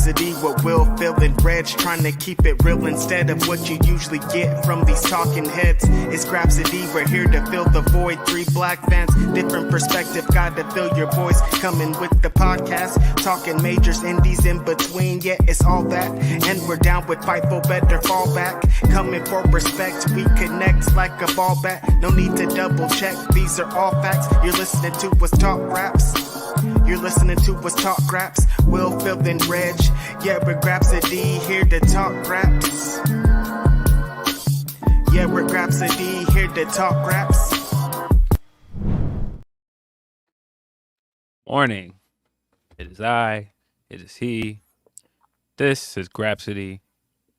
Grapsody with Will, Phil, and Reg, trying to keep it real instead of what you usually get from these talking heads. It's Grapsody, we're here to fill the void. 3 black fans, different perspective, gotta fill your voice. Coming with the podcast, talking majors, indies in between. Yeah, it's all that, and we're down with FIFO, better fall back. Coming for respect, we connect like a ball bat. No need to double check, these are all facts. You're listening to us talk raps. You're listening to us talk raps. Will, Phil, and Reg. Yeah, we're Grapsody, here to talk raps. Yeah, we're Grapsody, here to talk raps. Morning. It is I. It is he. This is Grapsody.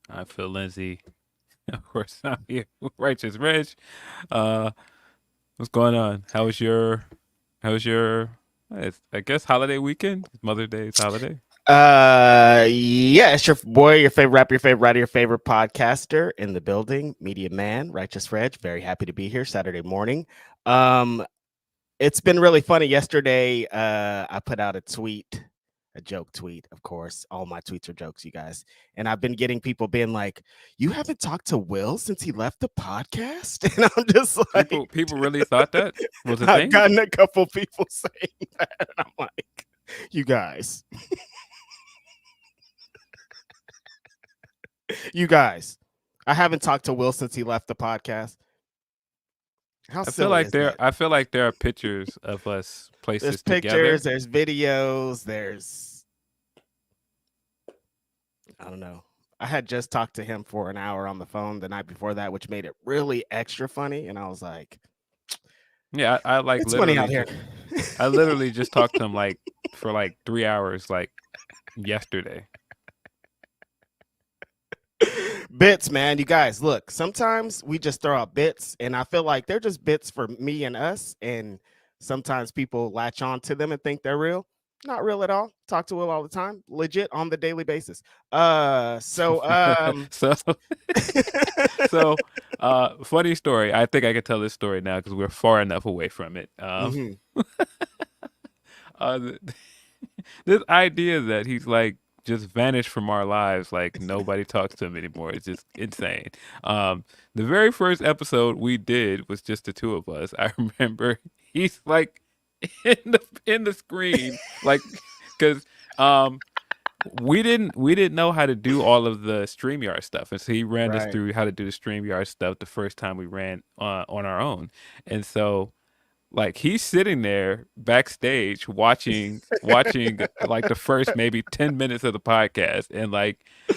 I'm Phil Lindsey. Of course, I'm here with Righteous Reg. What's going on? How was your I guess holiday weekend? Mother's Day's holiday. Yeah, it's your boy, your favorite rapper, your favorite writer, your favorite podcaster in the building, media man, Righteous Reg. Very happy to be here Saturday morning. It's been really funny. Yesterday, I put out a tweet, a joke tweet, of course. All my tweets are jokes, you guys. And I've been getting people being like, "You haven't talked to Will since he left the podcast?" And I'm just like, people really thought that was a thing? I've gotten a couple people saying that. And I'm like, you guys. You guys, I haven't talked to Will since he left the podcast. I feel like there are pictures of us places there's together. Pictures, there's videos, there's I don't know. I had just talked to him for an hour on the phone the night before that, which made it really extra funny. And I was like, yeah, I like it's funny out here. I literally just talked to him for 3 hours yesterday. Bits, man. You guys, look, sometimes we just throw out bits, and I feel like they're just bits for me and us, and sometimes people latch on to them and think they're real. Not real at all. Talk to Will all the time, legit on the daily basis. So funny story. I think I could tell this story now because we're far enough away from it. This idea that he's just vanished from our lives, nobody talks to him anymore. It's just insane. The very first episode we did was just the two of us. I remember he's in the screen, because we didn't know how to do all of the StreamYard stuff, and so he ran us through how to do the StreamYard stuff the first time we ran on our own, and so. He's sitting there backstage watching the first maybe 10 minutes of the podcast. And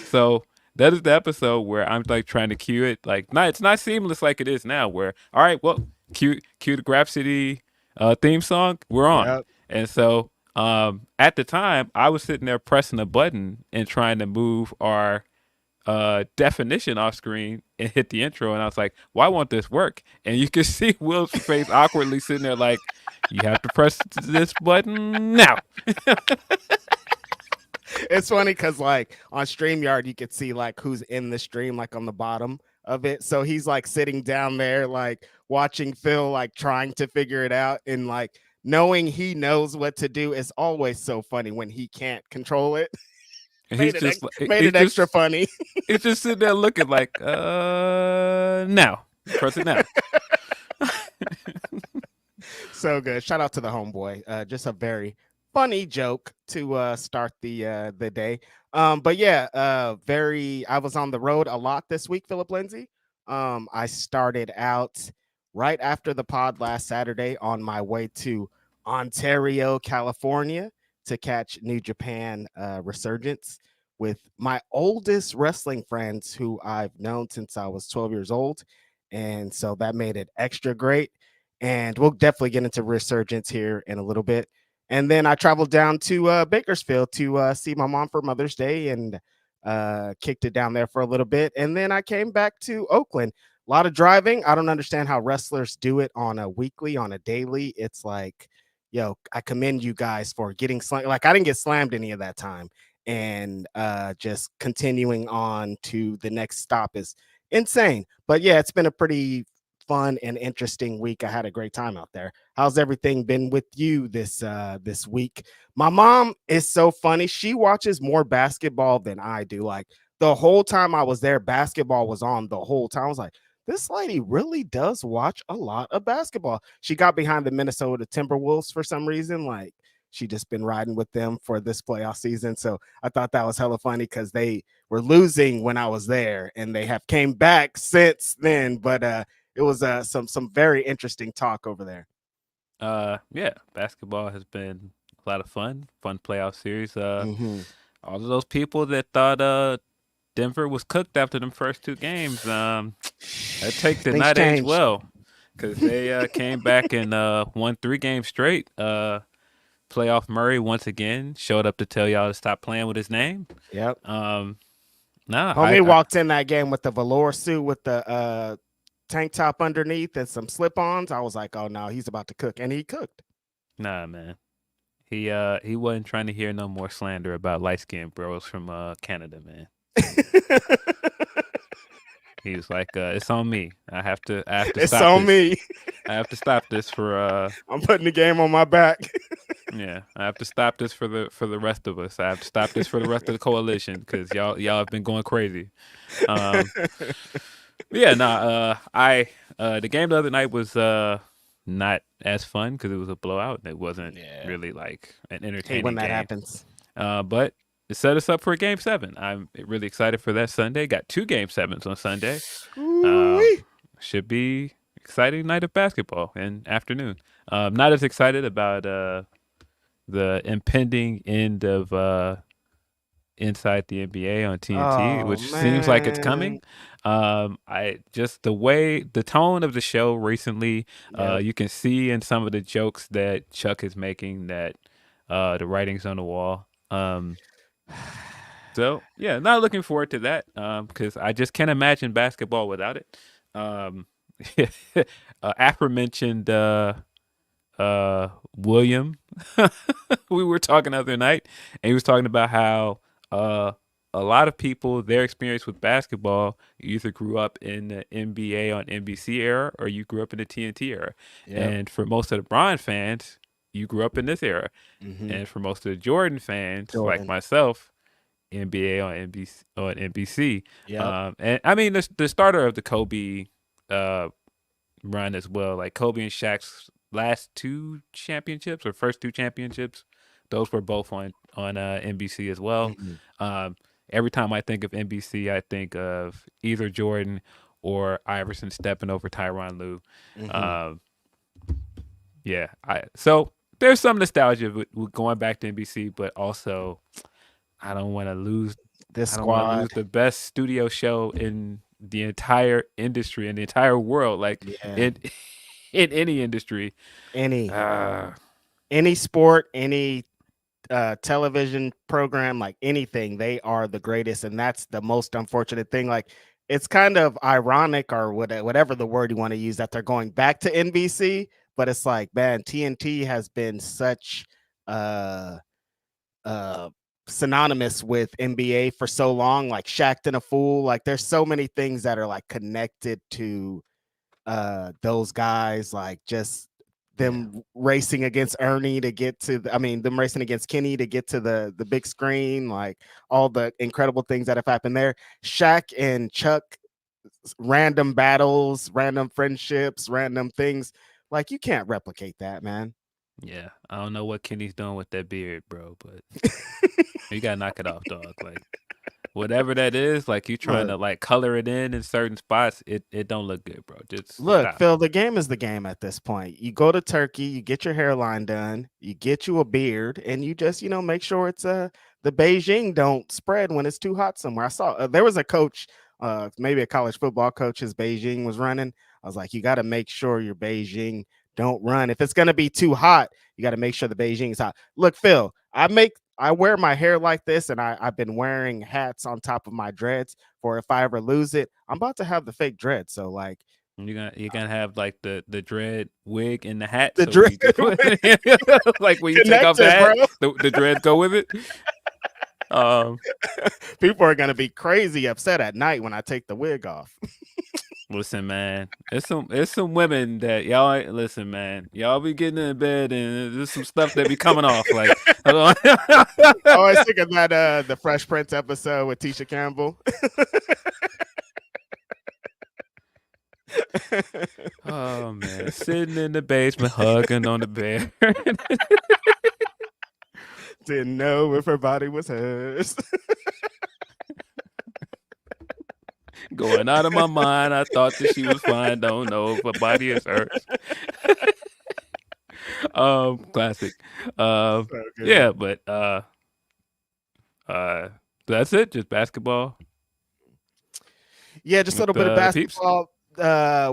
so that is the episode where I'm trying to cue it. It's not seamless like it is now where, all right, well, cue the Grapsody theme song. We're on. Yep. And so at the time I was sitting there pressing a button and trying to move our definition off screen and hit the intro, and I was like, why won't this work? And you can see Will's face awkwardly sitting there you have to press this button now. It's funny because on StreamYard you could see who's in the stream on the bottom of it, so he's sitting down there watching Phil trying to figure it out, and knowing he knows what to do is always so funny when he can't control it. Made it extra funny. It's just sitting there looking now. Press it now. So good. Shout out to the homeboy. Just a very funny joke to start the day. But yeah, I was on the road a lot this week, Philip Lindsey. I started out right after the pod last Saturday on my way to Ontario, California, to catch New Japan Resurgence with my oldest wrestling friends who I've known since I was 12 years old. And so that made it extra great. And we'll definitely get into Resurgence here in a little bit. And then I traveled down to Bakersfield to see my mom for Mother's Day and kicked it down there for a little bit. And then I came back to Oakland. A lot of driving. I don't understand how wrestlers do it on a weekly, on a daily. It's yo, I commend you guys for getting slammed. I didn't get slammed any of that time. And just continuing on to the next stop is insane. But yeah, it's been a pretty fun and interesting week. I had a great time out there. How's everything been with you this week? My mom is so funny. She watches more basketball than I do. Like the whole time I was there, basketball was on the whole time. I was like, this lady really does watch a lot of basketball. She got behind the Minnesota Timberwolves for some reason. Like she just been riding with them for this playoff season. So I thought that was hella funny because they were losing when I was there and they have came back since then. But it was some very interesting talk over there. Yeah, basketball has been a lot of fun playoff series. All of those people that thought Denver was cooked after them first two games, that take did Things not age changed. well because they came back and won 3 games straight. Playoff Murray once again showed up to tell y'all to stop playing with his name. Yep. Nah, Homie walked in that game with the velour suit with the tank top underneath and some slip-ons. I was like, oh no, he's about to cook, and he cooked. Nah, man. He wasn't trying to hear no more slander about light-skinned bros from Canada, man. He was like, it's on me. I have to It's stop on this. me. I have to stop this for I'm putting the game on my back. yeah, I have to stop this for the rest of us. I have to stop this for the rest of the coalition because y'all have been going crazy. Yeah, the game the other night was not as fun because it was a blowout and it wasn't really like an entertaining when that game. happens. But it set us up for a Game 7. I'm really excited for that Sunday. Got 2 Game 7s on Sunday. Should be exciting night of basketball and afternoon. Not as excited about the impending end of Inside the NBA on TNT, which seems like it's coming. I just the tone of the show recently, you can see in some of the jokes that Chuck is making that the writing's on the wall. So yeah, not looking forward to that because I just can't imagine basketball without it. Aforementioned William, we were talking the other night, and he was talking about how a lot of people, their experience with basketball, you either grew up in the NBA on NBC era or you grew up in the TNT era. Yep. And for most of the Bron fans, you grew up in this era. Mm-hmm. And for most of the Jordan fans, like myself, NBA on NBC. Yep. And I mean, the starter of the Kobe run as well, like Kobe and Shaq's last 2 championships or first 2 championships, those were both on NBC as well. Mm-hmm. Every time I think of NBC, I think of either Jordan or Iverson stepping over Tyronn Lue. Mm-hmm. So there's some nostalgia with going back to NBC, but also I don't want to lose this squad. I don't lose the best studio show in the entire industry, in the entire world, like in any industry, any sport, any television program, like anything, they are the greatest, and that's the most unfortunate thing. Like it's kind of ironic or whatever the word you want to use that they're going back to NBC, but it's like, man, TNT has been such synonymous with NBA for so long, like Shaqtin' a Fool. Like there's so many things that are like connected to those guys, like just them racing against Ernie to get to them racing against Kenny to get to the big screen, like all the incredible things that have happened there. Shaq and Chuck, random battles, random friendships, random things, like you can't replicate that, man. Yeah, I don't know what Kenny's doing with that beard, bro, but you gotta knock it off, dog. Like whatever that is, like you trying to like color it in certain spots, it don't look good, bro. Just look, stop. Phil, the game is the game at this point. You go to Turkey, you get your hairline done, you get you a beard, and you just, make sure it's the Beijing don't spread when it's too hot somewhere. I saw there was a coach, maybe a college football coach, his Beijing was running. I was like, you got to make sure your Beijing don't run. If it's going to be too hot, you got to make sure the Beijing is hot. Look, Phil, I wear my hair like this, and I've been wearing hats on top of my dreads for if I ever lose it. I'm about to have the fake dread. So like you're gonna have like the dread wig and the hat. The dread like when you take off the hat, the dreads go with it. People are gonna be crazy upset at night when I take the wig off. Listen, man, it's some women that y'all ain't listen, man. Y'all be getting in bed and there's some stuff that be coming off. Like, I always think of that the Fresh Prince episode with Tisha Campbell. oh man, sitting in the basement, hugging on the bed. Didn't know if her body was hers. Going out of my mind. I thought that she was fine. Don't know if her body is hers. Classic. So good. Yeah, but that's it. Just basketball. Yeah, just a little bit of Peeps. basketball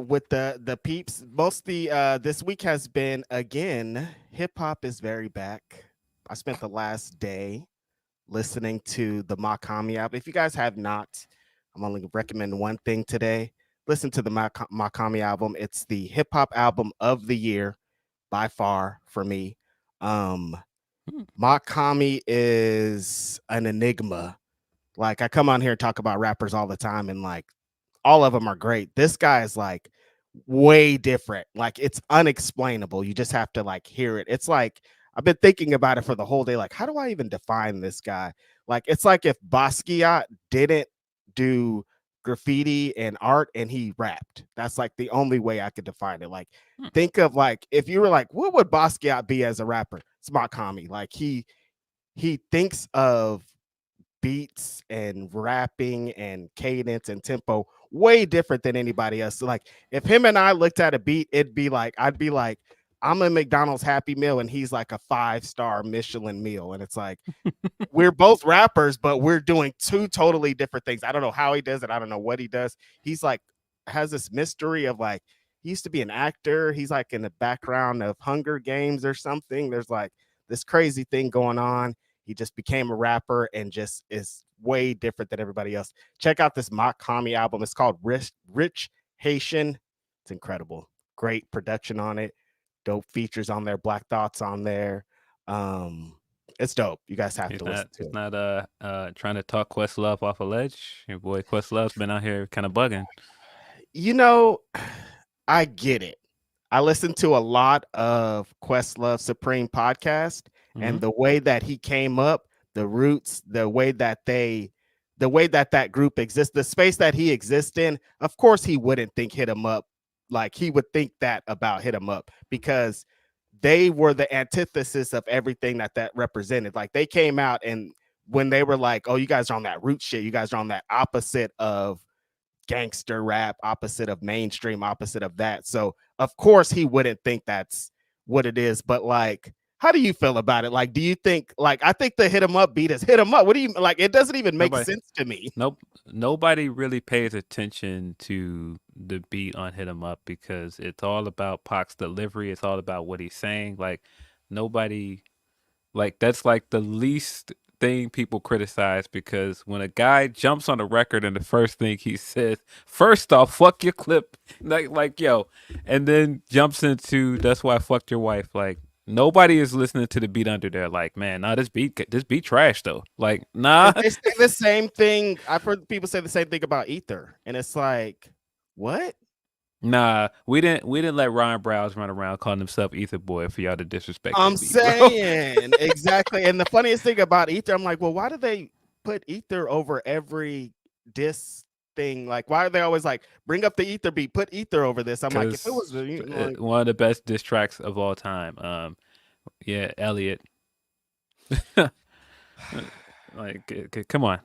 with the peeps. Mostly this week has been, again, hip hop is very back. I spent the last day listening to the Makami album. If you guys have not, I'm only recommend one thing today. Listen to the Makami album. It's the hip hop album of the year by far for me. Makami is an enigma. Like, I come on here and talk about rappers all the time, and like all of them are great. This guy is like way different. Like, it's unexplainable. You just have to like hear it. It's like, I've been thinking about it for the whole day. Like, how do I even define this guy? Like, it's like if Basquiat didn't do graffiti and art and he rapped. That's like the only way I could define it. Like, think of like, if you were like, what would Basquiat be as a rapper? It's Makami. Like, he thinks of beats and rapping and cadence and tempo way different than anybody else. So like, if him and I looked at a beat, it'd be like, I'd be like, I'm a McDonald's Happy Meal and he's like a 5-star Michelin meal. And it's like, we're both rappers, but we're doing two totally different things. I don't know how he does it. I don't know what he does. He's like, has this mystery of like, he used to be an actor. He's like in the background of Hunger Games or something. There's like this crazy thing going on. He just became a rapper and just is way different than everybody else. Check out this Makami album. It's called Rich Haitian. It's incredible. Great production on it. Dope features on there. Black Thoughts on there. It's dope. You guys have to listen to it. It's not trying to talk Questlove off a ledge. Your boy Questlove's been out here kind of bugging. You know, I get it. I listen to a lot of Questlove Supreme podcast, and the way that he came up, the roots, the way that that group exists, the space that he exists in, of course he wouldn't think Hit 'Em Up. Like, he would think that about Hit 'Em Up because they were the antithesis of everything that represented. Like, they came out and when they were like, oh, you guys are on that root shit, you guys are on that opposite of gangster rap, opposite of mainstream, opposite of that. So of course he wouldn't think that's what it is. But like, how do you feel about it? Like, do you think, like, I think the Hit 'Em Up beat is Hit 'Em Up. What do you like? It doesn't even make sense to me. Nope. Nobody really pays attention to the beat on Hit 'Em Up because it's all about Pac's delivery. It's all about what he's saying. Like, nobody, like, that's like the least thing people criticize because when a guy jumps on a record and the first thing he says, first off, fuck your clip, like yo, and then jumps into that's why I fucked your wife. Like, nobody is listening to the beat under there. Like, man, nah, this beat trash though. Like, nah. They say the same thing. I've heard people say the same thing about Ether, and it's like, what? Nah, we didn't let Ryan Browse run around calling himself Ether Boy for y'all to disrespect. I'm saying exactly. And the funniest thing about Ether, I'm like, well, why do they put Ether over every diss thing? Like, why are they always like, bring up the Ether beat, put Ether over this? I'm like, if it was like, one of the best diss tracks of all time. Yeah, Elliot. Like, come on.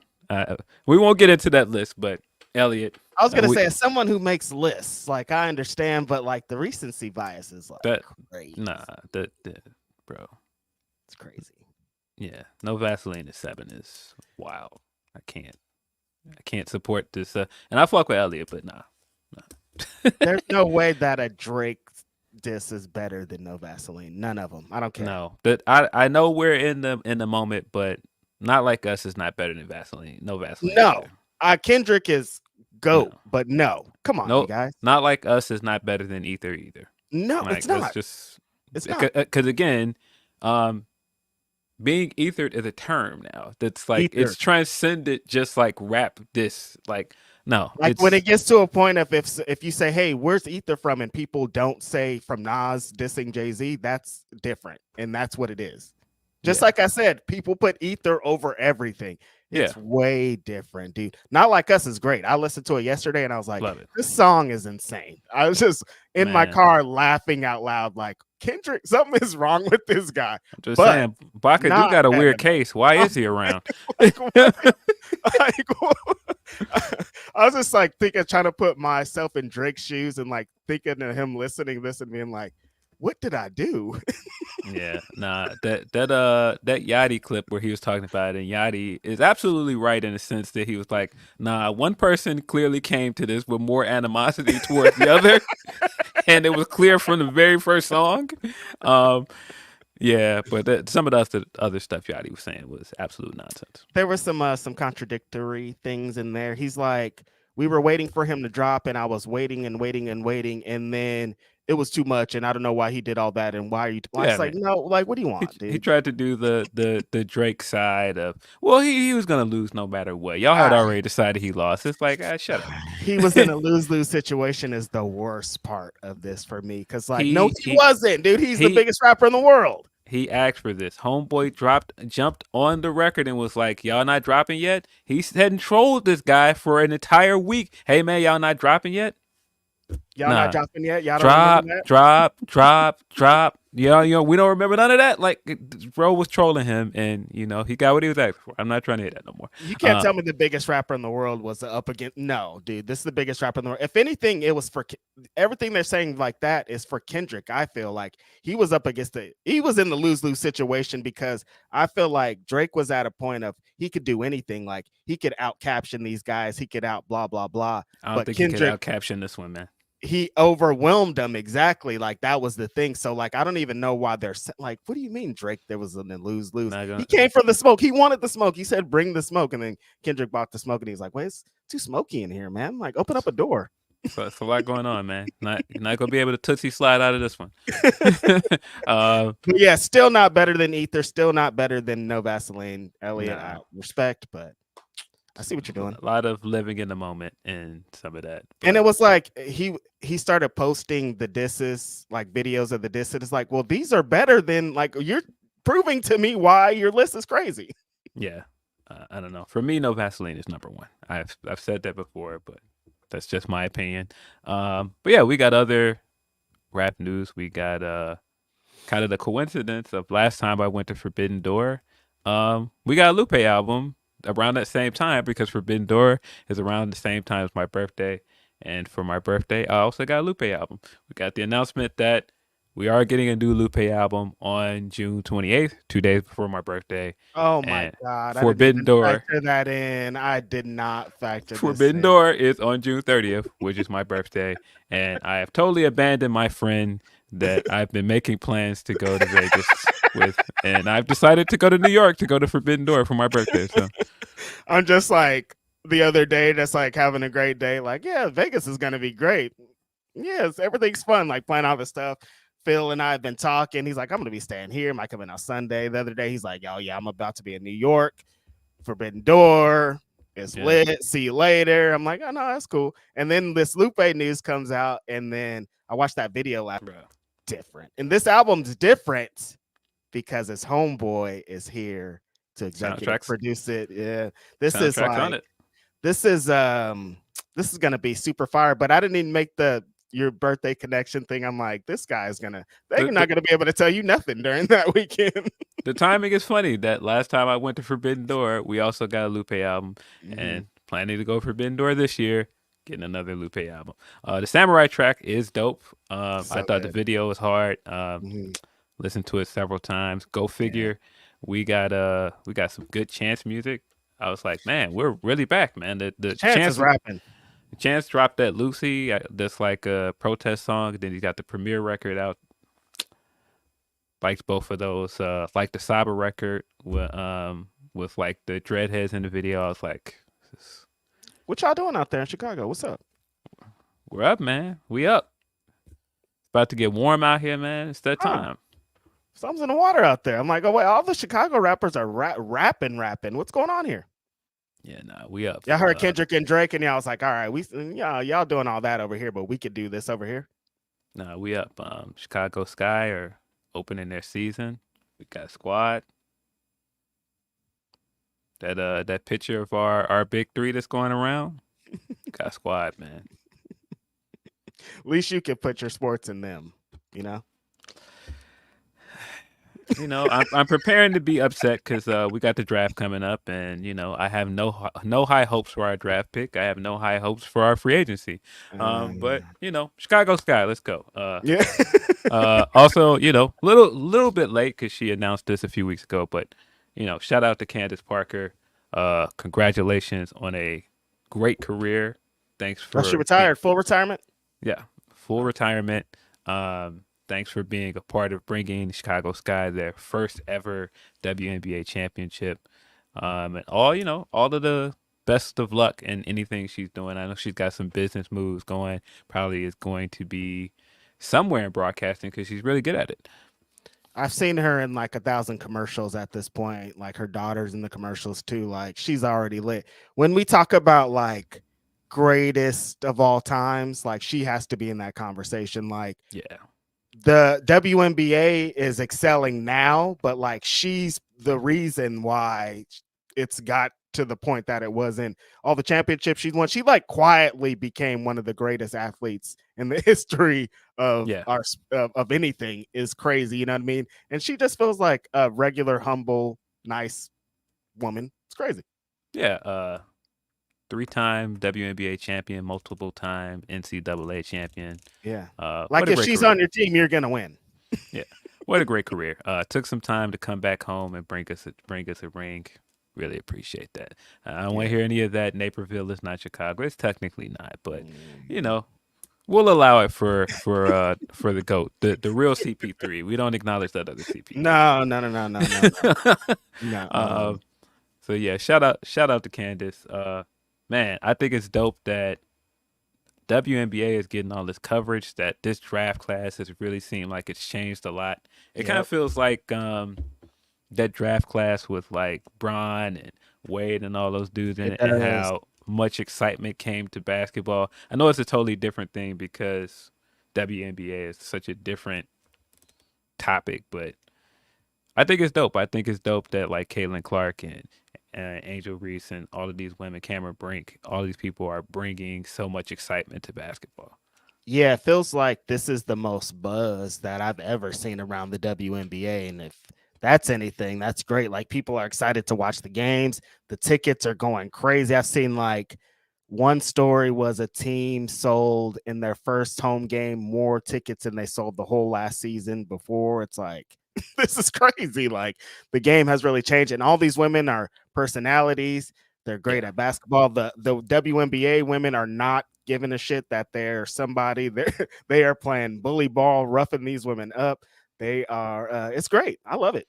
We won't get into that list, but Elliot. I was gonna say, as someone who makes lists, like, I understand, but like the recency bias is like crazy. Nah, bro, it's crazy. Yeah, no Vaseline at 7 is wild. I can't support this. And I fuck with Elliot, but nah. There's no way that a Drake diss is better than No Vaseline. None of them. I don't care. No, that I know we're in the moment, but Not Like Us is not better than Vaseline. No Vaseline. No, Kendrick is GOAT, but no. Come on, you guys. Not Like Us is not better than Ether either. No, like, it's not. It's not. Because again, being ethered is a term now. That's like it's transcended just like rap diss. Like No, Like when it gets to a point of if you say, "Hey, where's Ether from?" and people don't say from Nas dissing Jay-Z, that's different, and that's what it is. Just like I said, people put Ether over everything. It's way different, dude. Not Like Us is great. I listened to it yesterday and I was like, this song is insane. I was just in my car laughing out loud, like, Kendrick, something is wrong with this guy. I'm just saying, Baca do got a weird case. Why is he around? I was just like trying to put myself in Drake's shoes and like thinking of him listening this and being like, what did I do? Yeah, nah, that Yachty clip where he was talking about it, and Yachty is absolutely right in the sense that he was like, nah, one person clearly came to this with more animosity towards the other, and it was clear from the very first song. Yeah, but some of the other stuff Yachty was saying was absolute nonsense. There were some contradictory things in there. He's like, we were waiting for him to drop, and I was waiting and waiting and waiting, and then it was too much, and I don't know why he did all that, and why are you? It's like, no, like, what do you want, dude? He tried to do the Drake side of, well, he was gonna lose no matter what. Y'all had already decided he lost. It's like, shut up. He was in a lose-lose situation. Is the worst part of this for me, because like, he wasn't, dude. He's the biggest rapper in the world. He asked for this. Homeboy jumped on the record and was like, y'all not dropping yet? He said and trolled this guy for an entire week. Hey man, y'all not dropping yet? Y'all not dropping yet? Y'all don't remember that? drop. Yeah, we don't remember none of that. Like, bro was trolling him, and he got what he was asking for. I'm not trying to hear that no more. You can't tell me the biggest rapper in the world was up against. No, dude, this is the biggest rapper in the world. If anything, it was for everything they're saying like that is for Kendrick. I feel like he was up against he was in the lose-lose situation, because I feel like Drake was at a point of he could do anything. Like, he could out caption these guys. He could out blah blah blah. I don't think Kendrick, he could out caption this one, man. He overwhelmed them. Exactly. Like, that was the thing. So like, I don't even know why they're like, what do you mean Drake? There was a lose-lose. He came for the smoke. He wanted the smoke. He said, bring the smoke. And then Kendrick bought the smoke, and he's like, wait, it's too smoky in here, man. Like, open up a door. So it's a lot going on, man. You're not gonna be able to tootsie slide out of this one. Yeah, still not better than Ether. Still not better than No Vaseline. Elliot, I respect, but I see what you're doing. A lot of living in the moment and some of that. And it was like he started posting the disses, like videos of the disses. It's like, well, these are better than, like, you're proving to me why your list is crazy. Yeah, I don't know. For me, No Vaseline is number one. I've said that before, but that's just my opinion. But yeah, we got other rap news. We got kind of the coincidence of last time I went to Forbidden Door. We got a Lupe album around that same time, because Forbidden Door is around the same time as my birthday. And for my birthday, I also got a Lupe album. We got the announcement that we are getting a new Lupe album on June 28th, 2 days before my birthday. Oh my God. Forbidden Door. Factor that in. I did not factor Forbidden Door is on June 30th, which is my birthday. And I have totally abandoned my friend that I've been making plans to go to Vegas with, and I've decided to go to New York to go to Forbidden Door for my birthday. So I'm just like, the other day, just like having a great day, like, yeah, Vegas is gonna be great. Yes, everything's fun, like playing all this stuff. Phil and I have been talking. He's like, I'm gonna be staying here. Might come in on Sunday. The other day, he's like, oh yeah, I'm about to be in New York. Forbidden Door. It's lit. See you later. I'm like, oh no, that's cool. And then this Lupe news comes out, and then I watched that video last. Different, and this album's different because his homeboy is here to executive produce it. Yeah, this is like, this is gonna be super fire. But I didn't even make your birthday connection thing. I'm like, this guy's they're not gonna be able to tell you nothing during that weekend. The timing is funny. That last time I went to Forbidden Door, we also got a Lupe album, and planning to go Forbidden Door this year. Getting another Lupe album. The Samurai track is dope. I thought the video was hard. Listened to it several times. Go figure. Yeah. We got some good Chance music. I was like, man, we're really back, man. The Chance is rapping. Chance dropped that Lucy. That's like a protest song. Then he got the premiere record out. Liked both of those. Like the Sabre record with like the dreadheads in the video. I was like, what y'all doing out there in Chicago? What's up? We're up, man. We up. It's about to get warm out here, man. It's that time. Something's in the water out there. I'm like, oh wait, all the Chicago rappers are rapping. What's going on here? Yeah, nah, we up. Y'all heard Kendrick and Drake, and y'all was like, all right, y'all doing all that over here, but we could do this over here. Nah, we up. Chicago Sky are opening their season. We got a squad. That picture of our big three that's going around. Got a squad, man. At least you can put your sports in them, you know. You know, I'm preparing to be upset because we got the draft coming up, and you know, I have no high hopes for our draft pick. I have no high hopes for our free agency. But you know, Chicago Sky, let's go. Yeah. Also, you know, little bit late because she announced this a few weeks ago, but you know, shout out to Candace Parker. Congratulations on a great career. Thanks for She retired, full retirement. Yeah, full retirement. Thanks for being a part of bringing Chicago Sky their first ever WNBA championship. And all of the best of luck in anything she's doing. I know she's got some business moves going. Probably is going to be somewhere in broadcasting because she's really good at it. I've seen her in like 1,000 commercials at this point. Like her daughter's in the commercials too. Like she's already lit. When we talk about like greatest of all times, like she has to be in that conversation. Like, yeah, the WNBA is excelling now, but like she's the reason why it's got to the point that it was in all the championships she's won. She like quietly became one of the greatest athletes in the history of our of anything. Is crazy, you know what I mean? And she just feels like a regular, humble, nice woman. It's crazy. Yeah, 3-time WNBA champion, multiple time NCAA champion. Yeah. Like if she's on your team, you're gonna win. Yeah. What a great career. Took some time to come back home and bring us a ring. Really appreciate that. I don't want to hear any of that. Naperville is not Chicago. It's technically not, but you know, we'll allow it for the GOAT, the real CP3. We don't acknowledge that other CP3. No. So yeah, shout out to Candace. Man, I think it's dope that WNBA is getting all this coverage, that this draft class has really seemed like it's changed a lot. It kind of feels like that draft class with like Bron and Wade and all those dudes in it, and how much excitement came to basketball. I know it's a totally different thing because WNBA is such a different topic, but I think it's dope. I think it's dope that like Caitlin Clark and Angel Reese and all of these women, Cameron Brink, all these people are bringing so much excitement to basketball. Yeah, it feels like this is the most buzz that I've ever seen around the WNBA. And if that's anything, that's great. Like people are excited to watch the games. The tickets are going crazy. I've seen like one story was a team sold in their first home game more tickets than they sold the whole last season before. It's like, this is crazy. Like the game has really changed, and all these women are personalities. They're great at basketball. The WNBA women are not giving a shit that they're somebody. They are playing bully ball, roughing these women up. They are. It's great. I love it.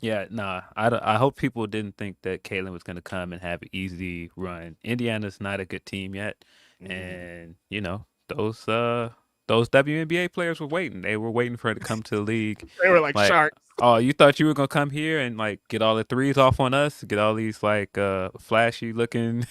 Yeah, nah. I hope people didn't think that Caitlin was going to come and have an easy run. Indiana's not a good team yet, and you know those WNBA players were waiting. They were waiting for her to come to the league. They were like sharks. Oh, you thought you were gonna come here and like get all the threes off on us, get all these like flashy looking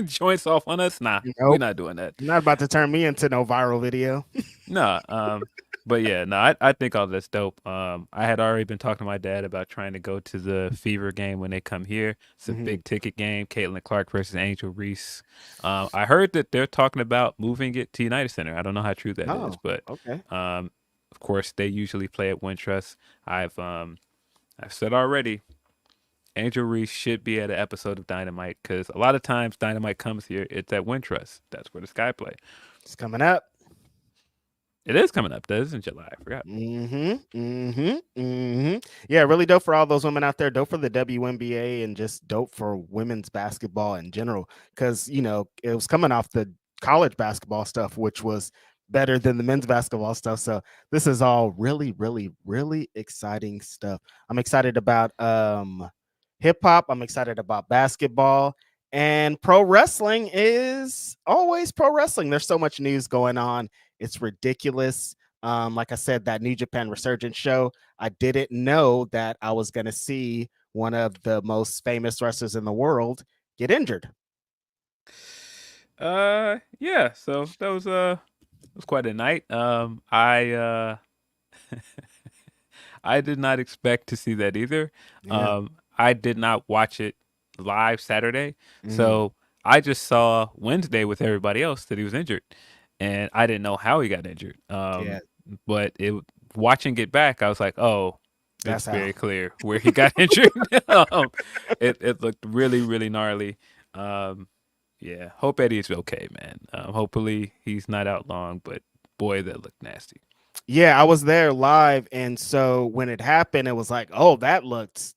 joints off on us? Nah, we're not doing that. You're not about to turn me into no viral video. Nah, but yeah, no, I think all that's dope. I had already been talking to my dad about trying to go to the Fever game when they come here. It's a big ticket game. Caitlin Clark versus Angel Reese. I heard that they're talking about moving it to United Center. I don't know how true that is, but okay. Of course, they usually play at Wintrust. I've said already, Angel Reese should be at an episode of Dynamite because a lot of times Dynamite comes here. It's at Wintrust. That's where the Sky play. It's coming up. It is coming up. That is in July. I forgot. Yeah, really dope for all those women out there. Dope for the WNBA and just dope for women's basketball in general. Because, you know, it was coming off the college basketball stuff, which was better than the men's basketball stuff. So this is all really, really, really exciting stuff. I'm excited about hip hop. I'm excited about basketball. And pro wrestling is always pro wrestling. There's so much news going on. It's ridiculous. Like I said, that New Japan Resurgence show, I didn't know that I was going to see one of the most famous wrestlers in the world get injured. Yeah. So that was quite a night. I I did not expect to see that either. Yeah. I did not watch it live Saturday, Mm, so I just saw Wednesday with everybody else that he was injured, and I didn't know how he got injured. yeah, But watching it back, I was like, oh, that's it's how. very clear where he got injured. It looked really really gnarly. Um, yeah, hope Eddie is okay, man. Hopefully he's not out long, but boy, that looked nasty. Yeah, I was there live, and so when it happened, it was like, oh, that looked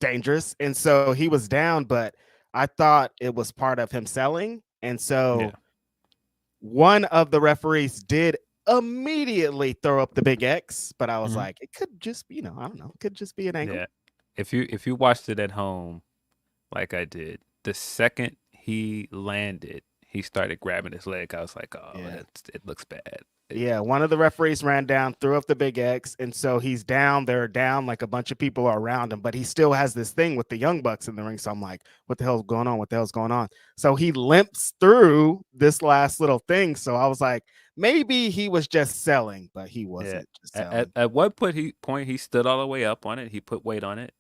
dangerous, and so he was down, but I thought it was part of him selling, and Yeah. so one of the referees did immediately throw up the big X, but I was Mhm. like, it could just be, I don't know, it could just be an angle. Yeah. If you watched it at home like I did, the second he landed, he started grabbing his leg. I was like, oh, Yeah. it looks bad. Yeah, one of the referees ran down, threw up the big X, and so he's down. They're down, like a bunch of people are around him, but he still has this thing with the Young Bucks in the ring. So I'm like, what the hell's going on? What the hell's going on? So he limps through this last little thing. So I was like, maybe he was just selling, but he Yeah. wasn't just At, at, selling. at one point he stood all the way up on it. He put weight on it.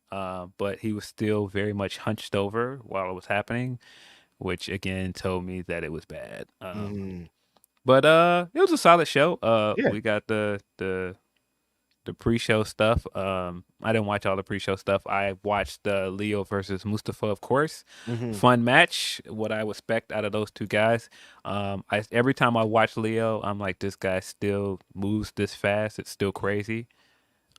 But he was still very much hunched over while it was happening, which again told me that it was bad. Mhm. But it was a solid show. Yeah. We got the pre-show stuff. I didn't watch all the pre-show stuff. I watched Leo versus Mustafa, of course. Mhm. Fun match. What I expect out of those two guys. Every time I watch Leo, I'm like, this guy still moves this fast. It's still crazy.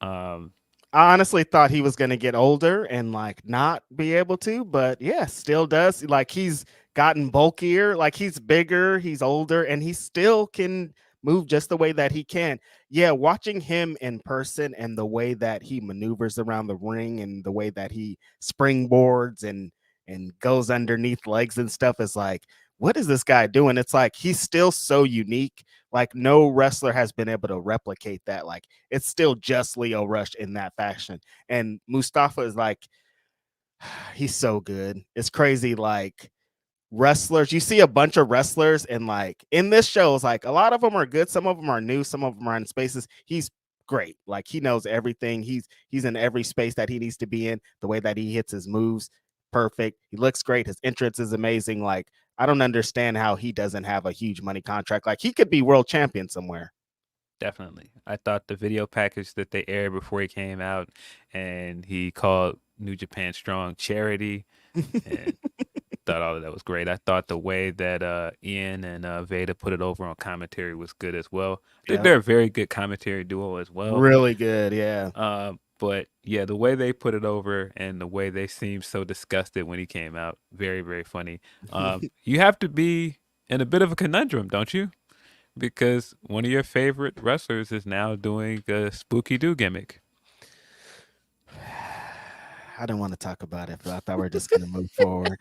Um, I honestly thought he was going to get older and like not be able to, but yeah, still does. Like he's gotten bulkier, like he's bigger, he's older, and he still can move just the way that he can. Yeah, watching him in person and the way that he maneuvers around the ring and the way that he springboards and goes underneath legs and stuff is like, what is this guy doing? It's like he's still so unique. Like no wrestler has been able to replicate that. Like it's still just Leo Rush in that fashion. And Mustafa is like, he's so good. It's crazy. Like wrestlers, you see a bunch of wrestlers, and like in this show, it's like a lot of them are good, some of them are new, some of them are in spaces. He's great. Like he knows everything. He's in every space that he needs to be in. The way that he hits his moves, perfect. He looks great. His entrance is amazing. Like I don't understand how he doesn't have a huge money contract. Like he could be world champion somewhere. Definitely. I thought the video package that they aired before he came out and he called New Japan Strong charity and thought all of that was great. I thought the way that Ian and Veda put it over on commentary was good as well. I think Yeah, they're a very good commentary duo as well. really good. Yeah. But yeah, the way they put it over and the way they seemed so disgusted when he came out, very, very funny. You have to be in a bit of a conundrum, don't you? Because one of your favorite wrestlers is now doing a Spooky Doo gimmick. I don't want to talk about it, but I thought we are just gonna move forward.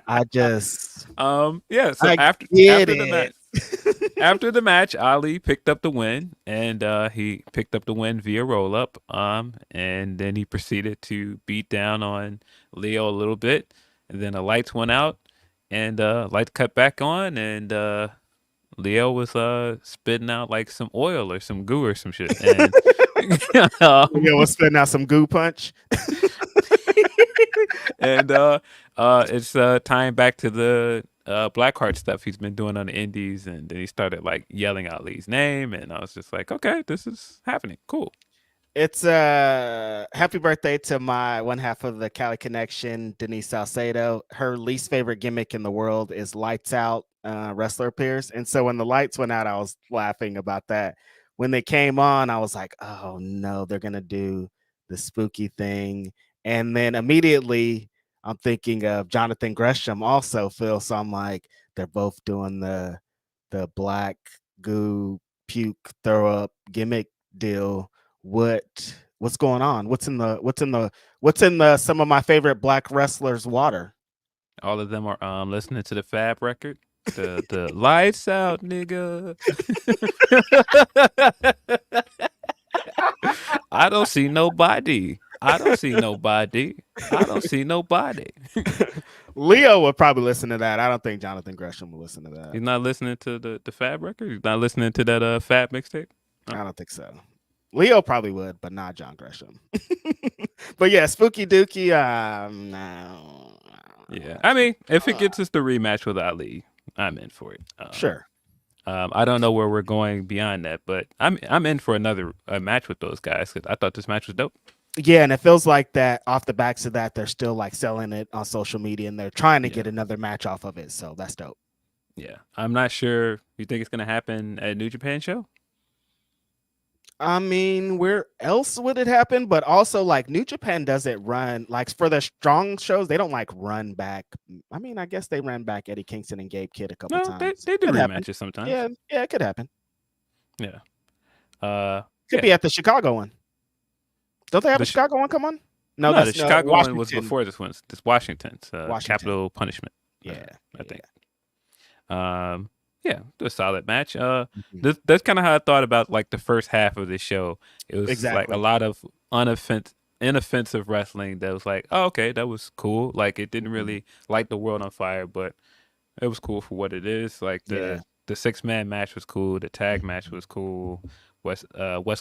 I just Yeah, so I after get after the match it. after the match, Ali picked up the win and he picked up the win via roll up. And then he proceeded to beat down on Leo a little bit, and then the lights went out and lights cut back on and Leo was spitting out like some oil or some goo or some shit. And Leo was spitting out some goo punch. and it's tying back to the Blackheart stuff he's been doing on the indies, and then he started like yelling out Lee's name, and I was just like, okay, this is happening, cool. It's happy birthday to my one half of the Cali Connection, Denise Salcedo. Her least favorite gimmick in the world is lights out wrestler appears. And so when the lights went out, I was laughing about that. When they came on, I was like, oh no, they're gonna do the spooky thing. And then immediately I'm thinking of Jonathan Gresham also, Phil. So I'm like, they're both doing the black goo puke throw up gimmick deal. What's going on? What's in the some of my favorite black wrestlers water? All of them are listening to the Fab record, the lights out, nigga. I don't see nobody. I don't see nobody. I don't see nobody. Leo would probably listen to that. I don't think Jonathan Gresham will listen to that. He's not listening to the Fab record. He's not listening to that Fab mixtape. I don't think so. Leo probably would, but not John Gresham. But yeah, Spooky Dookie. No. Yeah, I mean, if it gets us the rematch with Ali, I'm in for it. Sure. I don't know where we're going beyond that, but I'm in for another match with those guys because I thought this match was dope. Yeah, and it feels like that off the backs of that, they're still like selling it on social media and they're trying to get another match off of it. So that's dope. Yeah, I'm not sure. You think it's gonna happen at New Japan show? I mean, where else would it happen? But also, like, New Japan doesn't run, like, for the strong shows, they don't like run back. I mean, I guess they ran back Eddie Kingston and Gabe Kid a couple times. They do rematches sometimes. Yeah, it could happen. Yeah. Could be at the Chicago one. Don't they have a Chicago one come on? No, the Chicago one was before this one. This Washington's Capital Punishment. Yeah, I think. Yeah, a solid match. That's kind of how I thought about like the first half of the show. It was like a lot of inoffensive wrestling that was like, oh, okay, that was cool. Like it didn't really light the world on fire, but it was cool for what it is. Like the 6-man match was cool. The tag match was cool. West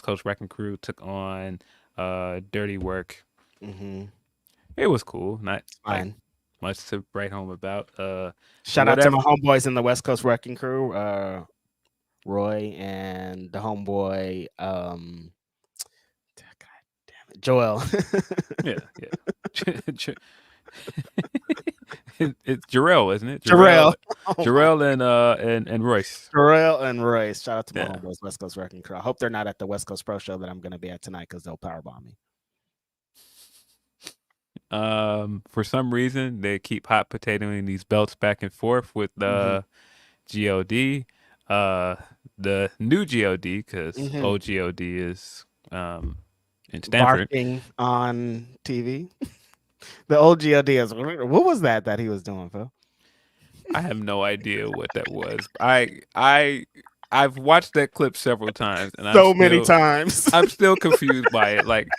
Coast Wrecking Crew took on Dirty Work. It was cool. Not fine. Much to write home about. Shout out to my homeboys in the West Coast Wrecking Crew, Roy and the homeboy, God damn it, Joel. yeah. It's Jarrell, isn't it? Jarrell and Royce. Jarrell and Royce. Shout out to my homeboys, West Coast Wrecking Crew. I hope they're not at the West Coast Pro Show that I'm going to be at tonight because they'll powerbomb me. For some reason, they keep hot potatoing these belts back and forth with the GOD. The new GOD, because old GOD is in Stanford. Barking on TV. The old GOD is, what was that he was doing, Phil? I have no idea what that was. I've watched that clip several times, and many times. I'm still confused by it. Like,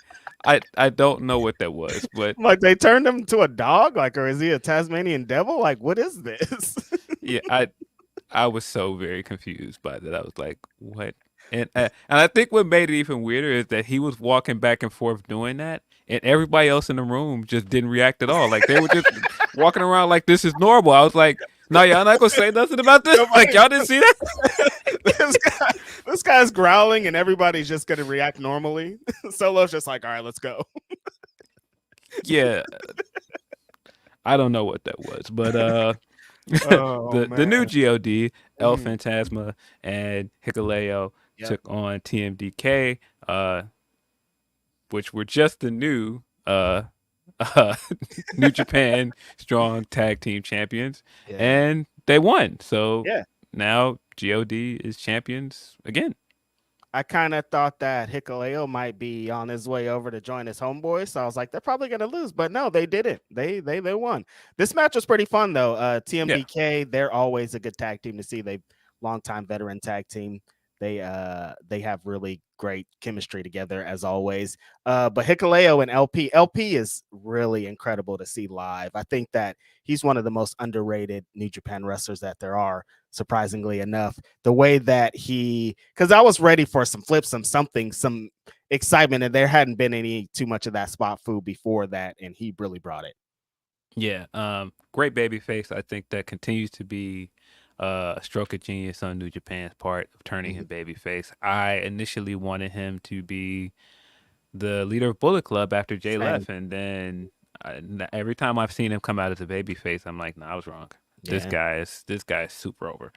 I don't know what that was, but like they turned him to a dog, like, or is he a Tasmanian devil? Like, what is this? Yeah, I was so very confused by that. I was like, what? And I think what made it even weirder is that he was walking back and forth doing that, and everybody else in the room just didn't react at all. Like they were just walking around like this is normal. I was like, no, y'all not gonna say nothing about this? Like y'all didn't see that? This guy's growling and everybody's just gonna react normally. Solo's just like, all right, let's go. Yeah. I don't know what that was, but the new GOD, El Phantasma and Hikuleo took on TMDK, which were just the new New Japan Strong Tag Team Champions, and they won. So now GOD is champions again. I kind of thought that Hikuleo might be on his way over to join his homeboys, so I was like, they're probably gonna lose, but no, they didn't. They won. This match was pretty fun though. TMDK, they're always a good tag team to see. They longtime veteran tag team. They have really great chemistry together as always. But Hikuleo and LP is really incredible to see live. I think that he's one of the most underrated New Japan wrestlers that there are, surprisingly enough. The way that because I was ready for some flips, some excitement, and there hadn't been too much of that spot food before that, and he really brought it. Yeah, great babyface. I think that continues to be a stroke of genius on New Japan's part of turning him babyface. I initially wanted him to be the leader of Bullet Club after Jay left, and then every time I've seen him come out as a babyface, I'm like, no, I was wrong. This guy is super over.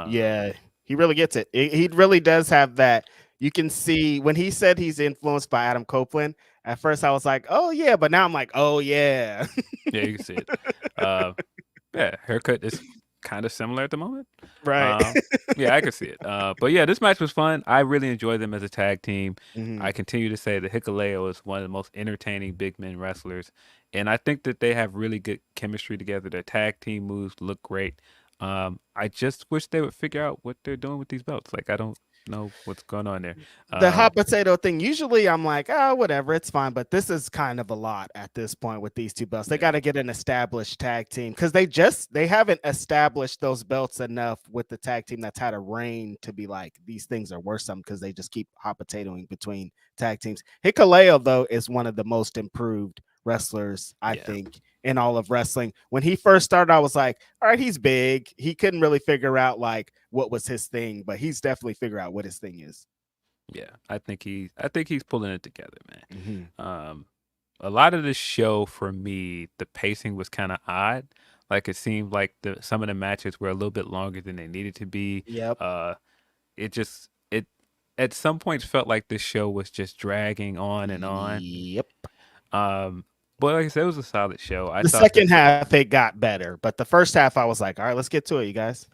Yeah, he really gets it. He really does have that. You can see when he said he's influenced by Adam Copeland. At first, I was like, oh yeah, but now I'm like, oh yeah. Yeah, you can see it. Haircut is kind of similar at the moment, right? Yeah, I can see it. But yeah, this match was fun. I really enjoyed them as a tag team. I continue to say that Hikuleo is one of the most entertaining big men wrestlers, and I think that they have really good chemistry together. Their tag team moves look great. I just wish they would figure out what they're doing with these belts. Like, I don't know what's going on there. The hot Um, potato thing, usually I'm like, oh, whatever, it's fine. But this is kind of a lot at this point with these two belts. They got yeah, to get an established tag team because they haven't established those belts enough with the tag team that's had a reign to be like, these things are worth something because they just keep hot potatoing between tag teams. Hikuleo, though, is one of the most improved wrestlers, I yeah, think, in all of wrestling. When he first started, I was like, all right, he's big. He couldn't really figure out like what was his thing, but he's definitely figured out what his thing is. yeah. I think he's pulling it together, man. Mm-hmm. A lot of the show for me, the pacing was kind of odd. Like it seemed like some of the matches were a little bit longer than they needed to be. Yep. Uh, it at some points felt like this show was just dragging on and on. Yep. Um, but like I said, it was a solid show. I The thought second that half it got better, but the first half I was like, all right, let's get to it, you guys.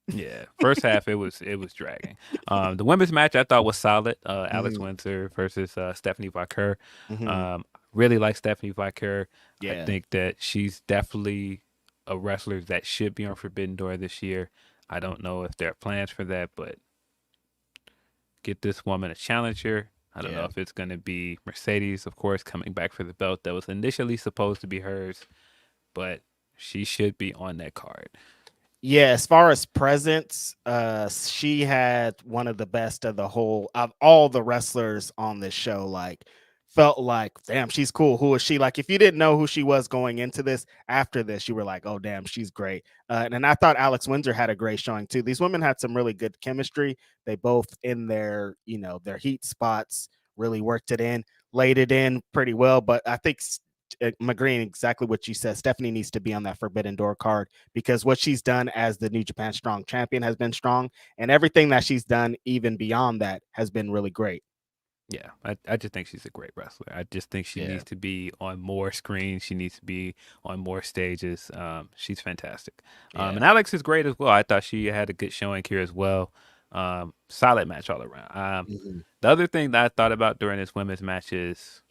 yeah, first half it was dragging. The women's match I thought was solid. Alex Mm-hmm. Windsor versus Stephanie Vaquer. Mm-hmm. Um, really like Stephanie Vaquer. I Yeah. think that she's definitely a wrestler that should be on Forbidden Door this year. I don't know if there are plans for that, but get this woman a challenger. I don't know Yeah. if it's going to be Mercedes, of course, coming back for the belt that was initially supposed to be hers, but she should be on that card. Yeah, as far as presence, she had one of the best of all the wrestlers on this show. Like, felt like, damn, she's cool. Who is she? Like, if you didn't know who she was going into this, after this, you were like, oh, damn, she's great. And I thought Alex Windsor had a great showing too. These women had some really good chemistry. They both in their, their heat spots really worked it in, laid it in pretty well. But I think I'm agreeing exactly what you said. Stephanie needs to be on that Forbidden Door card because what she's done as the New Japan Strong Champion has been strong, and everything that she's done even beyond that has been really great. Yeah, I just think she's a great wrestler. I just think she Yeah. needs to be on more screens. She needs to be on more stages. She's fantastic. Yeah. And Alex is great as well. I thought she had a good showing here as well. Solid match all around. Mhm. The other thing that I thought about during this women's match is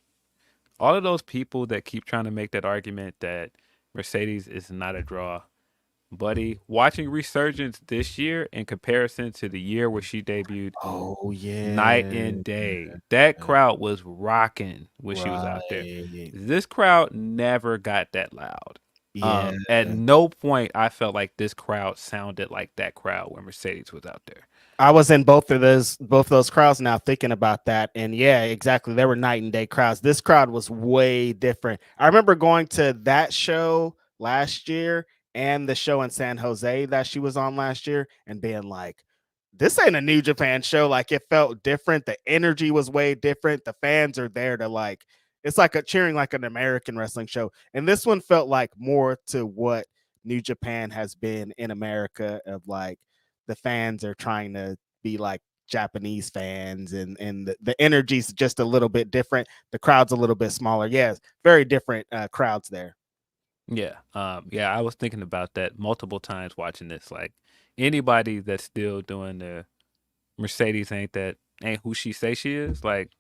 all of those people that keep trying to make that argument that Mercedes is not a draw. Buddy, watching Resurgence this year in comparison to the year where she debuted, Oh night yeah. and day. That crowd was rocking when she was out there. Right. This crowd never got that loud. Yeah. At no point I felt like this crowd sounded like that crowd when Mercedes was out there. I was in both those crowds now thinking about that. And yeah, exactly. They were night and day crowds. This crowd was way different. I remember going to that show last year and the show in San Jose that she was on last year and being like, this ain't a New Japan show. Like it felt different. The energy was way different. The fans are there to like, it's like a cheering like an American wrestling show. And this one felt like more to what New Japan has been in America of like, the fans are trying to be like Japanese fans and the energy's just a little bit different. The crowd's a little bit smaller. Yeah, very different crowds there. Yeah. Yeah, I was thinking about that multiple times watching this. Like anybody that's still doing the Mercedes ain't who she say she is, like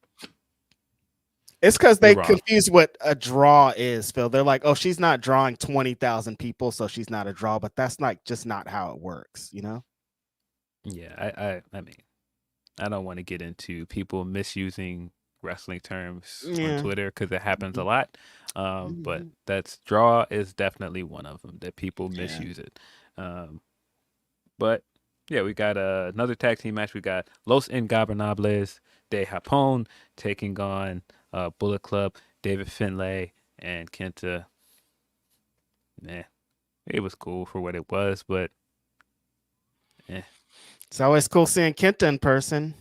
It's because you're they wrong. confuse what a draw is, Phil. They're like, oh, she's not drawing 20,000 people, so she's not a draw. But that's not just not how it works, you know? Yeah, I mean, I don't want to get into people misusing wrestling terms on Yeah. Twitter because it happens a lot. But Mhm. that's draw is definitely one of them that people Yeah. misuse it. Um, but yeah, we got another tag team match. We got Los Ingobernables de Japón taking on Bullet Club, David Finlay, and Kenta. Man, it was cool for what it was, but eh. It's always cool seeing Kenta in person.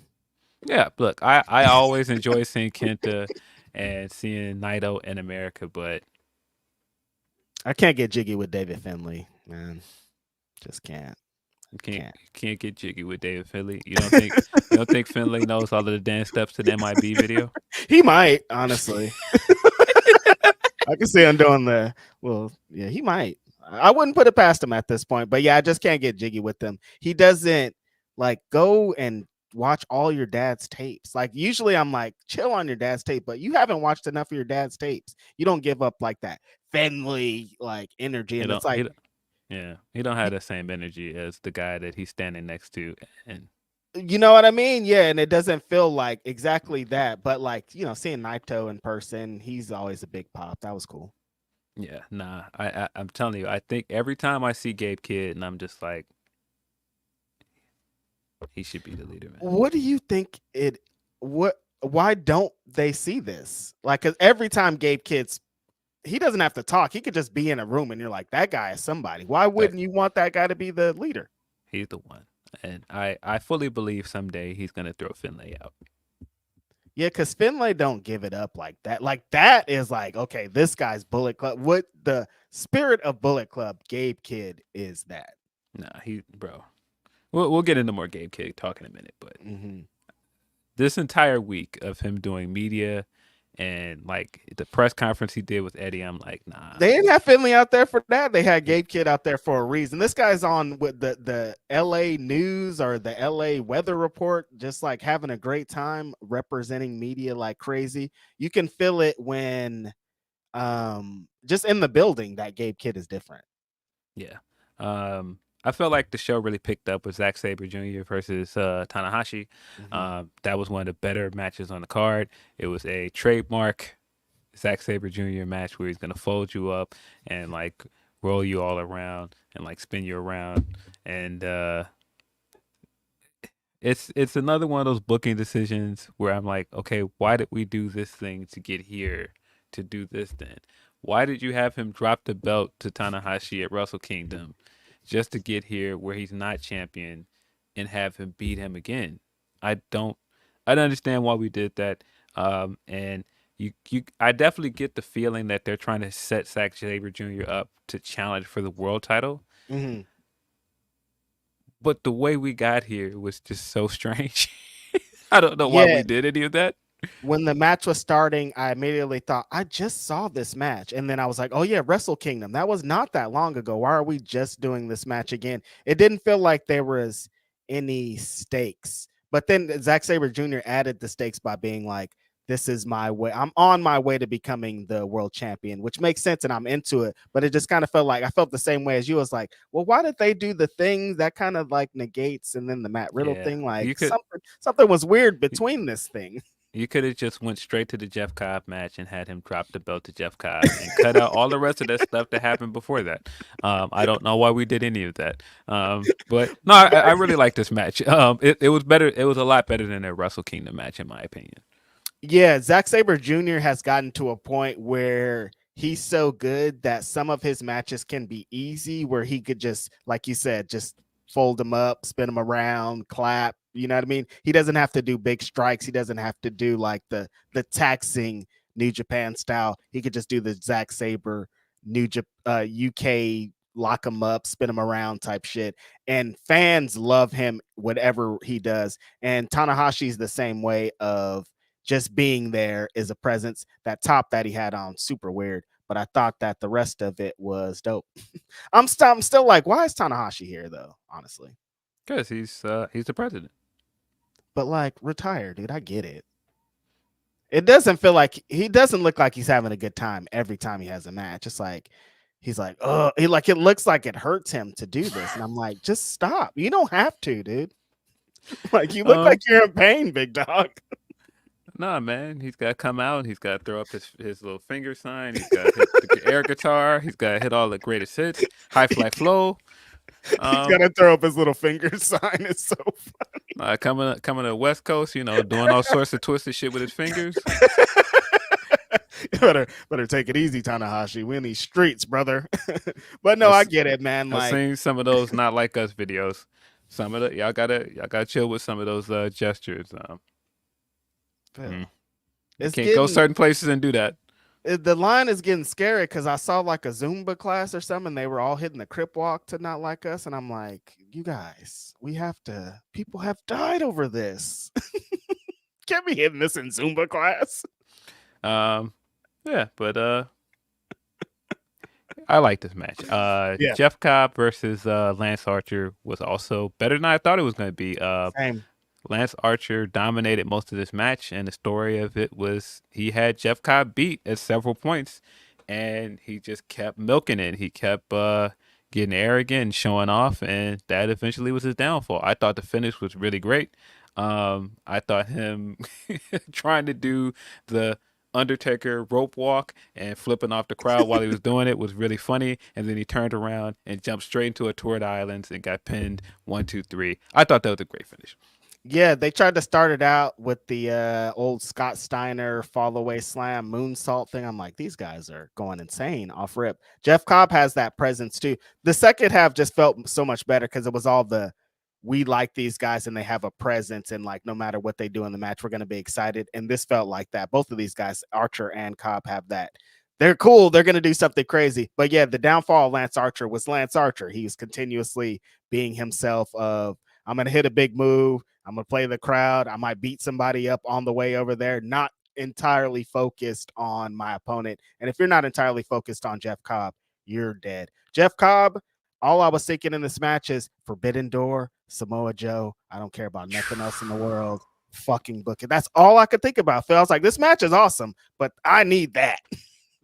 Yeah, look, I always enjoy seeing Kenta and seeing Naito in America, but I can't get jiggy with David Finley, man. Just can't. you can't Can't. you can't get jiggy with David Finlay. You don't think Finlay knows all of the dance steps to the MIB video? He might, honestly. I can see him doing the well, yeah, he might. I wouldn't put it past him at this point, but yeah, I just can't get jiggy with him. He doesn't like go and watch all your dad's tapes. Like usually I'm like, chill on your dad's tape, but you haven't watched enough of your dad's tapes. You don't give up like that Finley like energy. He And it's don't like he don't, yeah, he don't have the same energy as the guy that he's standing next to, and You know what I mean? Yeah, and it doesn't feel like exactly that, but like, seeing Naito in person, he's always a big pop. That was cool. Yeah, nah. I'm telling you, I think every time I see Gabe Kid, and I'm just like, he should be the leader, man. What do you think why don't they see this? Like, 'cause every time Gabe Kid's he doesn't have to talk. He could just be in a room and you're like, that guy is somebody. Why wouldn't you want that guy to be the leader? He's the one. And I fully believe someday he's gonna throw Finlay out. Yeah, because Finlay don't give it up like that. Like that is like, okay, this guy's Bullet Club. What the spirit of Bullet Club, Gabe Kid is that. Nah, bro. We'll get into more Gabe Kid talk in a minute, but this entire week of him doing media and like the press conference he did with Eddie, I'm like, nah. They didn't have Finlay out there for that. They had Gabe Kid out there for a reason. This guy's on with the LA News or the LA Weather Report, just like having a great time representing media like crazy. You can feel it when just in the building that Gabe Kid is different. Yeah. I felt like the show really picked up with Zack Sabre Jr. versus Tanahashi. That was one of the better matches on the card. It was a trademark Zack Sabre Jr. match where he's gonna fold you up and like roll you all around and like spin you around. And it's another one of those booking decisions where I'm like, okay, why did we do this thing to get here to do this then? Why did you have him drop the belt to Tanahashi at Wrestle Kingdom just to get here where he's not champion and have him beat him again? I don't understand why we did that. And I definitely get the feeling that they're trying to set Zack Sabre Jr. up to challenge for the world title. But the way we got here was just so strange. I don't know why we did any of that. When the match was starting, I immediately thought, I just saw this match. And then I was like, oh yeah, Wrestle Kingdom. That was not that long ago. Why are we just doing this match again? It didn't feel like there was any stakes. But then Zack Sabre Jr. added the stakes by being like, this is my way. I'm on my way to becoming the world champion, which makes sense and I'm into it. But it just kind of felt like I felt the same way as you. I was like, well, why did they do the thing that kind of like negates and then the Matt Riddle thing? Like something was weird between this thing. You could have just went straight to the Jeff Cobb match and had him drop the belt to Jeff Cobb and cut out all the rest of that stuff that happened before that. I don't know why we did any of that. But no, I really like this match. It was better. It was a lot better than a Wrestle Kingdom match, in my opinion. Yeah, Zack Sabre Jr. has gotten to a point where he's so good that some of his matches can be easy, where he could just, like you said, just fold them up, spin them around, clap. You know what I mean? He doesn't have to do big strikes. He doesn't have to do like the taxing New Japan style. He could just do the Zack Sabre UK lock him up, spin him around type shit. And fans love him, whatever he does. And Tanahashi's the same way of just being there is a presence. That top that he had on, super weird. But I thought that the rest of it was dope. I'm still like, why is Tanahashi here though? Honestly, because he's the president. But like, retire, dude. I get it. It doesn't feel like he doesn't look like he's having a good time every time he has a match. It's like he's like, oh, it looks like it hurts him to do this, and I'm like, just stop. You don't have to, dude. Like you look like you're in pain, big dog. Nah, man. He's got to come out. He's got to throw up his little finger sign. He's got to hit the air guitar. He's got to hit all the greatest hits. High Fly Flow. He's got to throw up his little finger sign. It's so funny. Coming to the West Coast, doing all sorts of twisted shit with his fingers. better take it easy, Tanahashi. We in these streets, brother. But no, I get it, man. I've seen some of those Not Like Us videos. Some of y'all gotta chill with some of those gestures. You can't go certain places and do that. The line is getting scary because I saw like a Zumba class or something. They were all hitting the crip walk to Not Like Us. And I'm like, you guys, people have died over this. Can't be hitting this in Zumba class. Yeah, but I like this match. Jeff Cobb versus Lance Archer was also better than I thought it was going to be. Same. Lance Archer dominated most of this match, and the story of it was he had Jeff Cobb beat at several points, and he just kept milking it. He kept getting arrogant and showing off, and that eventually was his downfall. I thought the finish was really great. I thought him trying to do the Undertaker rope walk and flipping off the crowd while he was doing it was really funny. And then he turned around and jumped straight into a tour of the islands and got pinned 1, 2, 3. I thought that was a great finish. Yeah, they tried to start it out with the old Scott Steiner fall away slam moonsault thing. I'm like, these guys are going insane off rip. Jeff Cobb has that presence too. The second half just felt so much better because it was all the we like these guys and they have a presence, and like no matter what they do in the match, we're going to be excited. And this felt like that. Both of these guys, Archer and Cobb, have that. They're cool. They're going to do something crazy. But yeah, the downfall of Lance Archer was Lance Archer. He was continuously being himself of, I'm going to hit a big move. I'm going to play the crowd. I might beat somebody up on the way over there, not entirely focused on my opponent. And if you're not entirely focused on Jeff Cobb, you're dead. Jeff Cobb, all I was thinking in this match is Forbidden Door, Samoa Joe. I don't care about nothing else in the world. Fucking book it. That's all I could think about, Phil. I was like, this match is awesome, but I need that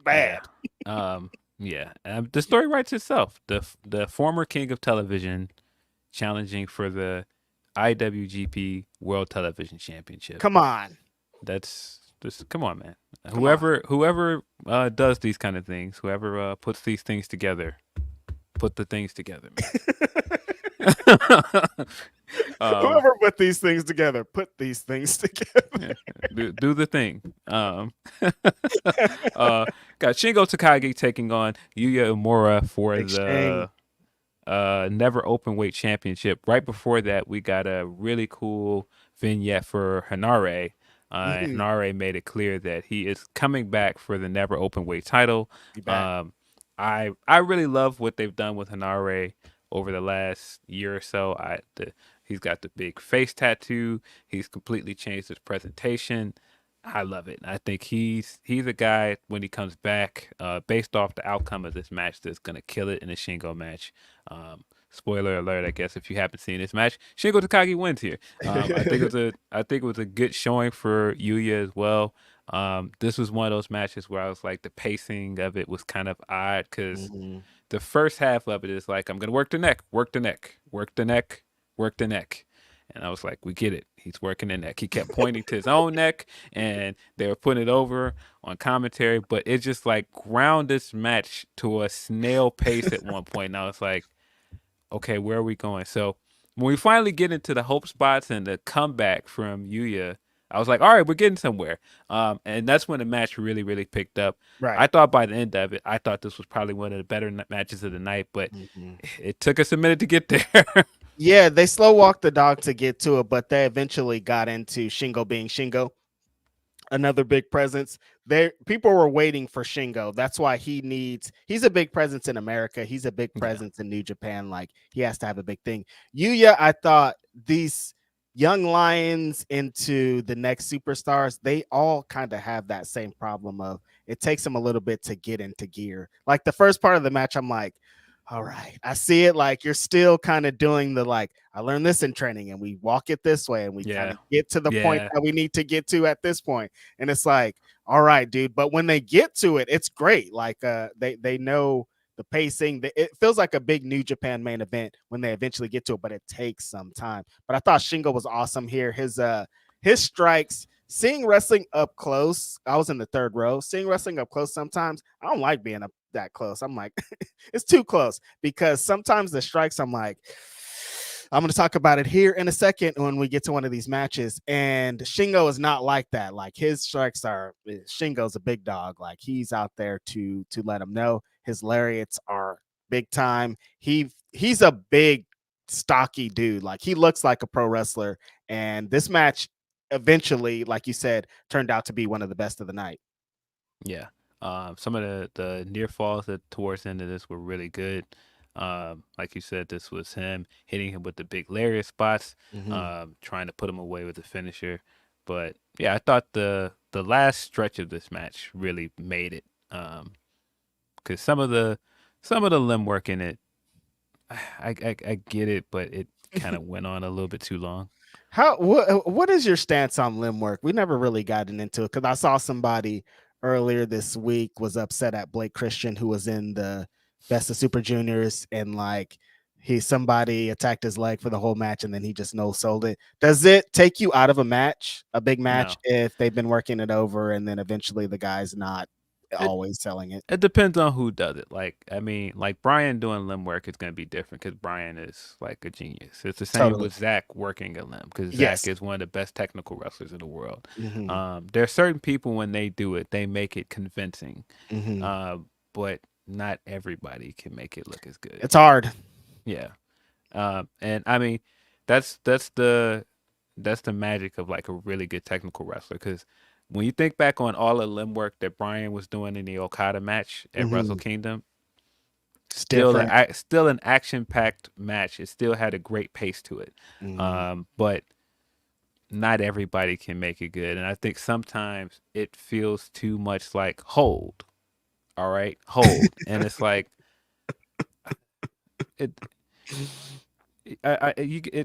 bad. Yeah. The story writes itself. The former king of television challenging for the IWGP World Television Championship. Come on. That's just come on, man. Whoever does these kind of things, whoever puts these things together, put the things together, man. Whoever put these things together, put these things together. do the thing. Got Shingo Takagi taking on Yuya Uemura for the Never Open Weight Championship. Right before that, we got a really cool vignette for Hanare. Hanare made it clear that he is coming back for the Never Open Weight title. I really love what they've done with Hanare over the last year or so. He's got the big face tattoo. He's completely changed his presentation. I love it. I think he's a guy when he comes back, based off the outcome of this match, that's gonna kill it in a Shingo match. Spoiler alert, I guess, if you haven't seen this match, Shingo Takagi wins here. I think it was a good showing for Yuya as well. This was one of those matches where I was like, the pacing of it was kind of odd because the first half of it is like, I'm gonna work the neck, work the neck, work the neck, work the neck. And I was like, we get it. He's working the neck. He kept pointing to his own neck, and they were putting it over on commentary. But it just like ground this match to a snail pace at one point. And I was like, okay, where are we going? So when we finally get into the hope spots and the comeback from Yuya, I was like, all right, we're getting somewhere. And that's when the match really, really picked up. Right. I thought by the end of it, I thought this was probably one of the better matches of the night, but it took us a minute to get there. Yeah, they slow walked the dog to get to it, but they eventually got into Shingo being Shingo. Another big presence. People were waiting for Shingo. That's why he's a big presence in America. He's a big presence in New Japan. Like, he has to have a big thing. Yuya, I thought these young lions into the next superstars, they all kind of have that same problem of it takes them a little bit to get into gear. Like the first part of the match, I'm like, all right, I see it. Like, you're still kind of doing the, like, I learned this in training and we walk it this way and we kind of get to the point that we need to get to at this point. And it's like, all right, dude. But when they get to it, it's great. Like, they know the pacing. It feels like a big New Japan main event when they eventually get to it, but it takes some time. But I thought Shingo was awesome here. His strikes, seeing wrestling up close. I was in the third row. Seeing wrestling up close sometimes, I don't like being up that close. I'm like, it's too close, because sometimes the strikes, I'm like, I'm going to talk about it here in a second when we get to one of these matches. And Shingo is not like that. Like, his strikes Shingo's a big dog. Like, he's out there to let him know. His lariats are big time. He's a big, stocky dude. Like, he looks like a pro wrestler. And this match eventually, like you said, turned out to be one of the best of the night. Yeah. Some of the near falls towards the end of this were really good. Like you said, this was him hitting him with the big lariat spots, trying to put him away with the finisher. But yeah, I thought the last stretch of this match really made it. Because some of the limb work in it, I get it, but it kind of went on a little bit too long. What is your stance on limb work? We never really gotten into it, because I saw somebody earlier this week was upset at Blake Christian, who was in the Best of Super Juniors, and like somebody attacked his leg for the whole match, and then he just no sold it. Does it take you out of a big match, No. if they've been working it over, and then eventually the guy's not It always selling it? it depends on who does it. Like, I mean, like Brian doing limb work is going to be different because Brian is like a genius. It's the same Totally. with Zack working a limb because Zack Yes. is one of the best technical wrestlers in the world. Hmm. There are certain people when they do it, they make it convincing, Hmm. but not everybody can make it look as good. It's hard. Yeah, and I mean, that's the magic of like a really good technical wrestler because when you think back on all the limb work that Brian was doing in the Okada match at Wrestle Hmm. Kingdom, It's still different. still an action packed match. It still had a great pace to it, Hmm. but not everybody can make it good, and I think sometimes it feels too much like hold. All right, hold, and it's like it.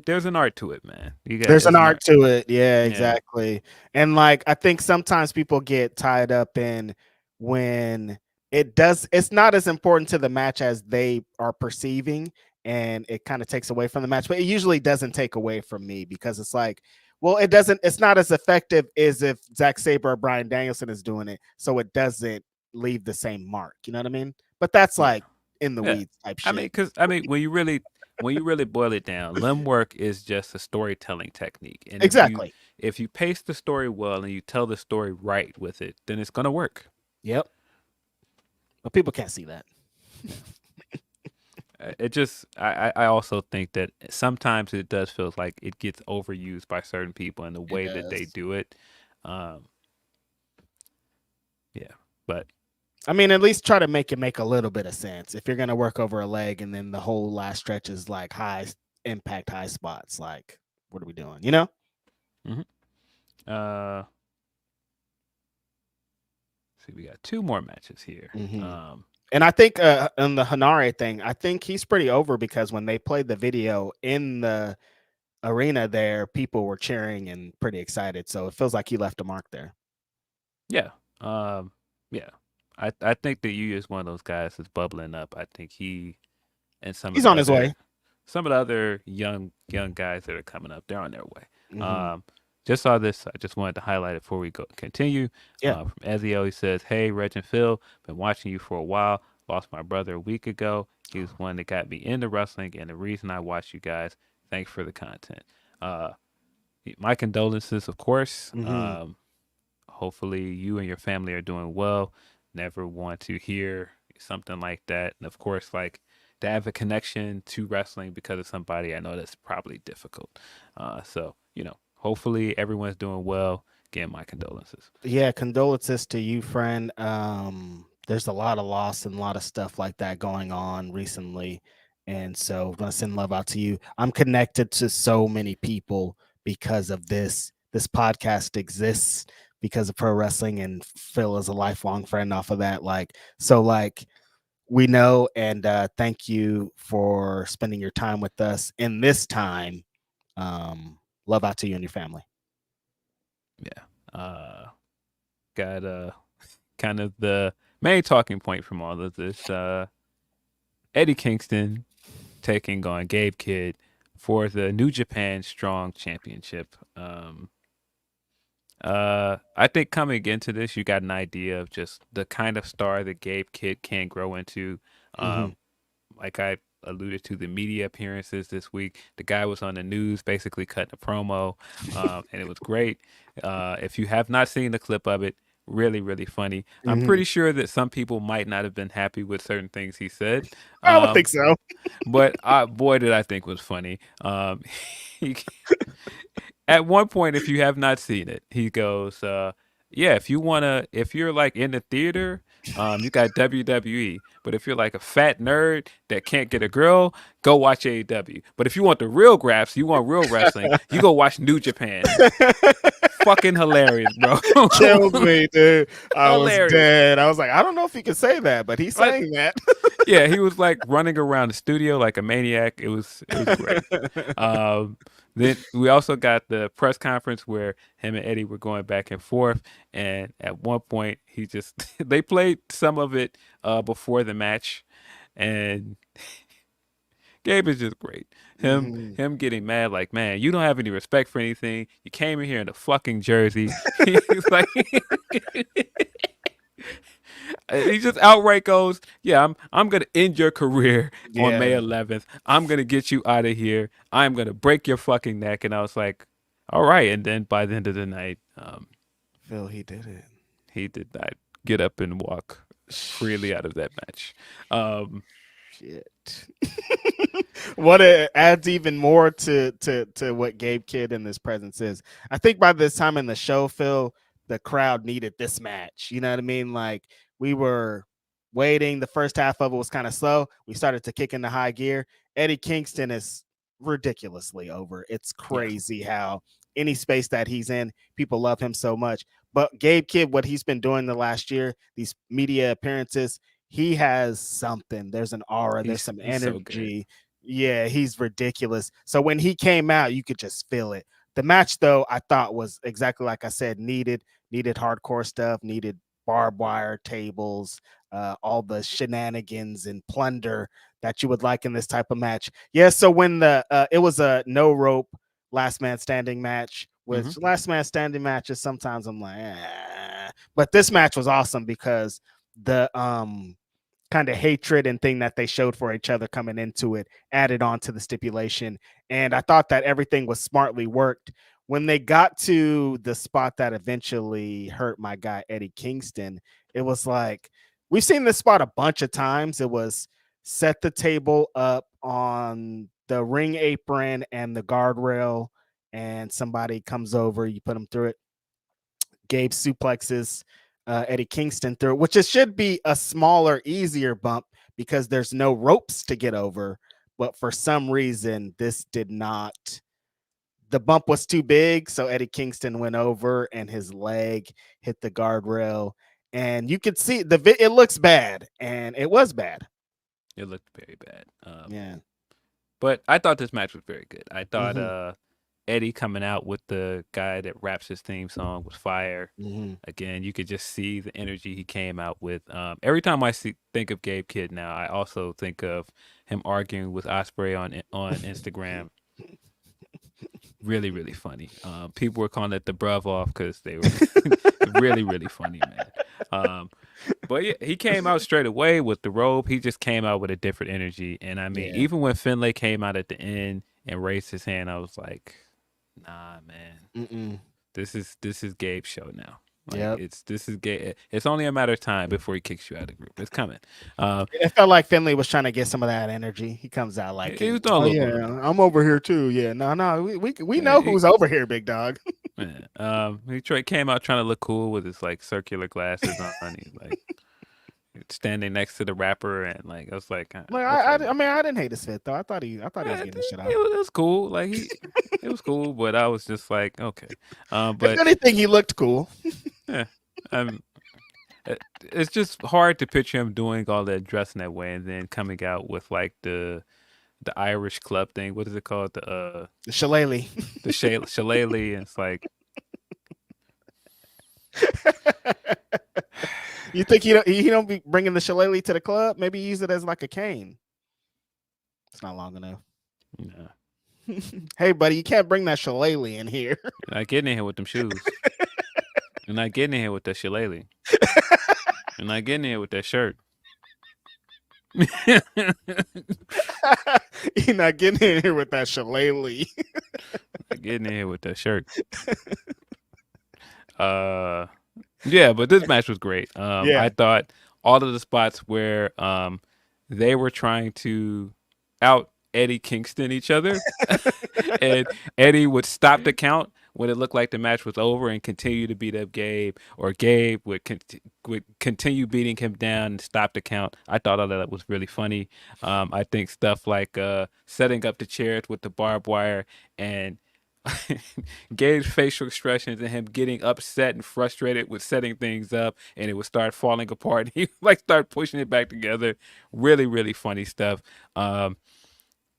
There's an art to it, man. There's an It's an art art. to it. Yeah, Yeah. exactly. And like I think sometimes people get tied up in when it's not as important to the match as they are perceiving, and it kind of takes away from the match. But it usually doesn't take away from me, because it's like, well, it's not as effective as if Zack Sabre or Bryan Danielson is doing it, so it doesn't leave the same mark. You know what I mean? But that's Yeah. like in the Yeah. weeds type I mean, shit. because when you really boil it down, limb work is just a storytelling technique, and Exactly. if you pace the story well and you tell the story right with it, then it's gonna work. Yep. But people can't see that. Yeah. It just I also think that sometimes it does feel like it gets overused by certain people in the It way that they does. do it. Um, yeah, but I mean, at least try to make it make a little bit of sense. If you're gonna work over a leg and then the whole last stretch is like high impact, high spots, like what are we doing? You know? mhm. uh, see, we got two more matches here. Hmm. And I think on the Hanare thing, I think he's pretty over, because when they played the video in the arena there, people were cheering and pretty excited. So it feels like he left a mark there. Yeah, yeah. I think that Yuya is one of those guys that's bubbling up. I think he and He's on his way. some of the other young guys that are coming up, they're on their way. Hmm. Just saw this. I just wanted to highlight it before we go continue. Yeah. From Ezio, he says, "Hey, Reg and Phil, been watching you for a while. Lost my brother a week ago. He was one that got me into wrestling, and the reason I watch you guys. Thanks for the content. Uh, my condolences, of course. Hmm. Hopefully, you and your family are doing well. Never want to hear something like that. And of course, like to have a connection to wrestling because of somebody, I know that's probably difficult. So, hopefully everyone's doing well. Again, my condolences. Yeah, condolences to you, friend. There's a lot of loss and a lot of stuff like that going on recently. And so I'm gonna send love out to you. I'm connected to so many people because of this. This podcast exists because of pro wrestling, and Phil is a lifelong friend off of that. Like we know, and thank you for spending your time with us in this time. Love out to you and your family. Yeah. Got kind of the main talking point from all of this. Eddie Kingston taking on Gabe Kid for the New Japan Strong Championship. I think coming into this, you got an idea of just the kind of star that Gabe Kid can grow into. Hmm. Um, like I alluded to, the media appearances this week, the guy was on the news basically cutting a promo, and it was great. If you have not seen the clip of it, really, really funny. I'm Hmm. pretty sure that some people might not have been happy with certain things he said, I would think so. but boy, did I think was funny. He, at one point, if you have not seen it, he goes, "Yeah, if you're like in the theater, you got WWE. But if you're like a fat nerd that can't get a girl, go watch AEW. But if you want the real graphs, you want real wrestling, you go watch New Japan." Fucking hilarious, bro. Killed me, dude. I was Hilarious. dead. I was like, I don't know if he could say that, but he's Like, saying that. yeah, he was like running around the studio like a maniac. It was great. Then we also got the press conference where him and Eddie were going back and forth, and at one point he just they played some of it before the match, And Gabe is just great. Him Mhm. him getting mad like, man, you don't have any respect for anything. You came in here in a fucking jersey. He's like, he just outright goes, yeah, I'm gonna end your career on May Yeah, 11th. I'm gonna get you out of here. I'm gonna break your fucking neck. And I was like, all right. And then by the end of the night, Phil, he did it. he did not get up and walk freely out of that match. Shit. What it adds even more to what Gabe Kid in this presence is. I think by this time in the show, Phil, the crowd needed this match. You know what I mean? Like we were waiting. The first half of it was kind of slow. We started to kick into high gear. Eddie Kingston is ridiculously over. It's Yeah. crazy how any space that he's in, people love him so much. But Gabe Kid, what he's been doing the last year, these media appearances, he has something. There's an aura, there's some He's so good. energy. Yeah, he's ridiculous. So when he came out, you could just feel it. The match, though, I thought was exactly like I said, needed hardcore stuff, needed barbed wire tables, all the shenanigans and plunder that you would like in this type of match. Yeah, so when the it was a no rope last man standing match, which last man standing matches sometimes I'm like, but this match was awesome because the kind of hatred and thing that they showed for each other coming into it added on to the stipulation. And I thought that everything was smartly worked. When they got to the spot that eventually hurt my guy Eddie Kingston, it was like we've seen this spot a bunch of times. It was set the table up on the ring apron and the guardrail, and somebody comes over, you put them through it. Gabe suplexes Eddie Kingston through, which it should be a smaller, easier bump because there's no ropes to get over. But for some reason, this did not. The bump was too big, so Eddie Kingston went over and his leg hit the guardrail, and you could see it looks bad, and it was bad. It looked very bad. Yeah. But I thought this match was very good. I thought Mm-hmm. Eddie coming out with the guy that raps his theme song was fire. Mm-hmm. Again, you could just see the energy he came out with. Every time I think of Gabe Kid now, I also think of him arguing with Osprey on Instagram. Really, really funny. People were calling it the bruv off because they were really, really funny, man. But yeah, he came out straight away with the robe. He just came out with a different energy. And I mean, Yeah. even when Finlay came out at the end and raised his hand, I was like, nah, man. Mm-mm. This is Gabe's show now. Like Yep. this is Gabe. It's only a matter of time before he kicks you out of the group. It's coming. It felt like Finley was trying to get some of that energy. He comes out like, He was doing a "Oh little yeah, bit. I'm over here too." Yeah, no, we know who's over here, big dog. He came out trying to look cool with his like circular glasses on. He's like standing next to the rapper, and like I was like, Like okay. I mean, I didn't hate his fit though. I thought he was getting the shit out. It was cool. Like it was cool, but I was just like, okay. If But anything, he looked cool. yeah, um, it's just hard to picture him doing all that dressing that way, and then coming out with like the Irish club thing. What is it called? The shillelagh. The shillelagh. And it's like, You think he don't be bringing the shillelagh to the club? Maybe use it as like a cane. It's not long enough. nah, Hey, buddy, you can't bring that shillelagh in here. you're not getting in here with them shoes. You're not getting in here with that shillelagh. You're not getting in here with that shirt. You're not getting in here with that shillelagh. Getting in here with that shirt. Yeah, but this match was great. Yeah. I thought all of the spots where they were trying to out Eddie Kingston each other, and Eddie would stop the count when it looked like the match was over and continue to beat up Gabe, or Gabe would continue beating him down and stop the count. I thought all that was really funny. I think stuff like setting up the chairs with the barbed wire and Gabe's facial expressions and him getting upset and frustrated with setting things up, and it would start falling apart. And he like start pushing it back together. Really, really funny stuff.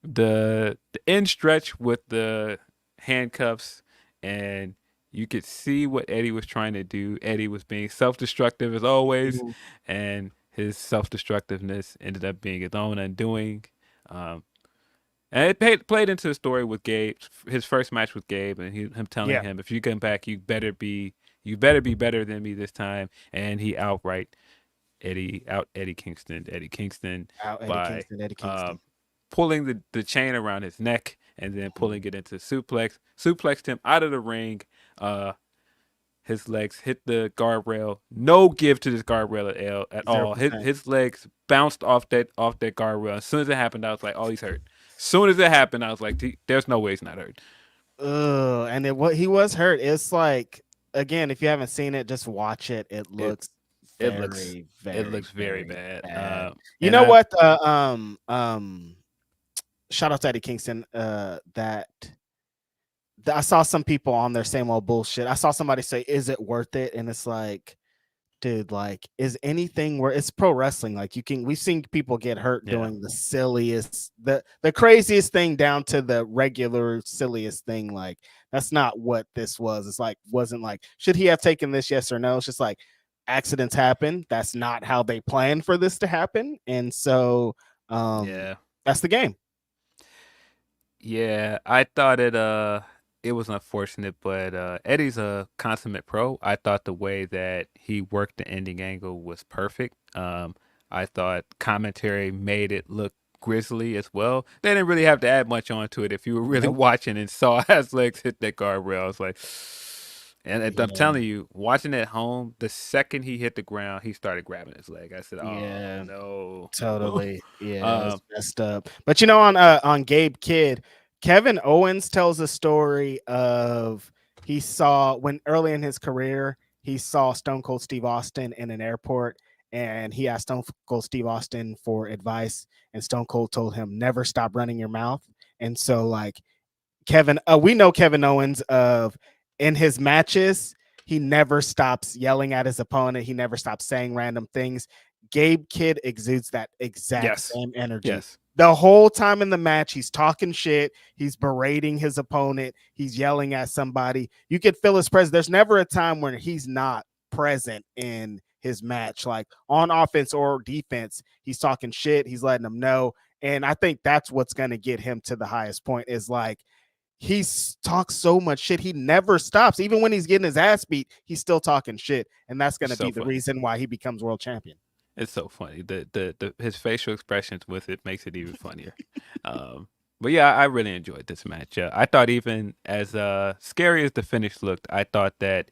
The end stretch with the handcuffs, and you could see what Eddie was trying to do. Eddie was being self-destructive as always, and his self-destructiveness ended up being his own undoing. And it played into the story with Gabe, his first match with Gabe, and him telling him, if you come back, you better be better than me this time. And he outright Eddie Kingston by pulling the chain around his neck and then pulling it into suplexed him out of the ring. His legs hit the guardrail. No give to this guardrail at all. His legs bounced off that guardrail. As soon as it happened, I was like, oh, he's hurt. As soon as it happened, I was like, there's no way he's not hurt. And he was hurt. It's like, again, if you haven't seen it, just watch it. It looks very bad. You know what? Shout out to Eddie Kingston. That I saw some people on their same old bullshit. I saw somebody say, "Is it worth it?" And it's like, dude, like, is anything where it's pro wrestling? Like, we've seen people get hurt doing the silliest, the craziest thing down to the regular silliest thing. Like, that's not what this was. It's like, wasn't like, should he have taken this? Yes or no? It's just like, accidents happen. That's not how they planned for this to happen. And so, that's the game. Yeah, I thought it was unfortunate, but Eddie's a consummate pro. I thought the way that he worked the ending angle was perfect. I thought commentary made it look grisly as well. They didn't really have to add much onto it if you were really watching and saw his legs hit that guardrail. I was like, and I'm telling you, watching at home, the second he hit the ground, he started grabbing his leg. I said, "Oh no, totally, it's messed up." But on Gabe Kid, Kevin Owens tells a story of he saw when early in his career he saw Stone Cold Steve Austin in an airport, and he asked Stone Cold Steve Austin for advice, and Stone Cold told him, "Never stop running your mouth." And so, like, we know Kevin Owens of. In his matches, he never stops yelling at his opponent. He never stops saying random things. Gabe Kid exudes that exact same energy. Yes. The whole time in the match, he's talking shit. He's berating his opponent. He's yelling at somebody. You could feel his presence. There's never a time when he's not present in his match, like on offense or defense. He's talking shit. He's letting them know. And I think that's what's going to get him to the highest point is like, he talks so much shit. He never stops. Even when he's getting his ass beat, he's still talking shit. And that's going to be the reason why he becomes world champion. It's so funny. His facial expressions with it makes it even funnier. But yeah, I really enjoyed this match. I thought even as scary as the finish looked, I thought that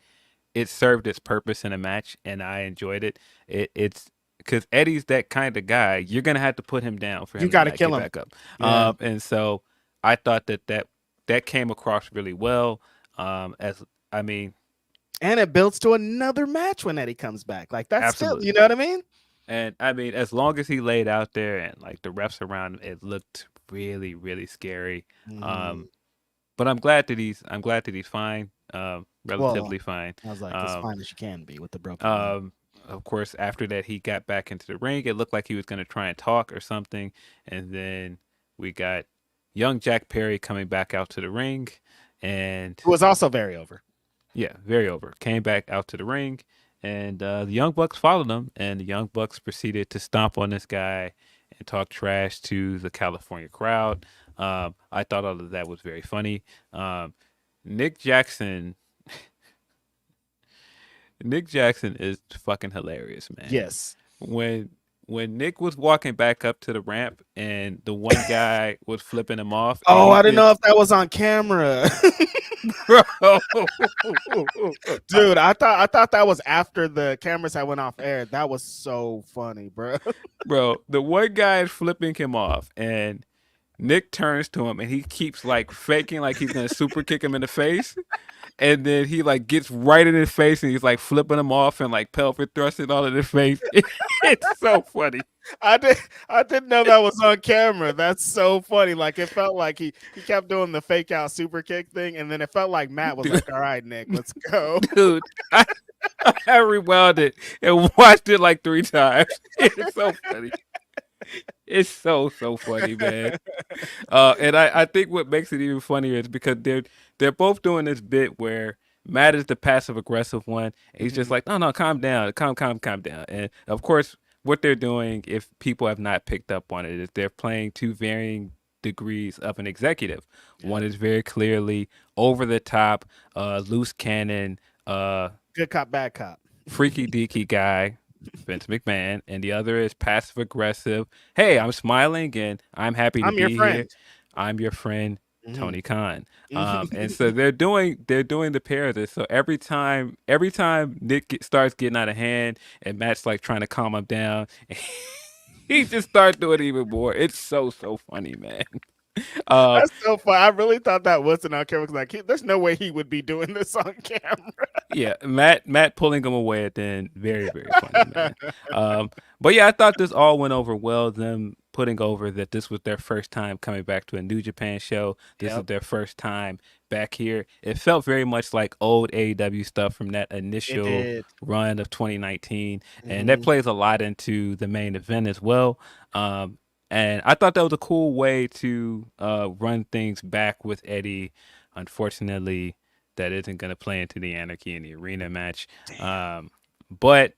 it served its purpose in a match, and I enjoyed it. It's because Eddie's that kind of guy. You're going to have to put him down for him you gotta kill him. Back up. And so I thought that came across really well. And it builds to another match when Eddie comes back. Like that's absolutely. Still, you know what I mean? And I mean, as long as he laid out there and like the refs around him, it looked really, really scary. But I'm glad that he's fine, relatively fine. I was like, as fine as you can be with the broken. Of course, after that, he got back into the ring. It looked like he was going to try and talk or something, and then we got young Jack Perry coming back out to the ring, and who was also very over. Yeah, very over. Came back out to the ring, and the Young Bucks followed him, and the Young Bucks proceeded to stomp on this guy and talk trash to the California crowd. I thought all of that was very funny. Nick Jackson is fucking hilarious, man. Yes. When Nick was walking back up to the ramp and the one guy was flipping him off. Oh, I didn't know if that was on camera. Bro. Dude, I thought that was after the cameras had went off air. That was so funny, bro. Bro, the one guy is flipping him off and Nick turns to him and he keeps like faking like he's gonna super kick him in the face. And then he like gets right in his face and he's like flipping him off and like pelvic thrusting all in his face. It's so funny. I didn't know that was on camera. That's so funny. Like it felt like he kept doing the fake out super kick thing, and then it felt like Matt was like, "All right, Nick, let's go." Dude, I rewound it and watched it like 3 times. It's so funny. It's so funny, man. And I think what makes it even funnier is because they're both doing this bit where Matt is the passive aggressive one. And he's just like, no, calm down, calm down. And of course, what they're doing, if people have not picked up on it, is they're playing two varying degrees of an executive. One is very clearly over the top, loose cannon, Good cop, bad cop. freaky deaky guy, Vince McMahon, and the other is passive aggressive. Hey, I'm smiling and I'm happy to I'm your be here. friend. I'm your friend, Tony Khan. Mhm. And so they're doing the pair of this. So every time Nick starts getting out of hand and Matt's like trying to calm him down, he just starts doing even more. It's so funny, man. That's so fun. I really thought that wasn't on camera. Like, there's no way he would be doing this on camera. Yeah, Matt pulling him away at the end, very funny, man. But yeah, I thought this all went over well. Them putting over that this was their first time coming back to a New Japan show. This is their first time back here. It felt very much like old AEW stuff from that initial run of 2019, and that plays a lot into the main event as well. And I thought that was a cool way to run things back with Eddie. Unfortunately, that isn't going to play into the Anarchy in the Arena match. But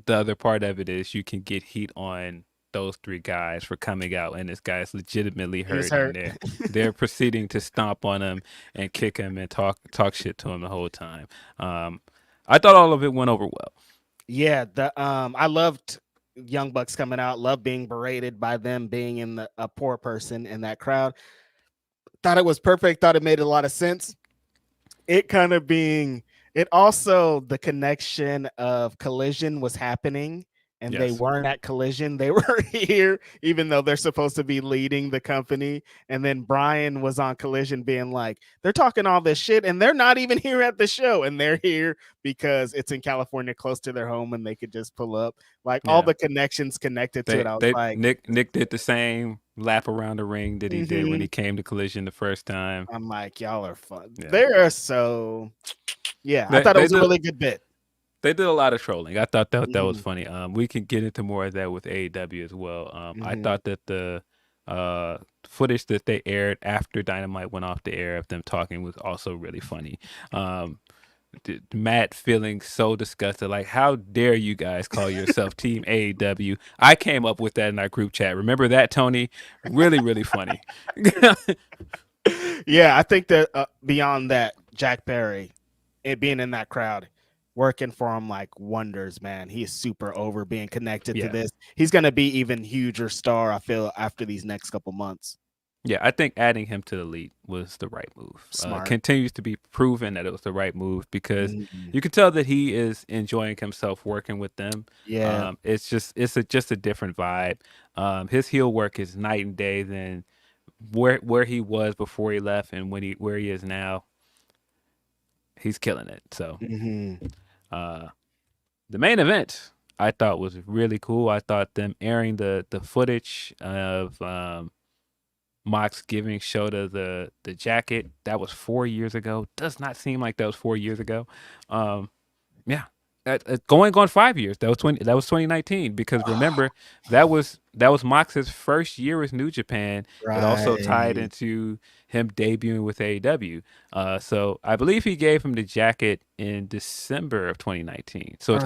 the other part of it is you can get heat on those three guys for coming out, and this guy's legitimately hurt. And they're proceeding to stomp on him and kick him and talk shit to him the whole time. I thought all of it went over well. Yeah, I loved Young Bucks coming out. Loved being berated by them being in a poor person in that crowd. Thought it was perfect. Thought it made a lot of sense. It kind of being it also the connection of Collision was happening and they weren't at Collision. They were here, even though they're supposed to be leading the company. And then Brian was on Collision being like, they're talking all this shit and they're not even here at the show. And they're here because it's in California, close to their home, and they could just pull up. Like all the connections connected to it. I was like, Nick did the same lap around the ring that he did when he came to Collision the first time. I'm like, y'all are fun. Yeah. They're so I thought it was a really good bit. They did a lot of trolling. I thought that was funny. We can get into more of that with AEW as well. I thought that the footage that they aired after Dynamite went off the air of them talking was also really funny. Matt feeling so disgusted, like, how dare you guys call yourself Team AEW? I came up with that in our group chat. Remember that, Tony? Really funny. Yeah, I think that beyond that, Jack Perry, it being in that crowd, working for him like wonders, man. He's super over being connected to this. He's going to be even huger star, I feel, after these next couple months. Yeah, I think adding him to the league was the right move. Continues to be proven that it was the right move because you can tell that he is enjoying himself working with them. Yeah, it's just a different vibe. His heel work is night and day than where he was before he left and where he is now. He's killing it. So the main event I thought was really cool. I thought them airing the footage of Mox giving Shota the jacket, that was 4 years ago. Does not seem like that was 4 years ago. Going on 5 years. That was 2019 because remember that was Mox's first year with New Japan. Right. It also tied into him debuting with AEW. So I believe he gave him the jacket in December of 2019. So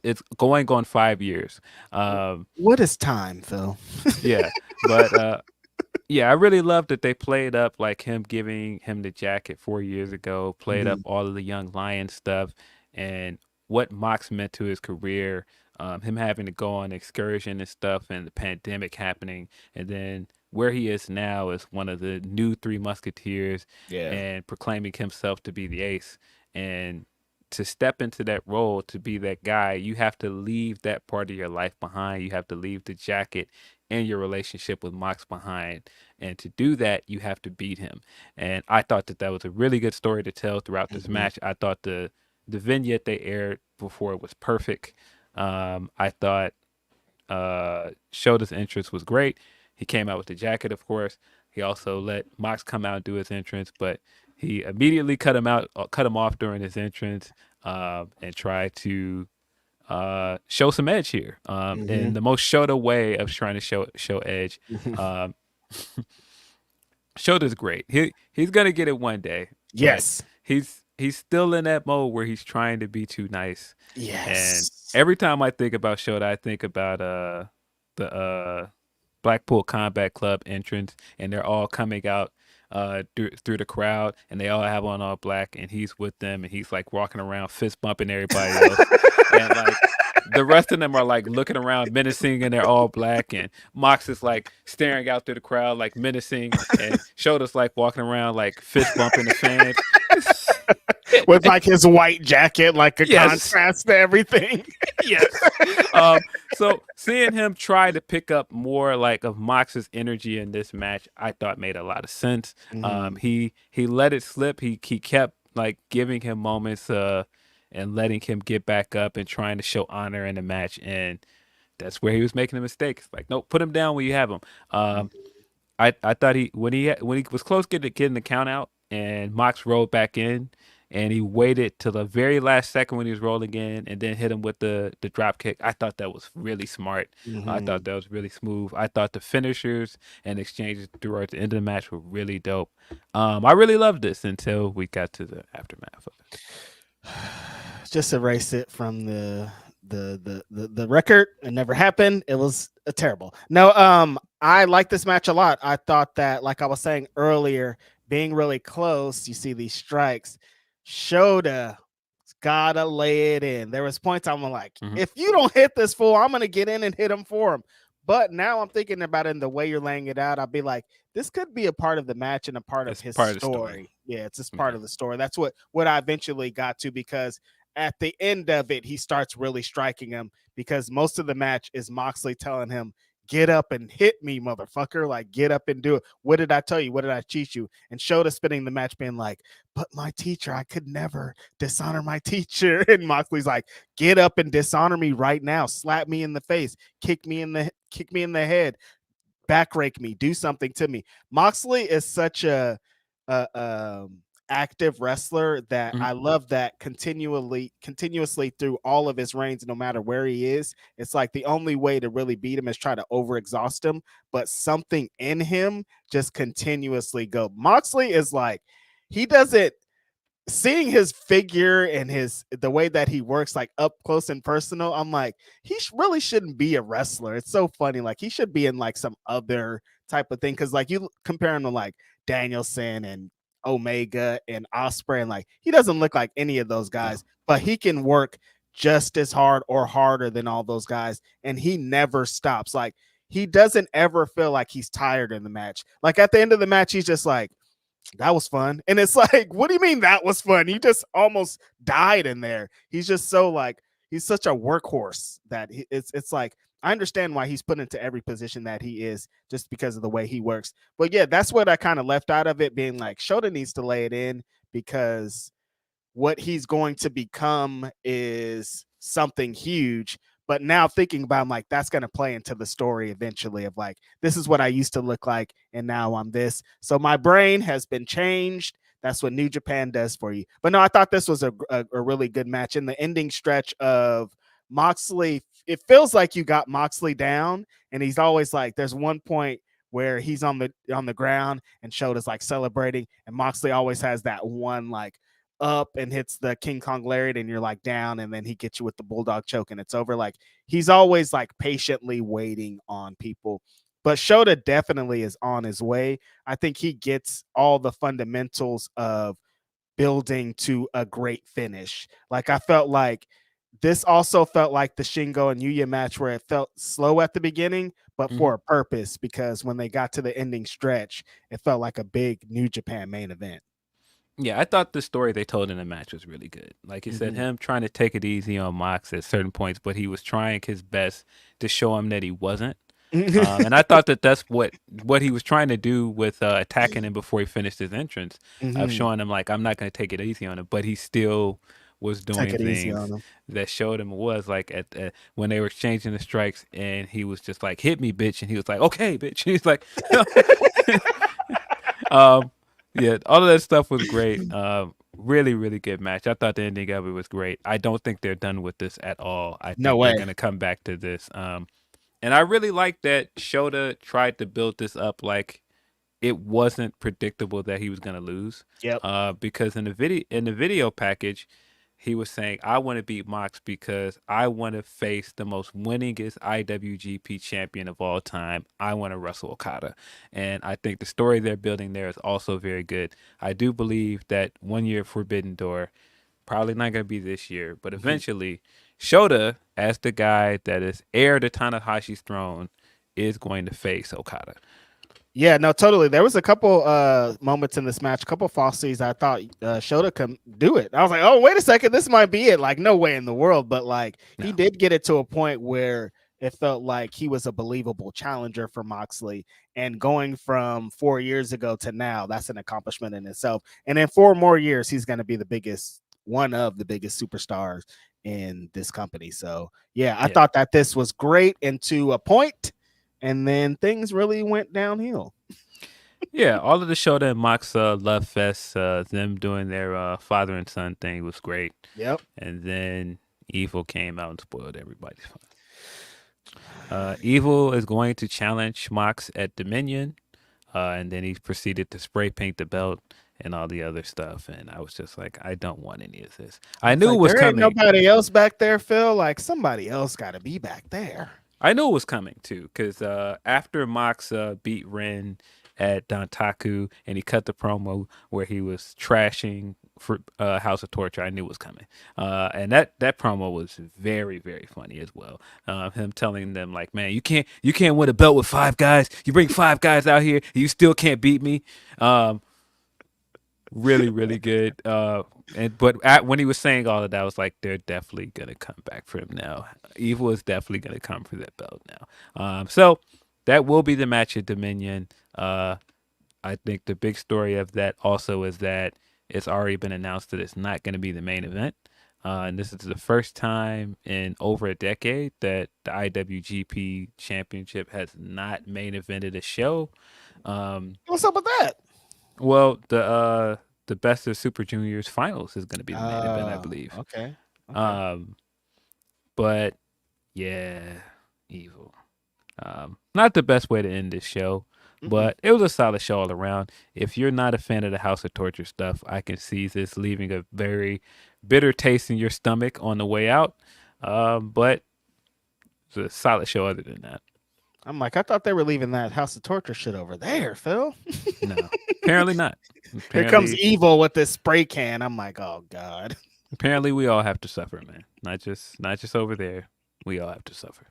it's going on 5 years. What is time, Phil? Yeah, but yeah, I really love that they played up like him giving him the jacket 4 years ago. Played up all of the Young Lion stuff and what Mox meant to his career, him having to go on excursion and stuff and the pandemic happening. And then where he is now is one of the new Three Musketeers and proclaiming himself to be the ace. And to step into that role, to be that guy, you have to leave that part of your life behind. You have to leave the jacket and your relationship with Mox behind. And to do that, you have to beat him. And I thought that was a really good story to tell throughout this match. I thought the vignette they aired before was perfect. I thought Shota's entrance was great. He came out with the jacket, of course. He also let Mox come out and do his entrance, but he immediately cut him off during his entrance and tried to show some edge here. In the most Shota way of trying to show edge. Shota's great. He's gonna get it one day. Yes. He's still in that mode where he's trying to be too nice. Yes. every time I think about Shota, I think about the Blackpool Combat Club entrance, and they're all coming out through the crowd, and they all have on all black, and he's with them, and he's like walking around fist bumping everybody else, and like the rest of them are like looking around menacing, and they're all black, and Mox is like staring out through the crowd like menacing, and Shota's like walking around like fist bumping the fans. With like his white jacket, like a Yes. contrast to everything. Yes. So seeing him try to pick up more like of Mox's energy in this match, I thought made a lot of sense. He let it slip. He kept like giving him moments and letting him get back up and trying to show honor in the match, and that's where he was making the mistakes. Like, no, put him down when you have him. I thought when he was close getting the count out, and Mox rolled back in, and he waited till the very last second when he was rolling in, and then hit him with the drop kick. I thought that was really smart. I thought that was really smooth. I thought the finishers and exchanges throughout the end of the match were really dope. I really loved this until we got to the aftermath of it. Just erase it from the record. It never happened. It was terrible. No, I like this match a lot. I thought that, like I was saying earlier, being really close, you see these strikes. Shota gotta lay it in. There was points I'm like, if you don't hit this fool, I'm gonna get in and hit him for him. But now I'm thinking about it in the way you're laying it out. I'll be like, this could be a part of the match and a part of his story. Yeah, it's just part of the story. That's what I eventually got to, because at the end of it, he starts really striking him, because most of the match is Moxley telling him, get up and hit me, motherfucker. Like, get up and do it. What did I tell you? What did I teach you? And Shota spending the match being like, but my teacher, I could never dishonor my teacher. And Moxley's like, get up and dishonor me right now. Slap me in the face. Kick me in the head. Back rake me. Do something to me. Moxley is such a active wrestler that I love that continuously through all of his reigns, no matter where he is. It's like the only way to really beat him is try to overexhaust him, but something in him just continuously go. Moxley is like, he doesn't, seeing his figure and the way that he works like up close and personal, I'm like, he really shouldn't be a wrestler. It's so funny. Like, he should be in like some other type of thing, because like you compare him to like Danielson and Omega and Ospreay, and like, he doesn't look like any of those guys, but he can work just as hard or harder than all those guys, and he never stops. Like, he doesn't ever feel like he's tired in the match. Like, at the end of the match, he's just like, that was fun. And it's like, what do you mean that was fun? You just almost died in there. He's just so like, he's such a workhorse that it's like, I understand why he's put into every position that he is, just because of the way he works. But yeah, that's what I kind of left out of it, being like, Shota needs to lay it in, because what he's going to become is something huge. But now thinking about, I'm like, that's going to play into the story eventually of like, this is what I used to look like, and now I'm this. So my brain has been changed. That's what New Japan does for you. But no, I thought this was a really good match. In the ending stretch of Moxley, it feels like you got Moxley down, and he's always like, there's one point where he's on the ground and Shota's like celebrating, and Moxley always has that one like up and hits the King Kong lariat, and you're like down, and then he gets you with the bulldog choke and it's over. Like, he's always like patiently waiting on people. But Shota definitely is on his way. I think he gets all the fundamentals of building to a great finish. Like, I felt like this also felt like the Shingo and Yuya match, where it felt slow at the beginning, but for a purpose, because when they got to the ending stretch, it felt like a big New Japan main event. Yeah, I thought the story they told in the match was really good. Like you said, him trying to take it easy on Mox at certain points, but he was trying his best to show him that he wasn't. And I thought that that's what he was trying to do with attacking him before he finished his entrance, of showing him like, I'm not going to take it easy on him, but he still was doing things that showed him was like at when they were exchanging the strikes, and he was just like, hit me, bitch, and he was like, okay, bitch. He's like, yeah, all of that stuff was great. Really, really good match. I thought the ending of it was great. I don't think they're done with this at all. I think they're going to come back to this. And I really like that Shota tried to build this up like it wasn't predictable that he was going to lose. Yep. Because in the video package, he was saying, I want to beat Mox because I want to face the most winningest IWGP champion of all time. I want to wrestle Okada. And I think the story they're building there is also very good. I do believe that 1 year Forbidden Door, probably not going to be this year, but eventually Shota, as the guy that is heir to Tanahashi's throne, is going to face Okada. Yeah, no, totally. There was a couple moments in this match, a couple falsies. I thought Shota could do it. I was like, oh, wait a second, this might be it. Like, no way in the world. But like, he did get it to a point where it felt like he was a believable challenger for Moxley. And going from 4 years ago to now, that's an accomplishment in itself. And in 4 more years, he's going to be one of the biggest superstars in this company. So yeah, I thought that this was great and to a point. And then things really went downhill. Yeah, all of the Shota and Mox love fest, them doing their father and son thing was great. Yep. And then Evil came out and spoiled everybody's fun. Evil is going to challenge Mox at Dominion, and then he proceeded to spray paint the belt and all the other stuff. And I was just like, I don't want any of this. I knew it was coming. There ain't nobody else back there, Phil. Like, somebody else got to be back there. I knew it was coming too, because after Mox beat Ren at Dantaku and he cut the promo where he was trashing for House of Torture, I knew it was coming. And that promo was very, very funny as well. Him telling them like, man, you can't win a belt with 5 guys. You bring 5 guys out here, and you still can't beat me. Really, really good. But when he was saying all of that, I was like, they're definitely gonna come back for him now. Evil is definitely gonna come for that belt now. So that will be the match at Dominion. I think the big story of that also is that it's already been announced that it's not going to be the main event. And this is the first time in over a decade that the IWGP Championship has not main evented a show. What's up with that? Well, the Best of Super Juniors finals is going to be the main event, I believe. Okay. But yeah, Evil. Not the best way to end this show, but it was a solid show all around. If you're not a fan of the House of Torture stuff, I can see this leaving a very bitter taste in your stomach on the way out. But it's a solid show other than that. I'm like, I thought they were leaving that House of Torture shit over there, Phil. No, apparently not. Here comes Evil with this spray can. I'm like, oh God. Apparently we all have to suffer, man. Not just over there. We all have to suffer.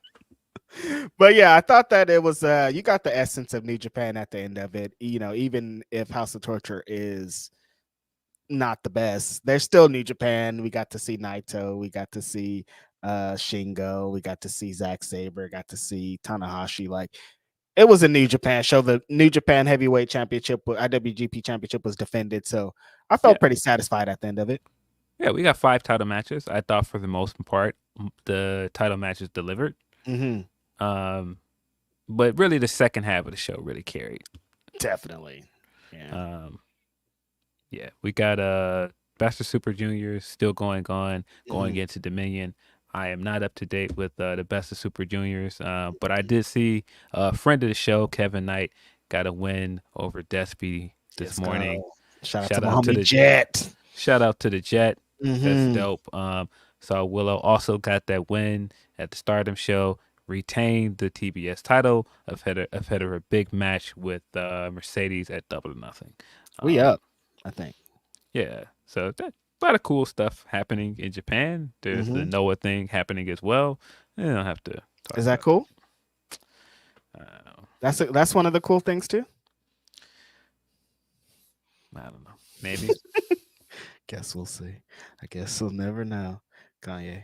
But yeah, I thought that it was you got the essence of New Japan at the end of it. You know, even if House of Torture is not the best, there's still New Japan. We got to see Naito, we got to see Shingo, we got to see Zack Sabre, got to see Tanahashi. Like, it was a New Japan show. The New Japan Heavyweight Championship, IWGP Championship, was defended, so I felt pretty satisfied at the end of it. Yeah, we got 5 title matches. I thought for the most part the title matches delivered. But really the second half of the show really carried. Definitely. Yeah. Yeah, we got Best of Super Juniors still going into Dominion. I am not up to date with the Best of Super Juniors, but I did see a friend of the show, Kevin Knight, got a win over Despy this morning. Shout out to the Jet. Shout out to the Jet. That's dope. So Willow also got that win at the Stardom show, retained the TBS title ahead of her big match with Mercedes at Double or Nothing. We up, I think. Yeah. So that a lot of cool stuff happening in Japan. There's the Noah thing happening as well. You don't have to talk Is that cool? That's one of the cool things too. I don't know. Maybe. Guess we'll see. I guess we'll never know. Kanye.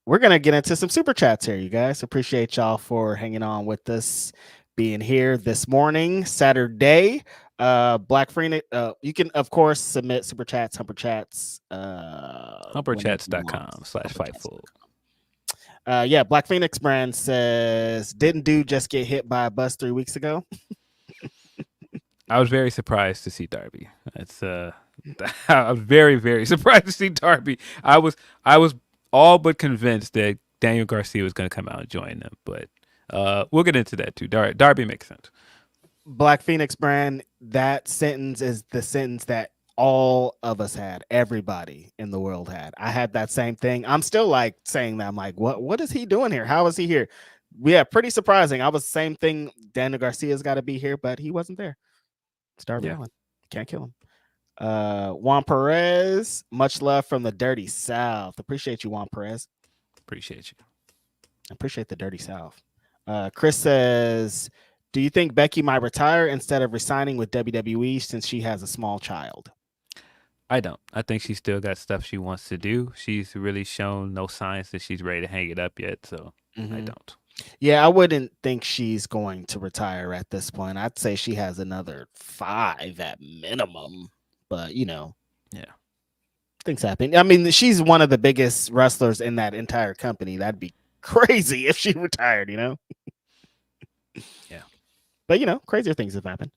We're gonna get into some super chats here, you guys. Appreciate y'all for hanging on with us, being here this morning, Saturday. Black Phoenix. You can of course submit super chats, humper chats. Humperchats.com/fightful. Yeah, Black Phoenix brand says, didn't dude just get hit by a bus 3 weeks ago? I was very surprised to see Darby. That's I was very, very surprised to see Darby. I was all but convinced that Daniel Garcia was going to come out and join them, but we'll get into that too. Darby makes sense. Black Phoenix brand, that sentence is the sentence that all of us had, everybody in the world had. I had that same thing. I'm still like saying that. I'm like, what is he doing here? How is he here? Yeah, pretty surprising. I was same thing. Daniel Garcia's got to be here, but he wasn't there. Darby Allin. Can't kill him. Juan Perez, much love from the Dirty South. Appreciate you, Juan Perez. Appreciate you. Appreciate the Dirty South. Chris says, do you think Becky might retire instead of resigning with WWE since she has a small child? I don't. I think she still got stuff she wants to do. She's really shown no signs that she's ready to hang it up yet, so I don't. Yeah, I wouldn't think she's going to retire at this point. I'd say she has another 5 at minimum, but yeah, things happen. I mean, she's one of the biggest wrestlers in that entire company. That'd be crazy if she retired, Yeah. But crazier things have happened.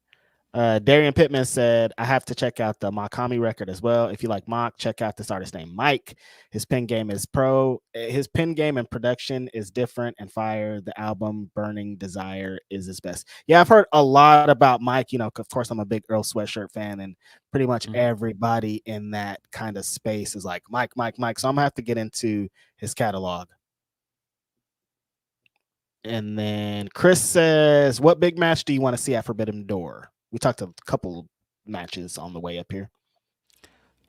Darian Pittman said, I have to check out the Makami record as well. If you like Mock, check out this artist named Mike. His pen game is pro. His pen game and production is different and fire. The album Burning Desire is his best. Yeah, I've heard a lot about Mike. Of course, I'm a big Earl Sweatshirt fan, and pretty much everybody in that kind of space is like, Mike. So I'm going to have to get into his catalog. And then Chris says, what big match do you want to see at Forbidden Door? We talked a couple matches on the way up here.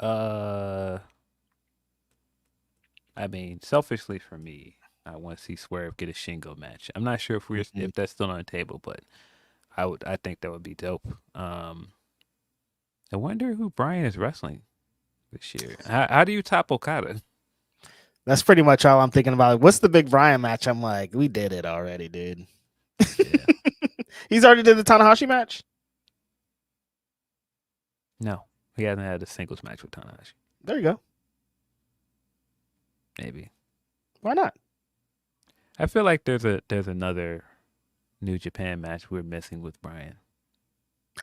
I mean, selfishly for me, I want to see Swerve get a Shingo match. I'm not sure if that's still on the table, but I think that would be dope. I wonder who Brian is wrestling this year. How do you top Okada? That's pretty much all I'm thinking about. What's the big Brian match? I'm like, we did it already, dude. Yeah. He's already did the Tanahashi match? No, he hasn't had a singles match with Tanahashi. There you go. Maybe. Why not? I feel like there's another New Japan match we're missing with Brian.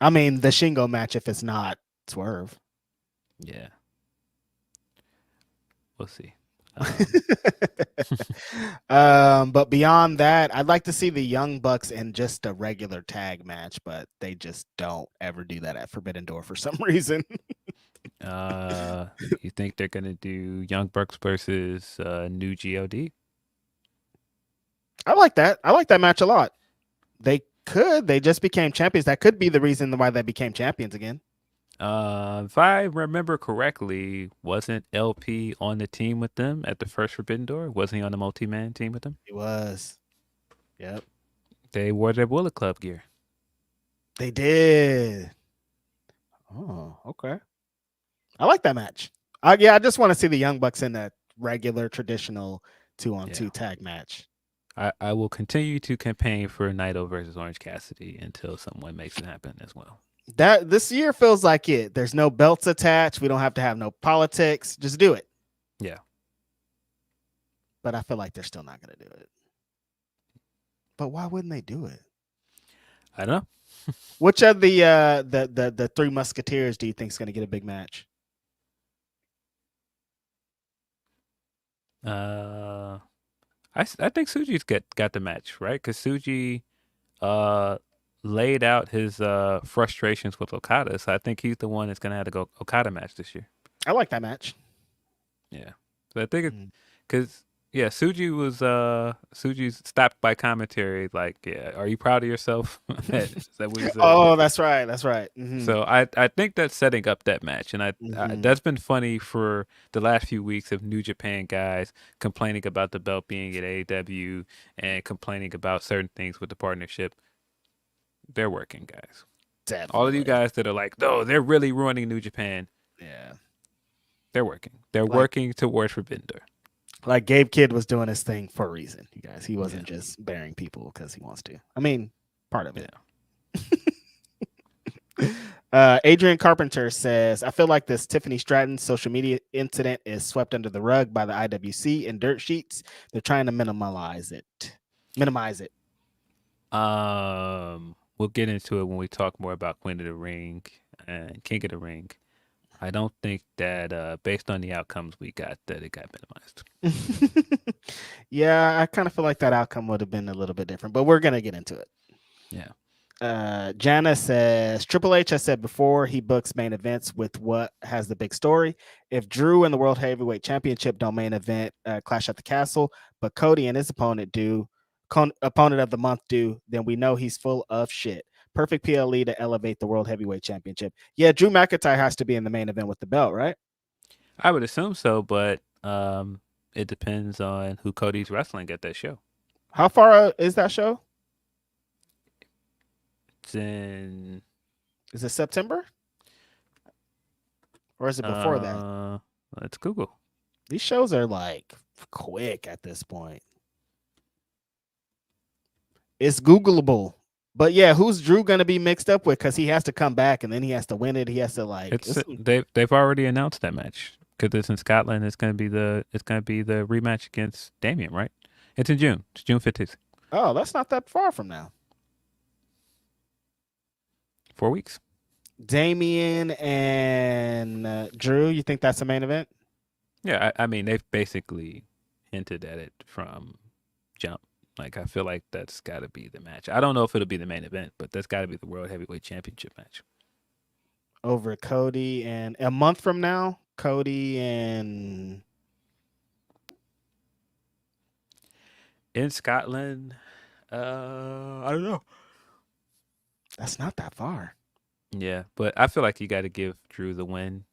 I mean, the Shingo match if it's not Swerve. Yeah. We'll see. But beyond that, I'd like to see the Young Bucks in just a regular tag match, but they just don't ever do that at Forbidden Door for some reason. You think they're gonna do Young Bucks versus New God? I like that. I like that match a lot. They just became champions. That could be the reason why they became champions again. If I remember correctly, wasn't LP on the team with them at the first Forbidden Door? Wasn't he on the multi-man team with them? He was. Yep. They wore their Bullet Club gear. They did. Oh, okay. I like that match. I just want to see the Young Bucks in that regular traditional 2-on-2 tag match. I will continue to campaign for Naito versus Orange Cassidy until someone makes it happen as well. That this year feels like it. There's no belts attached. We don't have to have no politics. Just do it. Yeah. But I feel like they're still not going to do it. But why wouldn't they do it? I don't know. Which of the Three Musketeers do you think is going to get a big match? I think Tsuji's got the match, right? Because Tsuji laid out his frustrations with Okada, so I think he's the one that's gonna have to go Okada match this year. I like that match. Yeah, so I think it's because Tsuji's stopped by commentary like, yeah, are you proud of yourself? Is that what he said? Oh, that's right. Mm-hmm. So I think that's setting up that match, and that's been funny for the last few weeks of New Japan guys complaining about the belt being at AEW and complaining about certain things with the partnership. They're working, guys. Definitely. All of you guys that are like, no, they're really ruining New Japan. Yeah. They're working. They're working towards Forbidden Door. Like Gabe Kid was doing his thing for a reason, you guys. He wasn't just burying people because he wants to. I mean, part of it. Adrian Carpenter says, I feel like this Tiffany Stratton social media incident is swept under the rug by the IWC and dirt sheets. They're trying to minimize it. We'll get into it when we talk more about Queen of the Ring and King of the Ring. I don't think that based on the outcomes we got, that it got minimized. Yeah, I kind of feel like that outcome would have been a little bit different, but we're going to get into it. Yeah. Jana says Triple H has said before he books main events with what has the big story. If Drew and the World Heavyweight Championship don't main event Clash at the Castle, but Cody and his opponent do, opponent of the month do, then we know he's full of shit. Perfect PLE to elevate the World Heavyweight Championship. Yeah, Drew McIntyre has to be in the main event with the belt, right? I would assume so, but it depends on who Cody's wrestling at that show. How far is that show? It's in. Is it September? Or is it before that? Let's Google. These shows are like quick at this point. It's Googleable. But yeah, who's Drew gonna be mixed up with? Because he has to come back and then he has to win it. He has to like. They've already announced that match because it's in Scotland. It's gonna be the rematch against Damien, right? It's in June. It's June 15th. Oh, that's not that far from now. 4 weeks. Damien and Drew. You think that's the main event? Yeah, I mean they've basically hinted at it from jump. Like, I feel like that's got to be the match. I don't know if it'll be the main event, but that's got to be the World Heavyweight Championship match. Over Cody and a month from now, Cody and in Scotland, I don't know. That's not that far. Yeah, but I feel like you got to give Drew the win.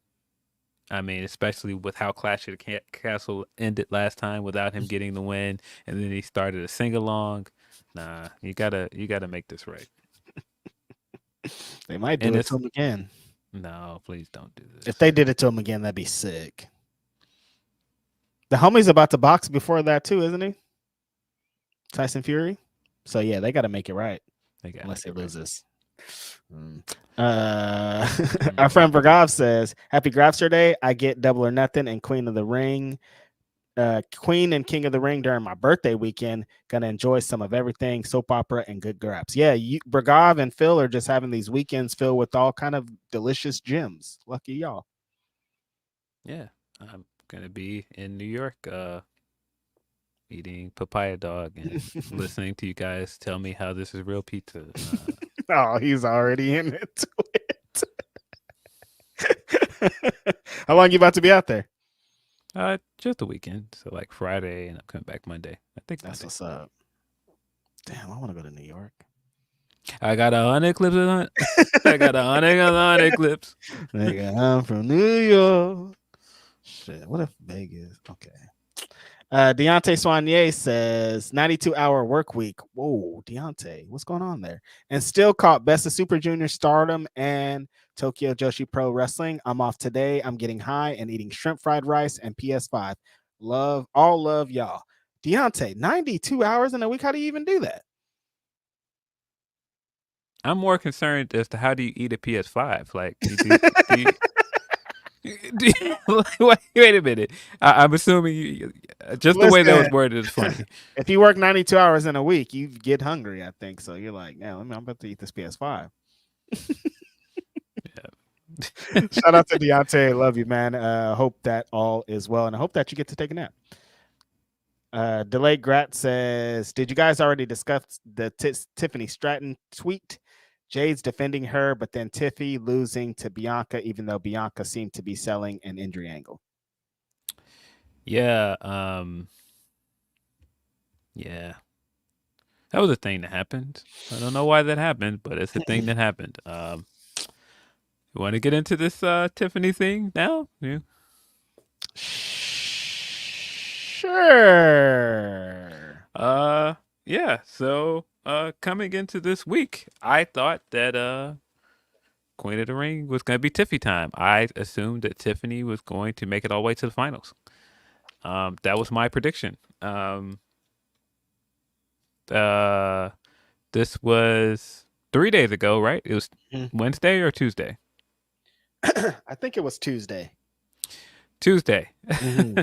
I mean, especially with how Clash of the Castle ended last time without him getting the win, and then he started a sing along. Nah, you gotta make this right. They might do it to him again. No, please don't do this. If they did it to him again, that'd be sick. The homie's about to box before that too, isn't he? Tyson Fury. So yeah, they got to make it right. Unless he loses. Our friend Vergov says, "Happy Grapsody Day. I get Double or Nothing and Queen of the Ring, Queen and King of the Ring during my birthday weekend. Gonna enjoy some of everything, soap opera and good graps. Yeah, Vergov and Phil are just having these weekends filled with all kind of delicious gems. Lucky y'all. Yeah, I'm gonna be in New York, eating papaya dog and listening to you guys tell me how this is real pizza." Oh, he's already into it. How long you about to be out there? Just a weekend. So like Friday, and I'm coming back Monday. I think that's what's up. Damn, I want to go to New York. I got 100 clips on it. I got 100 clips. Nigga, I'm from New York. Shit, what if Vegas? Okay. Deontay Soignier says 92-hour work week. Whoa, Deontay, what's going on there? And still caught Best of Super Junior Stardom and Tokyo Joshi Pro Wrestling. I'm off today. I'm getting high and eating shrimp fried rice and PS5. Love y'all. Deontay, 92 hours in a week. How do you even do that? I'm more concerned as to how do you eat a PS5? Like, wait a minute. I'm assuming just the way that was worded is funny. If you work 92 hours in a week, you get hungry, I think. So you're like, yeah, I'm about to eat this PS5. Shout out to Deontay. Love you, man. Hope that all is well. And I hope that you get to take a nap. Delayed Grat says, did you guys already discuss the Tiffany Stratton tweet? Jade's defending her, but then Tiffy losing to Bianca, even though Bianca seemed to be selling an injury angle. Yeah. Yeah. That was a thing that happened. I don't know why that happened, but it's a thing that happened. You want to get into this Tiffany thing now? Yeah. Sure. Yeah. So coming into this week, I thought that Queen of the Ring was going to be Tiffy time. I assumed that Tiffany was going to make it all the way to the finals. That was my prediction. This was 3 days ago, right? It was Wednesday or Tuesday? I think it was Tuesday. Mm-hmm.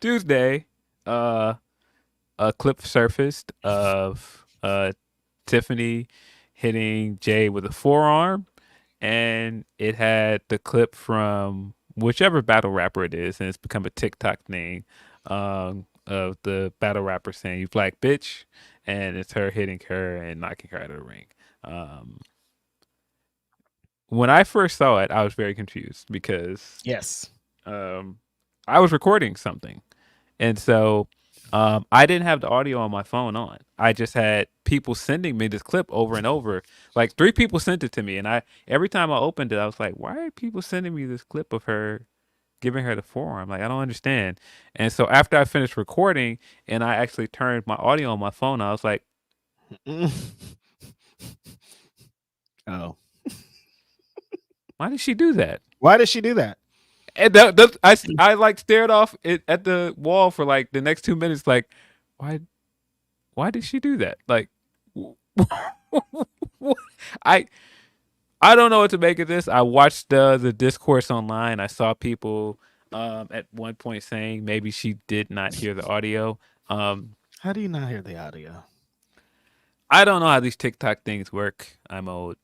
Tuesday, a clip surfaced of Tiffany hitting Jade with a forearm, and it had the clip from whichever battle rapper it is, and it's become a TikTok thing of the battle rapper saying, "You black bitch," and it's her hitting her and knocking her out of the ring. Um, when I first saw it, I was very confused because Yes. I was recording something, and so I didn't have the audio on my phone on. I just had people sending me this clip over and over. Like 3 people sent it to me, and every time I opened it, I was like, "Why are people sending me this clip of her giving her the forearm? Like I don't understand." And so after I finished recording, and I actually turned my audio on my phone, I was like, Oh. "Why did she do that?" Why did she do that? And I like stared off at the wall for like the next 2 minutes, like, why did she do that? Like, I I don't know what to make of this. I watched the discourse online. I saw people at one point saying maybe she did not hear the audio. How do you not hear the audio? I don't know how these TikTok things work. I'm old.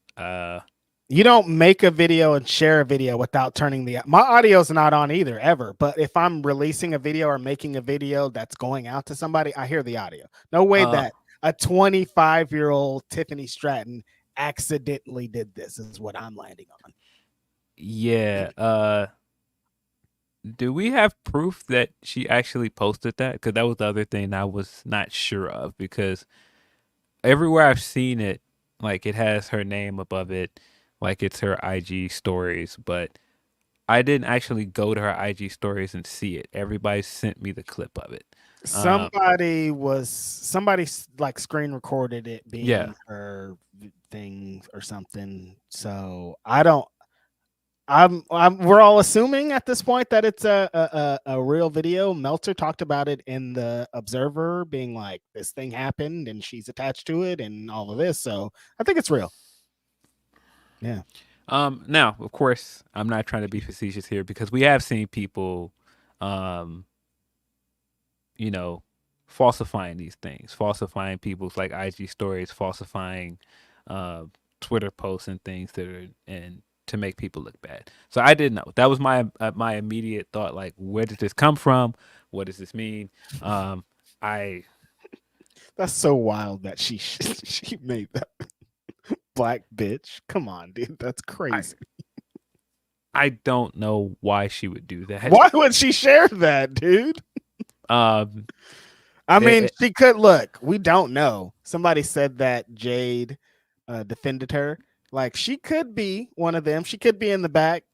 You don't make a video and share a video without turning my audio's not on either ever. But if I'm releasing a video or making a video that's going out to somebody, I hear the audio. No way that a 25-year-old Tiffany Stratton accidentally did this is what I'm landing on. Yeah. Do we have proof that she actually posted that? Because that was the other thing I was not sure of. Because everywhere I've seen it, like it has her name above it, like it's her IG stories, but I didn't actually go to her IG stories and see it. Everybody sent me the clip of it. Somebody like screen recorded it being her thing or something. So we're all assuming at this point that it's a real video. Meltzer talked about it in the Observer, being like, this thing happened and she's attached to it and all of this. So I think it's real. Yeah. Now, of course, I'm not trying to be facetious here because we have seen people, falsifying these things, falsifying people's like IG stories, falsifying Twitter posts and things that are and to make people look bad. So I didn't know. That was my immediate thought. Like, where did this come from? What does this mean? That's so wild that she made that black bitch. Come on, dude. That's crazy. I don't know why she would do that. Why would she share that, dude? I mean, she could look. We don't know. Somebody said that Jade defended her. Like she could be one of them. She could be in the back,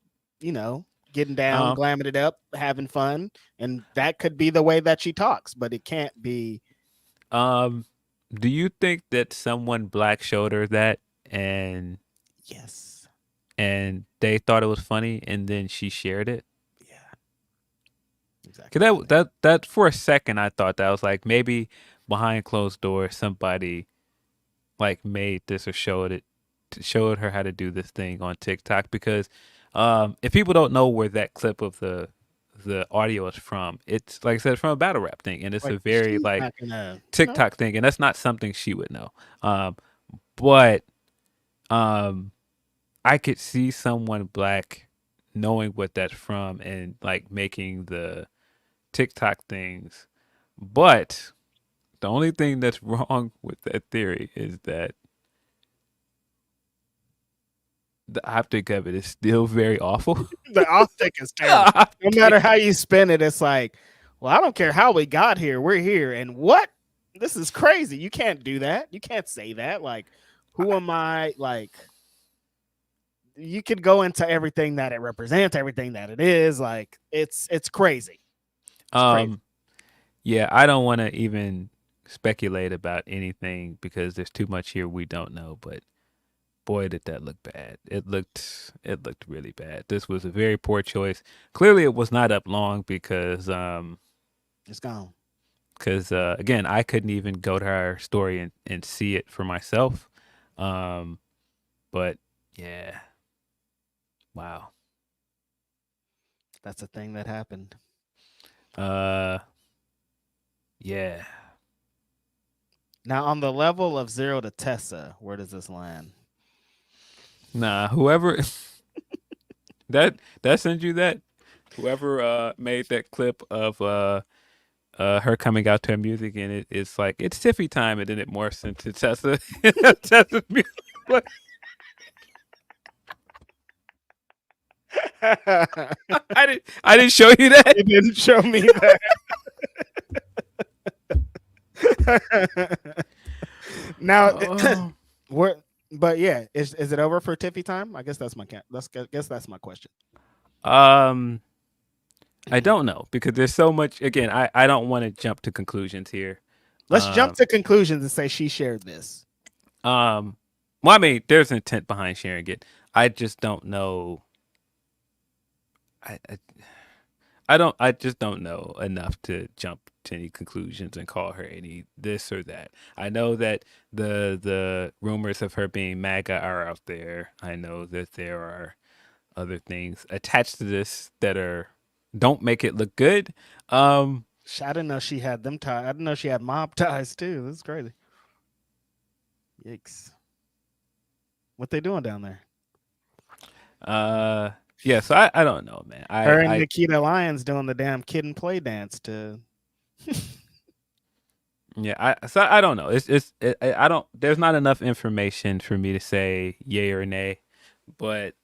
getting down, glamming it up, having fun, and that could be the way that she talks. But it can't be. Do you think that someone black showed her that and yes, and they thought it was funny and then she shared it? Yeah, exactly. Cause that for a second I thought that was like maybe behind closed doors somebody like made this or showed her how to do this thing on TikTok because if people don't know where that clip of the audio is from, it's like I said, from a battle rap thing, and it's like, a very like TikTok thing, and that's not something she would know. But I could see someone black knowing what that's from and like making the TikTok things. But the only thing that's wrong with that theory is that the optic of it is still very awful. The optic is terrible. No matter how you spin it, it's like, well, I don't care how we got here. We're here. And what? This is crazy. You can't do that. You can't say that. Like, who am I? Like, you could go into everything that it represents, everything that it is. Like, it's crazy. It's crazy. Yeah, I don't want to even speculate about anything because there's too much here we don't know, but boy did that look bad. It looked really bad. This was a very poor choice. Clearly it was not up long because it's gone. Because again, I couldn't even go to her story and see it for myself. But yeah. Wow. That's a thing that happened. Yeah. Now on the level of 0 to Tessa, where does this land? Nah, whoever that sent you that, whoever made that clip of her coming out to her music, and it's like it's Tiffy time, and then it morphs into Tessa. Tessa's music. I didn't show you that. You didn't show me that. Now, we're, but yeah, is it over for Tiffy time? I guess that's my that's my question. I don't know because there's so much. Again, I don't want to jump to conclusions here. Let's jump to conclusions and say she shared this. Well, I mean, there's an intent behind sharing it. I just don't know. I just don't know enough to jump to any conclusions and call her any this or that. I know that the rumors of her being MAGA are out there. I know that there are other things attached to this that don't make it look good. I didn't know she had them ties. I didn't know she had mob ties too. This is crazy. Yikes. What they doing down there? Yeah, so I don't know, man. Her and Nikita Lyons doing the damn kid and play dance to. Yeah, I don't know. I don't. There's not enough information for me to say yay or nay, but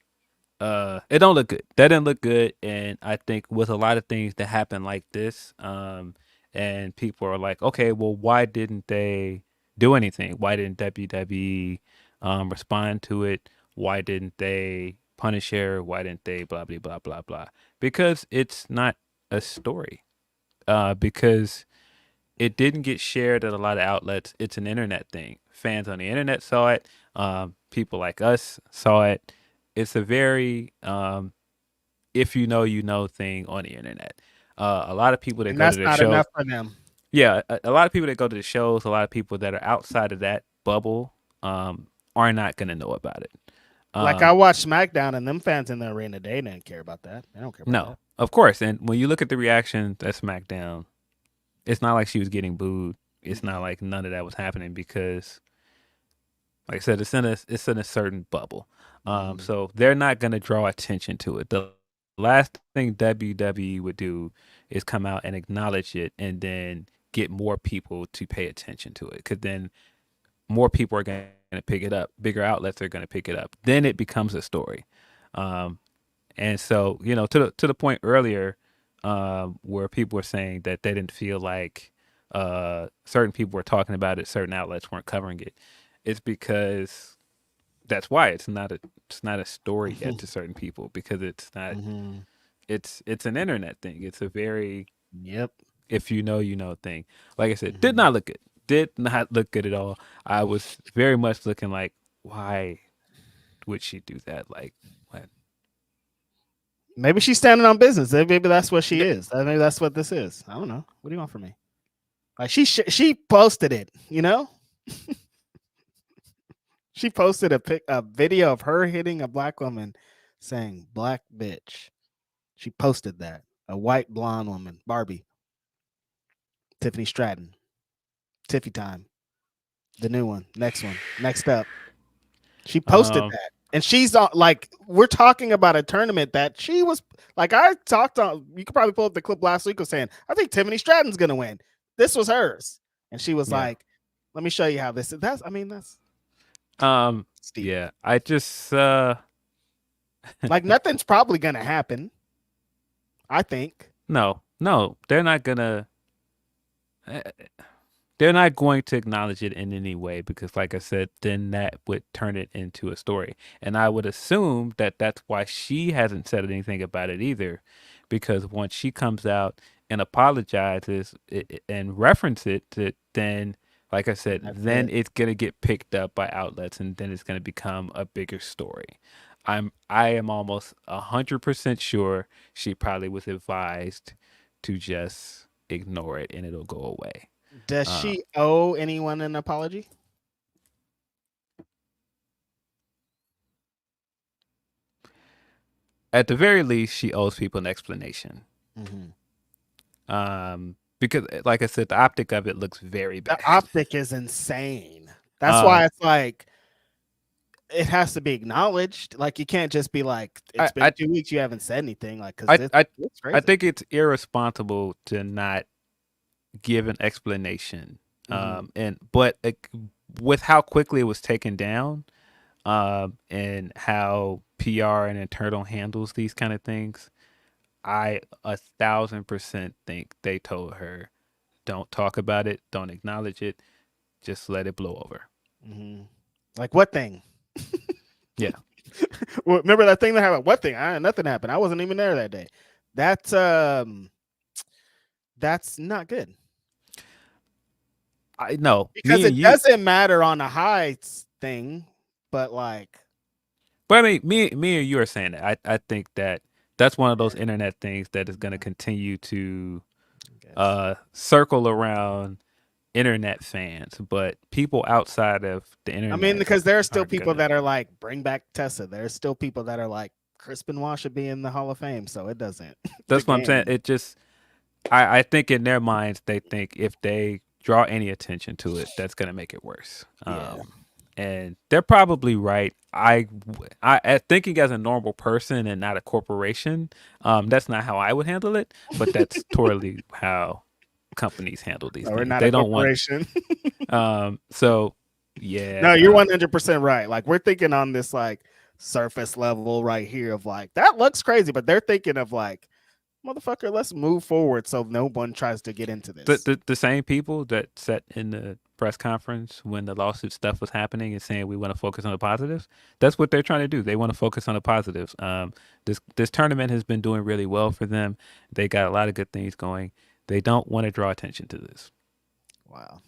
it don't look good. That didn't look good, and I think with a lot of things that happen like this, and people are like, okay, well, why didn't they do anything? Why didn't WWE respond to it? Why didn't they punish her? Why didn't they blah blah blah blah blah? Because it's not a story. Because it didn't get shared at a lot of outlets. It's an internet thing. Fans on the internet saw it. People like us saw it. It's a very if you know thing on the internet. A lot of people that go to the show. That's not enough for them. Yeah, a lot of people that go to the shows, a lot of people that are outside of that bubble are not going to know about it. Like I watched SmackDown, and them fans in the arena, they didn't care about that. They don't care about that. No, of course. And when you look at the reaction at SmackDown, it's not like she was getting booed. It's not like none of that was happening because, like I said, it's in a certain bubble. So they're not going to draw attention to it. The last thing WWE would do is come out and acknowledge it and then get more people to pay attention to it, because then more people are going to pick it up. Bigger outlets are going to pick it up. Then it becomes a story. And so, to the point earlier where people were saying that they didn't feel like certain people were talking about it, certain outlets weren't covering it. It's because that's why it's not a story yet to certain people, because it's not. It's an internet thing. It's a very if you know thing. Like I said, did not look good. Did not look good at all. I was very much looking like, why would she do that? Like, what? Maybe she's standing on business. Maybe that's what she is. Maybe that's what this is. I don't know. What do you want from me? Like she posted it, She posted a video of her hitting a black woman saying "black bitch." She posted that. A white blonde woman, Barbie. Tiffany Stratton. Tiffy time. The new one. Next one. Next up. She posted that. And she's like, we're talking about a tournament that she was like, I talked on, you could probably pull up the clip last week of saying, I think Tiffany Stratton's going to win. This was hers. And she was like, let me show you how this is. That's Steve. Yeah, I just, like nothing's probably going to happen. I think. No, they're not going to acknowledge it in any way, because like I said, then that would turn it into a story. And I would assume that that's why she hasn't said anything about it either, because once she comes out and apologizes and reference it, then, like I said, it's going to get picked up by outlets, and then it's going to become a bigger story. I am almost 100% sure she probably was advised to just ignore it and it'll go away. Does she owe anyone an apology? At the very least, she owes people an explanation. Because, like I said, the optic of it looks very bad. The optic is insane. That's why it's like, it has to be acknowledged. Like, you can't just be like, it's been 2 weeks, you haven't said anything. Like, because I think it's irresponsible to not give an explanation. Mhm. But with how quickly it was taken down, and how PR and internal handles these kind of things, I 1,000% think they told her, don't talk about it, don't acknowledge it, just let it blow over. Mhm. Like what thing? Yeah. Well, remember that thing that happened? What thing? Nothing happened. I wasn't even there that day. That's not good I know because me and it you, doesn't matter on a high thing, but like, but I mean, me and you are saying that. I think that that's one of those yeah, internet things that is going to continue to I guess. circle around internet fans, but people outside of the I mean, internet because there are still aren't people gonna. that are like, bring back Tessa. There's still people that are like, Chris Benoit should be in the Hall of Fame, so it doesn't. The That's what I'm saying. game, It just, I think in their minds they think if they draw any attention to it, that's gonna make it worse. yeah, And they're probably right. Thinking as a normal person and not a corporation, that's not how I would handle it. But that's totally how companies handle these no, we're things. not a They don't want. corporation. So yeah. No, you're 100% right. Like we're thinking on this like surface level right here of like that looks crazy, but they're thinking of like, motherfucker, let's move forward so no one tries to get into this. The same people that sat in the press conference when the lawsuit stuff was happening and saying we want to focus on the positives, that's what they're trying to do. They want to focus on the positives. This tournament has been doing really well for them. They got a lot of good things going. They don't want to draw attention to this. Wow.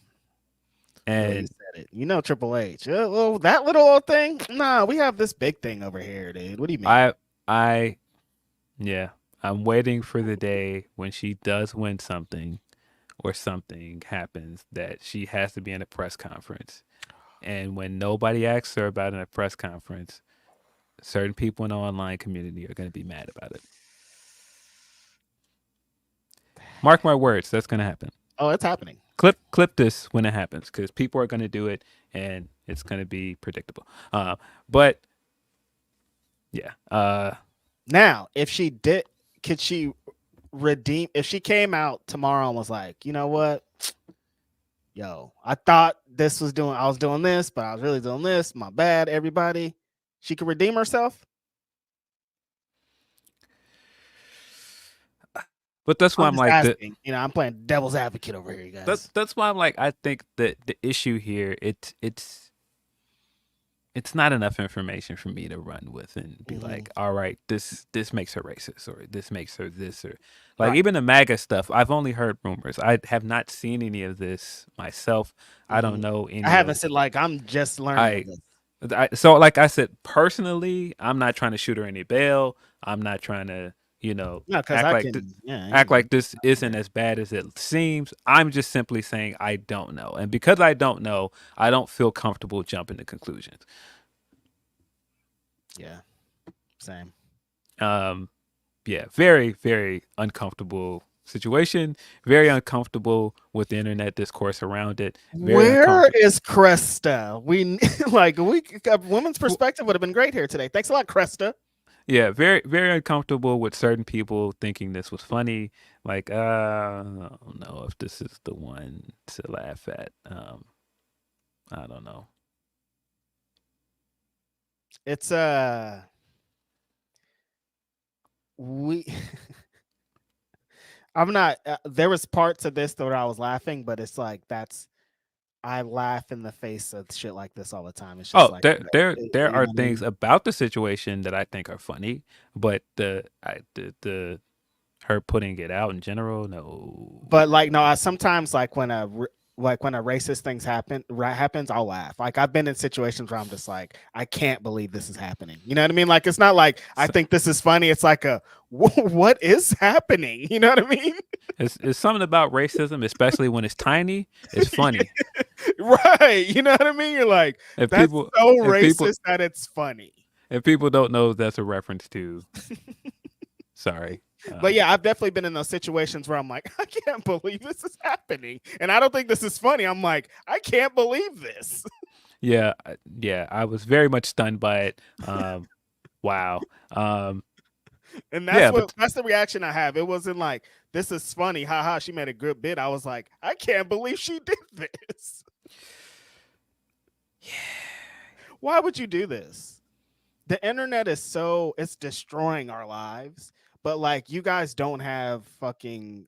Well, you And said it. You know Triple H. Well, that little old thing? Nah, we have this big thing over here, dude. What do you mean? I yeah, I'm waiting for the day when she does win something or something happens that she has to be in a press conference. And when nobody asks her about it in a press conference, certain people in the online community are going to be mad about it. Mark my words, that's going to happen. Oh, it's happening. Clip this when it happens because people are going to do it and it's going to be predictable. But yeah, Now, if she did, could she redeem? If she came out tomorrow and was like, you know what? Yo, I thought I was doing this, but I was really doing this. My bad, everybody. She could redeem herself. but that's why I'm I'm just like asking. I'm playing devil's advocate over here, guys. that's why I'm like I think that the issue here it's not enough information for me to run with and be like, all right, this makes her racist or this makes her this or like Right. even the MAGA stuff. I've only heard rumors. I have not seen any of this myself. I don't know I any haven't of said like I'm just learning of I, this. so like I said personally, I'm not trying to shoot her any bail. I'm not trying to No, because act I like can. Yeah, act yeah. like this isn't as bad as it seems. I'm just simply saying I don't know, and because I don't know, I don't feel comfortable jumping to conclusions. Yeah. Same. Yeah, very, very uncomfortable situation. Very uncomfortable with the internet discourse around it. Very Where uncomfortable. is Cresta? We like a women's perspective would have been great here today. Thanks a lot, Cresta. Yeah, very, very uncomfortable with certain people thinking this was funny. Like, I don't know if this is the one to laugh at. I don't know. It's we I'm not there was parts of this that I was laughing, but it's like I laugh in the face of shit like this all the time. It's just Oh, like there you are know what I things mean? about the situation that I think are funny, but the her putting it out in general, no. But like no, I sometimes like when a racist things happens, I'll laugh. Like I've been in situations where I'm just like, I can't believe this is happening. You know what I mean? Like it's not like I So, think this is funny. It's like what is happening? You know what I mean? it's something about racism, especially when it's tiny. It's funny. Right. You know what I mean? You're like, If that's people, so if people, racist that it's funny. if people don't know, that's a reference to. Sorry. But yeah, I've definitely been in those situations where I'm like, I can't believe this is happening. And I don't think this is funny. I'm like, I can't believe this. Yeah, yeah. I was very much stunned by it. Wow. And Yeah, but that's the reaction I have. It wasn't like this is funny, haha. She made a good bit. I was like, I can't believe she did this. Why would you do this? The internet is so it's destroying our lives. But like, you guys don't have fucking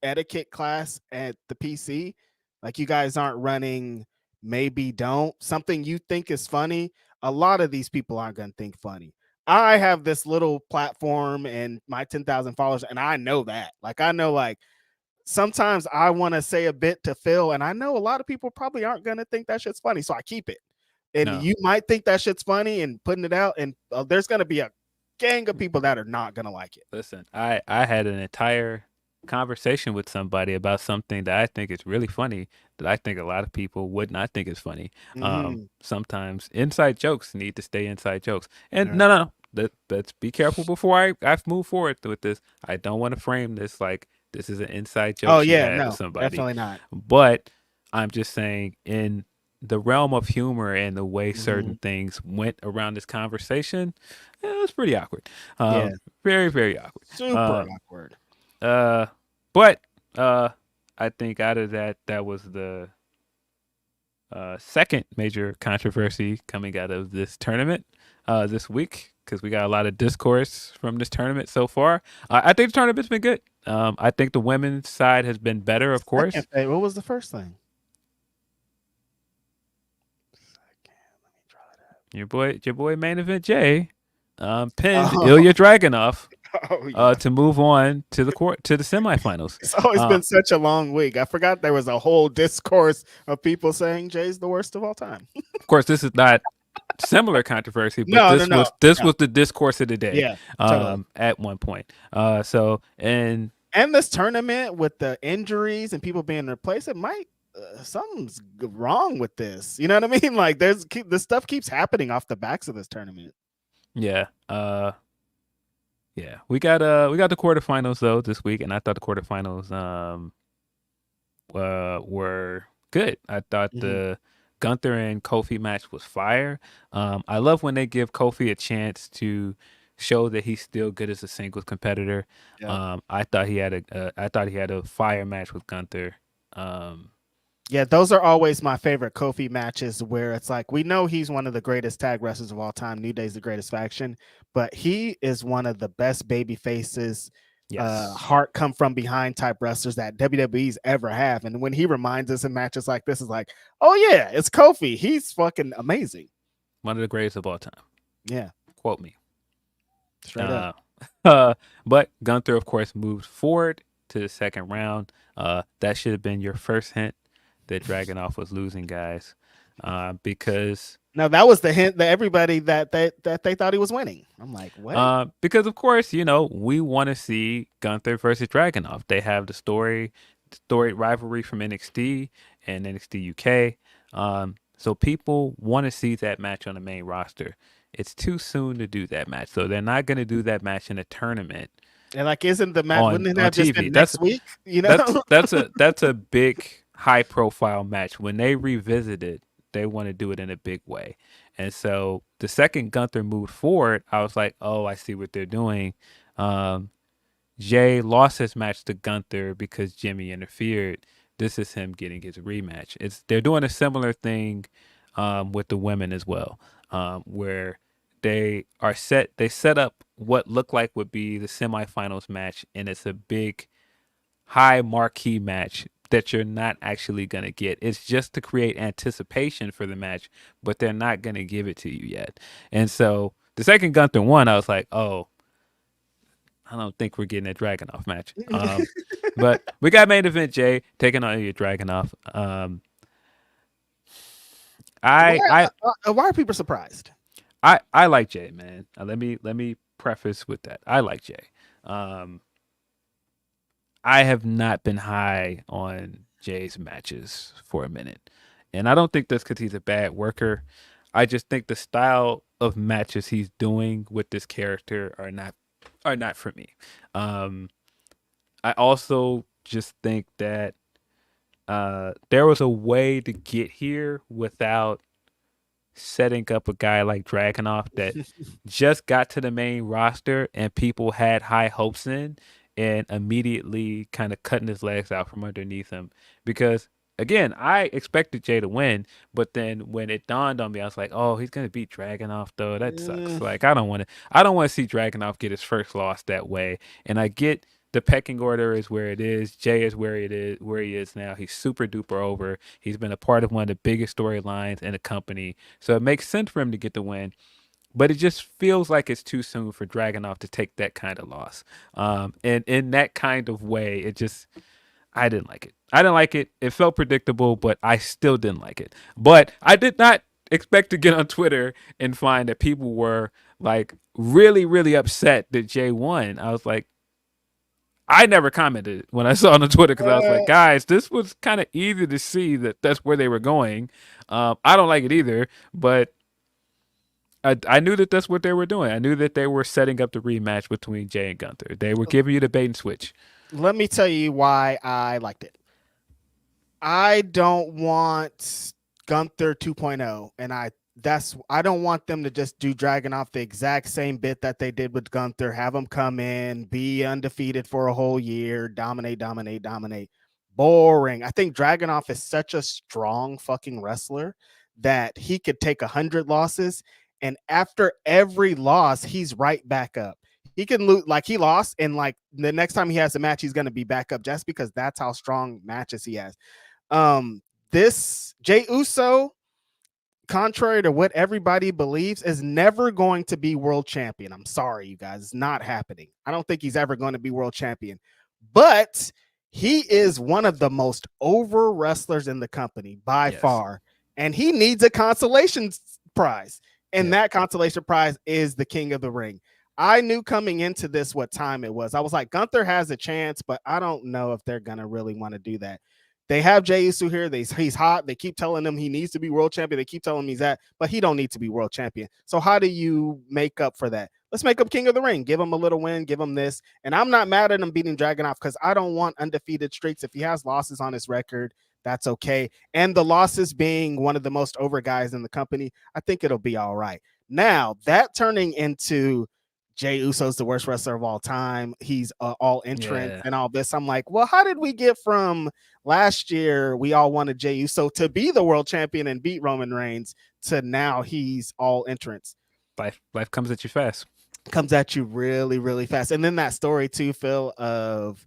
etiquette class at the PC. Like, you guys aren't running maybe don't something you think is funny. A lot of these people aren't going to think funny. I have this little platform and my 10,000 followers, and I know that. Like, I know, like, sometimes I want to say a bit to Phil, and I know a lot of people probably aren't going to think that shit's funny, so I keep it. And no. you might think that shit's funny and putting it out, and there's going to be a gang of people that are not going to like it. Listen, I had an entire conversation with somebody about something that I think is really funny that I think a lot of people would not think is funny. Sometimes inside jokes need to stay inside jokes. And no. Let's be careful before I move forward with this. I don't want to frame this like this is an inside joke Oh she yeah, had with no, somebody. definitely not. But I'm just saying in the realm of humor and the way certain things went around this conversation, it was pretty awkward. Yeah, Very, very awkward. super awkward. But I think out of that was the second major controversy coming out of this tournament this week, because we got a lot of discourse from this tournament so far. I think the tournament's been good. I think the women's side has been better, of course. What was the first thing? Your boy main event Jay pinned Ilya Dragunov to move on to the semifinals. It's always been such a long week. I forgot there was a whole discourse of people saying Jay's the worst of all time. Of course, this is not similar controversy, but this was the discourse of the day. Yeah, totally. At one point. And this tournament with the injuries and people being replaced, it might something's wrong with this. You know what I mean? Like, this stuff keeps happening off the backs of this tournament. Yeah. Yeah. We got the quarterfinals though this week, and I thought the quarterfinals were good. I thought the Gunther and Kofi match was fire. I love when they give Kofi a chance to show that he's still good as a singles competitor. Yeah. I thought he had a fire match with Gunther. Yeah, those are always my favorite Kofi matches, where it's like, we know he's one of the greatest tag wrestlers of all time. New Day's the greatest faction, but he is one of the best baby faces, heart come from behind type wrestlers that WWE's ever have. And when he reminds us in matches like this, is like, oh yeah, it's Kofi. He's fucking amazing. One of the greatest of all time. Yeah. Quote me. Straight up. But Gunther, of course, moves forward to the second round. That should have been your first hint that Dragunov was losing, guys, because that was the hint that everybody that they thought he was winning. I'm like, what? Because of course, we want to see Gunther versus Dragunov. They have the storied rivalry from NXT and NXT UK. So people want to see that match on the main roster. It's too soon to do that match, so they're not going to do that match in a tournament. And like, isn't the match wouldn't that just been next week? That's a big high profile match. When they revisit it, they want to do it in a big way. And so the second Gunther moved forward, I was like, oh, I see what they're doing. Jay lost his match to Gunther because Jimmy interfered. This is him getting his rematch. They're doing a similar thing with the women as well, where they set up what looked like would be the semifinals match, and it's a big high marquee match that you're not actually going to get. It's just to create anticipation for the match, but they're not going to give it to you yet. And so the second Gunther won, I was like, oh, I don't think we're getting a Dragunov match. But we got main event Jay taking on your Dragunov. Why are people surprised? I like Jay, man. Let me preface with that. I like Jay. I have not been high on Jay's matches for a minute. And I don't think that's because he's a bad worker. I just think the style of matches he's doing with this character are not for me. I also just think that there was a way to get here without setting up a guy like Dragunov that just got to the main roster and people had high hopes in, and immediately kind of cutting his legs out from underneath him. Because again, I expected Jay to win, but then when it dawned on me, I was like, "Oh, he's gonna beat Dragunov though. That sucks. Mm, Like, I don't want to see Dragunov get his first loss that way." And I get the pecking order is where it is. Jay is where he is now. He's super duper over. He's been a part of one of the biggest storylines in the company, so it makes sense for him to get the win. But it just feels like it's too soon for Dragunov to take that kind of loss. And in that kind of way, I didn't like it. I didn't like it. It felt predictable, but I still didn't like it. But I did not expect to get on Twitter and find that people were like really, really upset that Jay won. I was like, I never commented when I saw it on Twitter because I was like, uh, guys, this was kind of easy to see that that's where they were going. I don't like it either, but I knew that that's what they were doing. I knew that they were setting up the rematch between Jay and Gunther. They were giving you the bait and switch. Let me tell you why I liked it. I don't want Gunther 2.0, and I don't want them to just do Dragunov the exact same bit that they did with Gunther, have him come in, be undefeated for a whole year, dominate, dominate, dominate. Boring. I think Dragunov is such a strong fucking wrestler that he could take 100 losses, and after every loss, he's right back up. He can lose, like he lost, and like the next time he has a match, he's going to be back up just because that's how strong matches he has. um this Jey Uso, contrary to what everybody believes, is never going to be world champion. I'm sorry, you guys, it's not happening. I don't think he's ever going to be world champion, but he is one of the most over wrestlers in the company by Yes. far, and he needs a consolation prize, and Yep. that consolation prize is the King of the Ring. I knew coming into this what time it was. I was like, Gunther has a chance, but I don't know if they're gonna really want to do that. They have Jey Uso here. He's hot. They keep telling him he needs to be world champion. They keep telling him he's that, but he don't need to be world champion. So how do you make up for that? Let's make up King of the Ring. Give him a little win. Give him this. And I'm not mad at him beating Dragunov because I don't want undefeated streaks. If he has losses on his record, that's okay. And the losses being one of the most over guys in the company, I think it'll be all right. Now, that turning into Jey Uso's the worst wrestler of all time. He's all entrance Yeah. and all this. I'm like, well, how did we get from last year we all wanted Jey Uso to be the world champion and beat Roman Reigns to now he's all entrance? Life comes at you fast. Comes at you really, really fast. And then that story too, Phil, of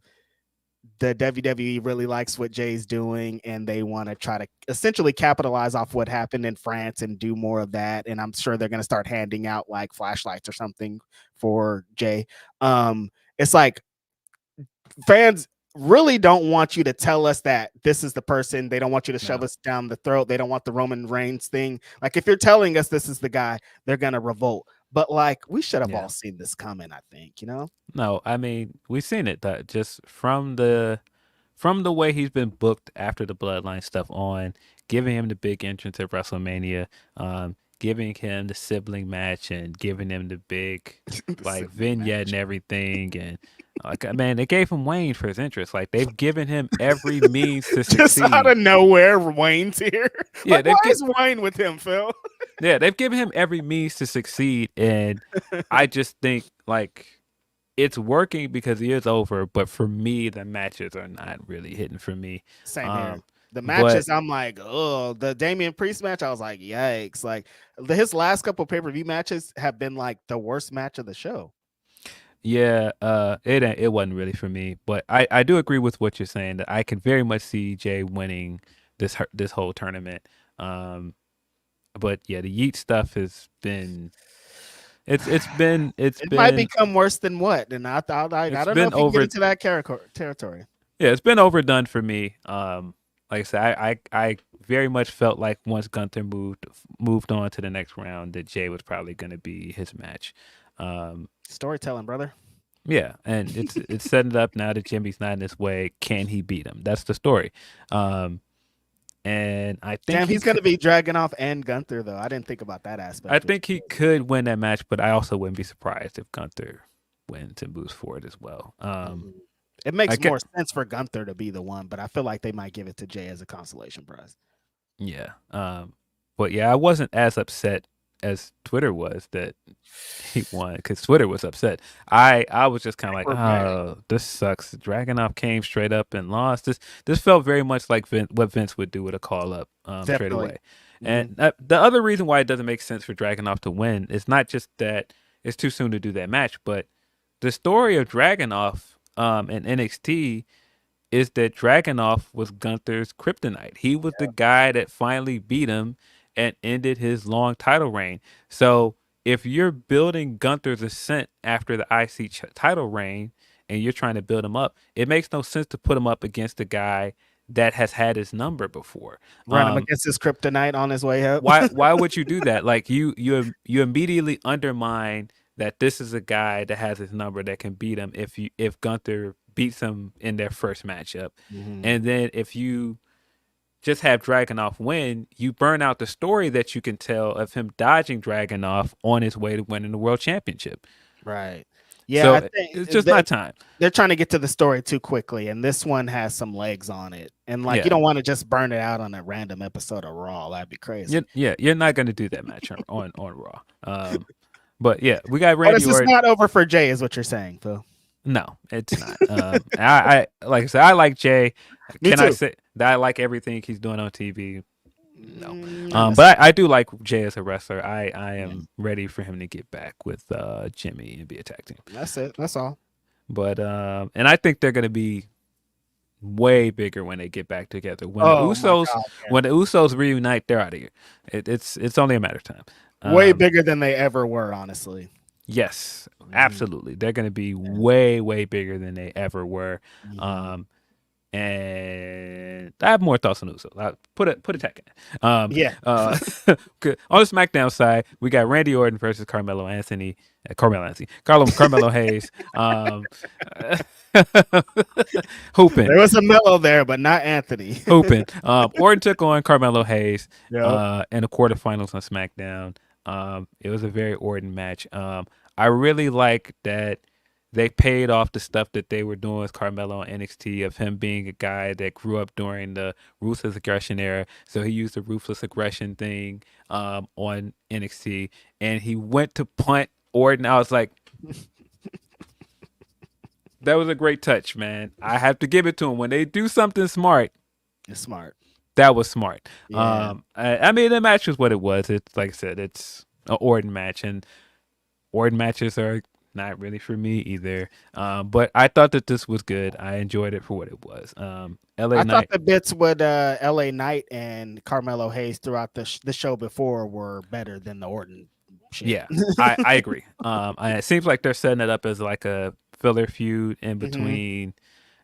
the WWE really likes what Jay's doing and they want to try to essentially capitalize off what happened in France and do more of that. And I'm sure they're going to start handing out like flashlights or something for Jay. It's like fans really don't want you to tell us that this is the person. They don't want you to shove No. us down the throat. They don't want the Roman Reigns thing. Like if you're telling us this is the guy, they're going to revolt. But like we should have Yeah. all seen this coming, I think, you know? No, I mean, we've seen it that just from the way he's been booked after the Bloodline stuff on, giving him the big entrance at WrestleMania, giving him the sibling match and giving him the big like vignette and everything, and like man, they gave him Wayne for his interest. Like they've given him every means to Just out succeed. of nowhere, Wayne's here. Yeah, Like, why is Wayne with him, Phil? they've given him every means to succeed, and I just think like it's working because he is over, but for me, the matches are not really hitting for me. Same here. Um, The but matches, I'm like, oh, the Damian Priest match, I was like, yikes. Like his last couple pay-per-view matches have been like the worst match of the show. yeah, it wasn't really for me. But I do agree with what you're saying that I can very much see Jay winning this whole tournament. Um, but yeah, the Yeet stuff has been it's It might been become worse than what. And I thought like I it's don't know been if you can get over. into that territory. Yeah, it's been overdone for me. Like I said, I very much felt like once Gunther moved on to the next round, that Jay was probably going to be his match. Um, Storytelling, brother. yeah, and it's setting it up now that Jimmy's not in his way. Can he beat him? That's the story. Um, and I think Damn, he he's gonna could. be dragging off and Gunther though. I didn't think about that I aspect, which think he could win that match, but I also wouldn't be surprised if Gunther wins and moves forward as well. Mhm. It I makes get more sense for Gunther to be the one, but I feel like they might give it to Jay as a consolation prize. yeah. But yeah, I wasn't as upset as Twitter was that he won, because Twitter was upset. I was just kind of like, oh, this sucks. Dragunov came straight up and lost. This felt very much like what Vince would do with a call up straight Definitely. away. And the other reason why it doesn't make sense for Dragunov to win is not just that it's too soon to do that match, but the story of Dragunov in NXT is that Dragunov was Gunther's kryptonite. He was the guy that finally beat him and ended his long title reign. So if you're building Gunther's ascent after the IC title reign and you're trying to build him up, it makes no sense to put him up against a guy that has had his number before. Run him against his kryptonite on his way up. Why would you do that? Like you immediately undermine that this is a guy that has his number that can beat him if Gunther beats him in their first matchup. And then if you just have Dragunov win, you burn out the story that you can tell of him dodging Dragunov on his way to winning the world championship. Right. Yeah, So I think it's just not time. They're trying to get to the story too quickly, and this one has some legs on it. And like, Yeah. you don't want to just burn it out on a random episode of Raw. That'd be crazy. You're not going to do that match on Raw. But yeah, we got Randy This is Orton. not over for Jay, is what you're saying, Phil. No, it's not. I like I said, I like Jay. Me too. I say that I like everything he's doing on TV? No. But I do like Jay as a wrestler. I am ready for him to get back with Jimmy and be a tag team. That's it. That's all. But and I think they're gonna be way bigger when they get back together. When the Usos reunite, they're out of here. It's only a matter of time. Way bigger than they ever were, honestly. Yes, absolutely. They're going to be way, way bigger than they ever were. And I have more thoughts on Usos. I'll put a tag in. On the SmackDown side, we got Randy Orton versus Carmelo Hayes. Hooping. There was a Melo there, but not Anthony. Hooping. Orton took on Carmelo Hayes in the quarterfinals on SmackDown. It was a very Orton match. I really like that they paid off the stuff that they were doing with Carmelo on NXT, of him being a guy that grew up during the ruthless aggression era. So he used the ruthless aggression thing on NXT, and he went to punt Orton. I was like, that was a great touch, man. I have to give it to him. When they do something smart, it's smart. That was smart. Yeah. I mean, the match was what it was. It's like I said, it's an Orton match, and Orton matches are not really for me either. But I thought that this was good. I enjoyed it for what it was. I thought the bits with LA Knight and Carmelo Hayes throughout the show before were better than the Orton shit. Yeah, I agree. It seems like they're setting it up as like a filler feud in between.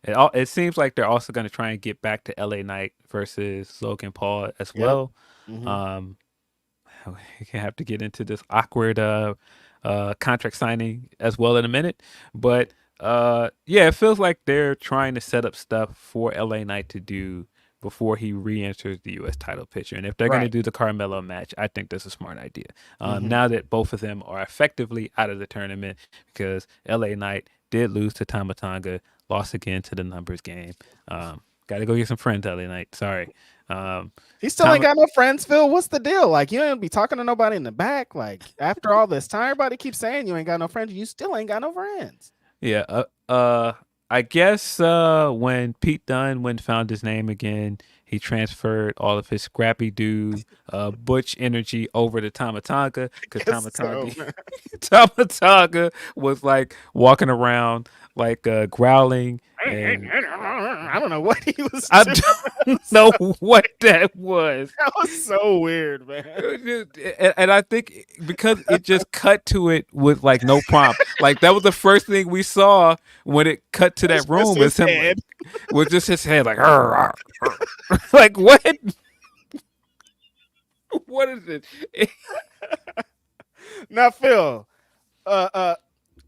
It seems like they're also going to try and get back to LA Knight versus Logan Paul as well. We have to get into this awkward contract signing as well in a minute. But it feels like they're trying to set up stuff for LA Knight to do before he re-enters the U.S. title picture. And if they're going to do the Carmelo match, I think that's a smart idea. Now that both of them are effectively out of the tournament, because LA Knight did lose to Tama Tonga, lost again to the numbers game. Got to go get some friends, LA Knight. Sorry. He still ain't got no friends, Phil. What's the deal? Like, you ain't be talking to nobody in the back. Like, after all this time, everybody keeps saying you ain't got no friends. You still ain't got no friends. Yeah. I guess when Pete Dunne found his name again, he transferred all of his scrappy dude butch energy over to Tama Tonga, because Tama Tonga was like walking around like growling. And I don't know what he was. I don't know what that was. That was so weird, man. And I think because it just cut to it with like no prompt. Like that was the first thing we saw when it cut to that room. Was him head. Was just his head like, like what? What is it? Now, Phil,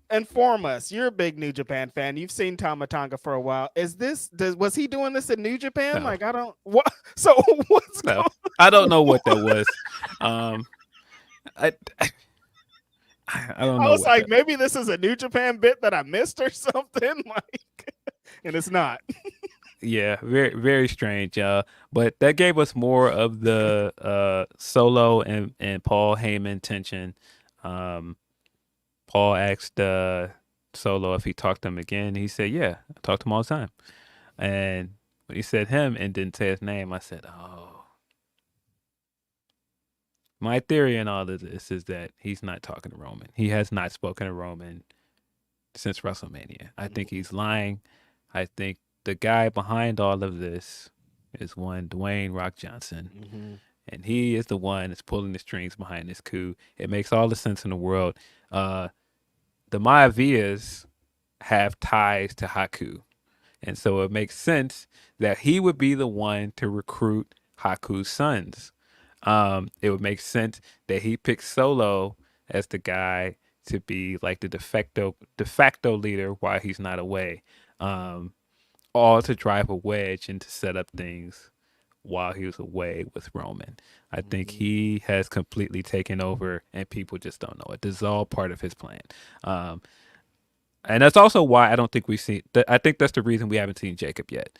inform us. You're a big New Japan fan. You've seen Tama Tonga for a while. Was he doing this in New Japan? No. Like, I don't. What? So what's going on? I don't know what that was. I don't know. I was like, maybe this is a New Japan bit that I missed or something. Like, and it's not. Yeah, very very strange. But that gave us more of the Solo and Paul Heyman tension. Um, Paul asked Solo if he talked to him again. He said, "Yeah, I talk to him all the time." And when he said him and didn't say his name, I said, "Oh." My theory in all of this is that he's not talking to Roman. He has not spoken to Roman since WrestleMania. I think he's lying. I think the guy behind all of this is one Dwayne Rock Johnson. And he is the one that's pulling the strings behind this coup. It makes all the sense in the world. The Mayavias have ties to Haku. And so it makes sense that he would be the one to recruit Haku's sons. It would make sense that he picks Solo as the guy to be like the de facto leader while he's not away. All to drive a wedge and to set up things while he was away with Roman. I think he has completely taken over and people just don't know it. This is all part of his plan. And that's also why I don't think we've seen. I think that's the reason we haven't seen Jacob yet,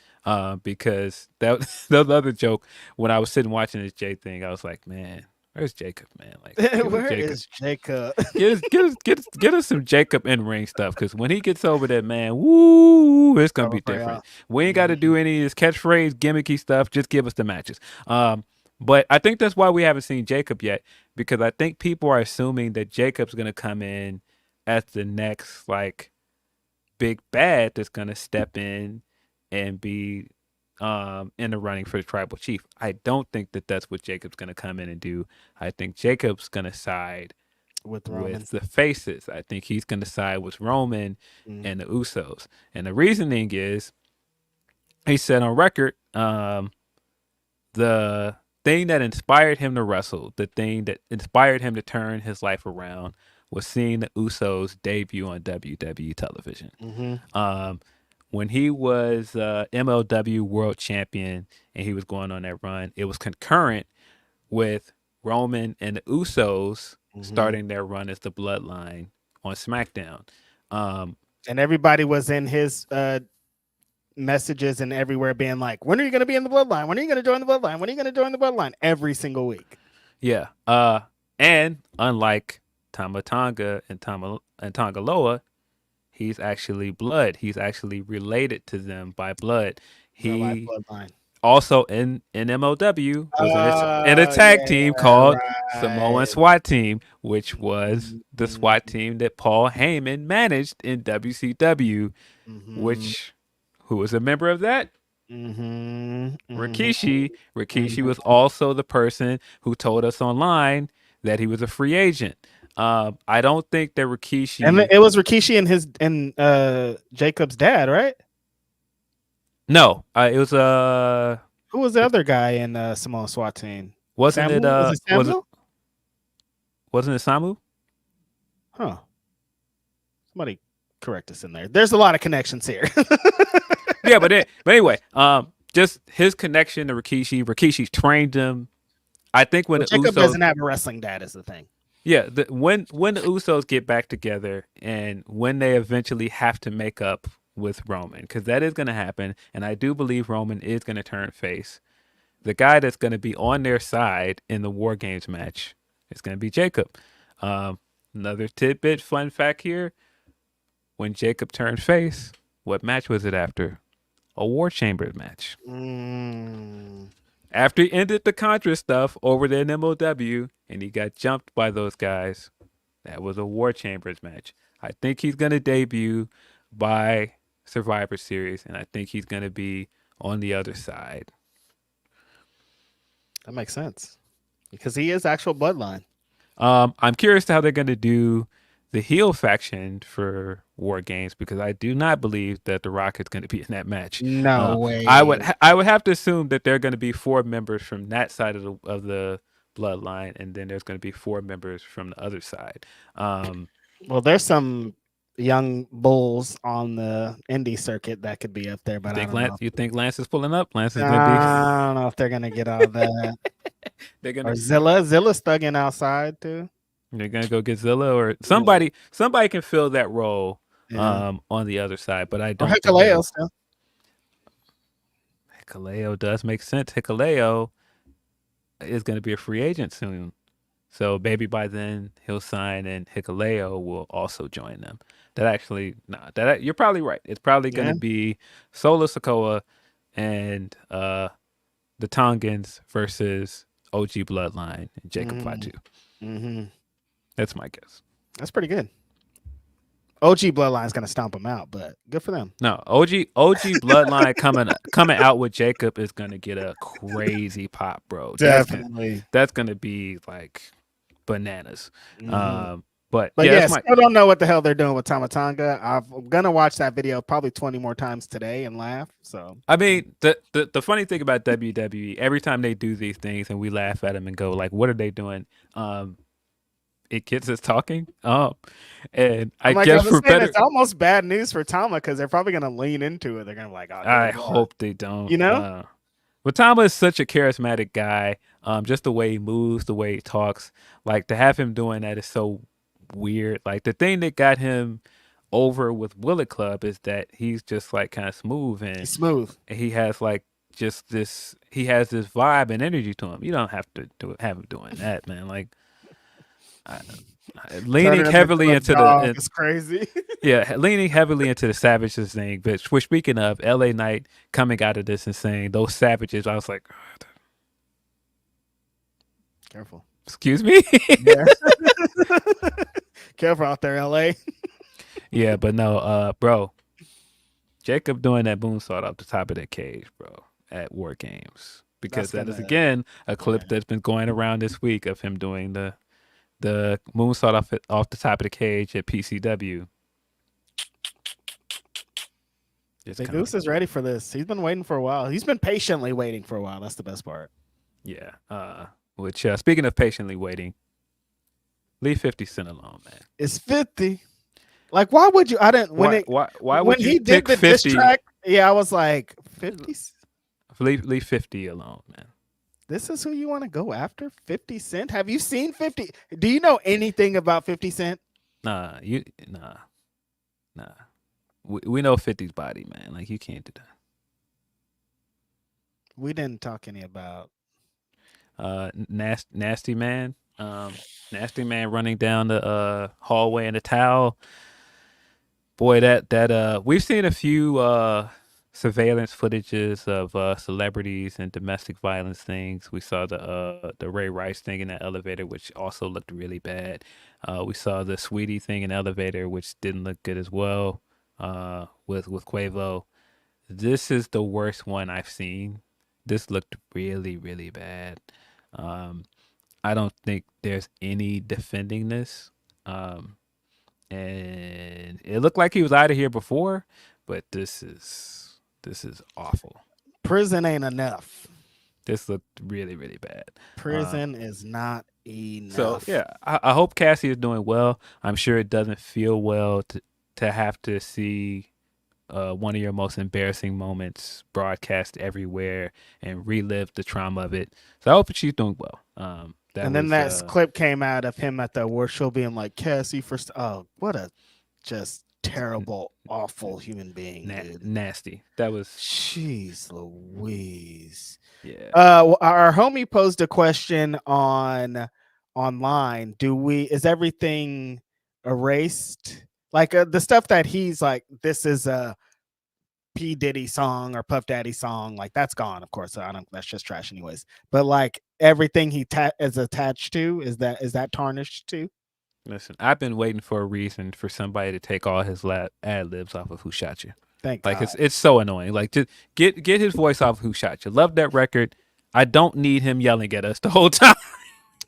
because that was the other joke. When I was sitting watching this Jay thing, I was like, "Man, where's Jacob? Man, like, Where is Jacob? Get us some Jacob in ring stuff, because when he gets over there, man, woo, it's gonna be different. We ain't got to do any of this catchphrase gimmicky stuff. Just give us the matches." But I think that's why we haven't seen Jacob yet, because I think people are assuming that Jacob's gonna come in as the next like big bad that's gonna step in and be in the running for the tribal chief. I don't think that that's what Jacob's gonna come in and do. I think Jacob's gonna side with the faces. I think he's gonna side with Roman and the Usos. And the reasoning is, he said on record, the thing that inspired him to wrestle, the thing that inspired him to turn his life around, was seeing the Usos debut on WWE television. When he was MLW World Champion and he was going on that run, it was concurrent with Roman and the Usos starting their run as the Bloodline on SmackDown. And everybody was in his messages and everywhere being like, "When are you going to be in the Bloodline? When are you going to join the Bloodline? When are you going to join the Bloodline?" Every single week. Yeah. And unlike Tama Tonga and Tongaloa, he's actually blood. He's actually related to them by blood. He also in MLW was in a tag team called Samoan SWAT Team, which was the SWAT team that Paul Heyman managed in WCW, which who was a member of that? Rikishi. Rikishi was also the person who told us online that he was a free agent. I don't think that Rikishi, and it was Rikishi and Jacob's dad, right? No, it was who was the other guy in Samoan SWAT team? Wasn't Samu? it wasn't it Samu? Huh. Somebody correct us in there. There's a lot of connections here. Yeah, but anyway, just his connection to Rikishi. Rikishi trained him. I think when Jacob doesn't have a wrestling dad is the thing. Yeah, when the Usos get back together and when they eventually have to make up with Roman, because that is going to happen, and I do believe Roman is going to turn face. The guy that's going to be on their side in the WarGames match is going to be Jacob. Another tidbit, fun fact here: when Jacob turned face, what match was it after? A War Chambers match. After he ended the Contra stuff over there in MLW and he got jumped by those guys, that was a War Chambers match. I think he's going to debut by Survivor Series, and I think he's going to be on the other side. That makes sense because he is actual Bloodline. I'm curious how they're going to do the heel faction for WarGames, because I do not believe that The Rock is going to be in that match. No way. I would have to assume that there are going to be 4 members from that side of the Bloodline, and then there's going to be 4 members from the other side. Well, there's some young bulls on the indie circuit that could be up there, but I don't know. You think Lance is pulling up? Lance is going to be. I don't know if they're going to get all that. They're gonna. Or Zilla's thugging outside too. They're gonna go get Zilla or somebody. Somebody can fill that role on the other side, but I don't. Or Hikaleo still. Hikuleo does make sense. Hikuleo is going to be a free agent soon. So maybe by then he'll sign and Hikuleo will also join them. You're probably right. It's probably going to be Solo Sikoa and the Tongans versus OG Bloodline and Jacob Fatu. Mm-hmm. That's my guess. That's pretty good. OG Bloodline's gonna stomp him out, but good for them. No, OG Bloodline coming out with Jacob is gonna get a crazy pop, bro. Definitely. That's gonna be like bananas. Mm-hmm. But yes, I don't know what the hell they're doing with Tama Tonga. I'm gonna watch that video probably 20 more times today and laugh. So I mean, the funny thing about WWE, every time they do these things and we laugh at them and go like, "What are they doing?" It gets us talking. And I guess for better, it's almost bad news for Tama because they're probably gonna lean into it. They're gonna be like, oh, I hope they don't. You know, but Tama is such a charismatic guy. Just the way he moves, the way he talks, like to have him doing that is so weird. Like the thing that got him over with Bullet Club is that he's just like kind of smooth and he has like just this. He has this vibe and energy to him. You don't have to have him doing that, man. Like. Leaning heavily into it's crazy. Yeah, leaning heavily into the savages thing. But we're speaking of LA Knight coming out of this and saying those savages. I was like, oh, careful. Excuse me. Yeah. Careful out there, LA. Yeah, but no, bro. Jacob doing that moonsault off the top of that cage, bro, at WarGames, because that is again a clip that's been going around this week of him doing the moonsault off the top of the cage at PCW. The Goose is ready for this. He's been waiting for a while. He's been patiently waiting for a while. That's the best part. Yeah. Which speaking of patiently waiting, leave 50 Cent alone, man. It's 50. Like, why would you? I didn't when why would you he pick did the 50? diss track? Yeah, I was like 50. Leave 50 alone, man. This is who you want to go after? 50 Cent? Have you seen 50? Do you know anything about 50 Cent? Nah. We know 50's body, man. Like, you can't do that. We didn't talk any about Nasty Man. Nasty Man running down the hallway in a towel. Boy, that we've seen a few surveillance footages of celebrities and domestic violence things. We saw the Ray Rice thing in the elevator, which also looked really bad. We saw the Sweetie thing in the elevator, which didn't look good as well. With Quavo, this is the worst one I've seen. This looked really, really bad. I don't think there's any defending this. And it looked like he was out of here before, but this is awful. Prison ain't enough. This looked really, really bad. Prison is not enough. So yeah, I hope Cassie is doing well. I'm sure it doesn't feel well to have to see one of your most embarrassing moments broadcast everywhere and relive the trauma of it. So I hope she's doing well. That clip came out of him at the award show being like, Cassie first. Oh, what a just terrible, awful human being. Nasty. That was. Jeez Louise. Yeah. Our homie posed a question online. Is everything erased? Like the stuff that he's like, this is a P. Diddy song or Puff Daddy song, like that's gone, of course. That's just trash anyways. But like everything he is attached to, is that tarnished too? Listen, I've been waiting for a reason for somebody to take all his ad libs off of Who Shot You. Thank God. It's so annoying. Like, just get his voice off of Who Shot You. Love that record. I don't need him yelling at us the whole time.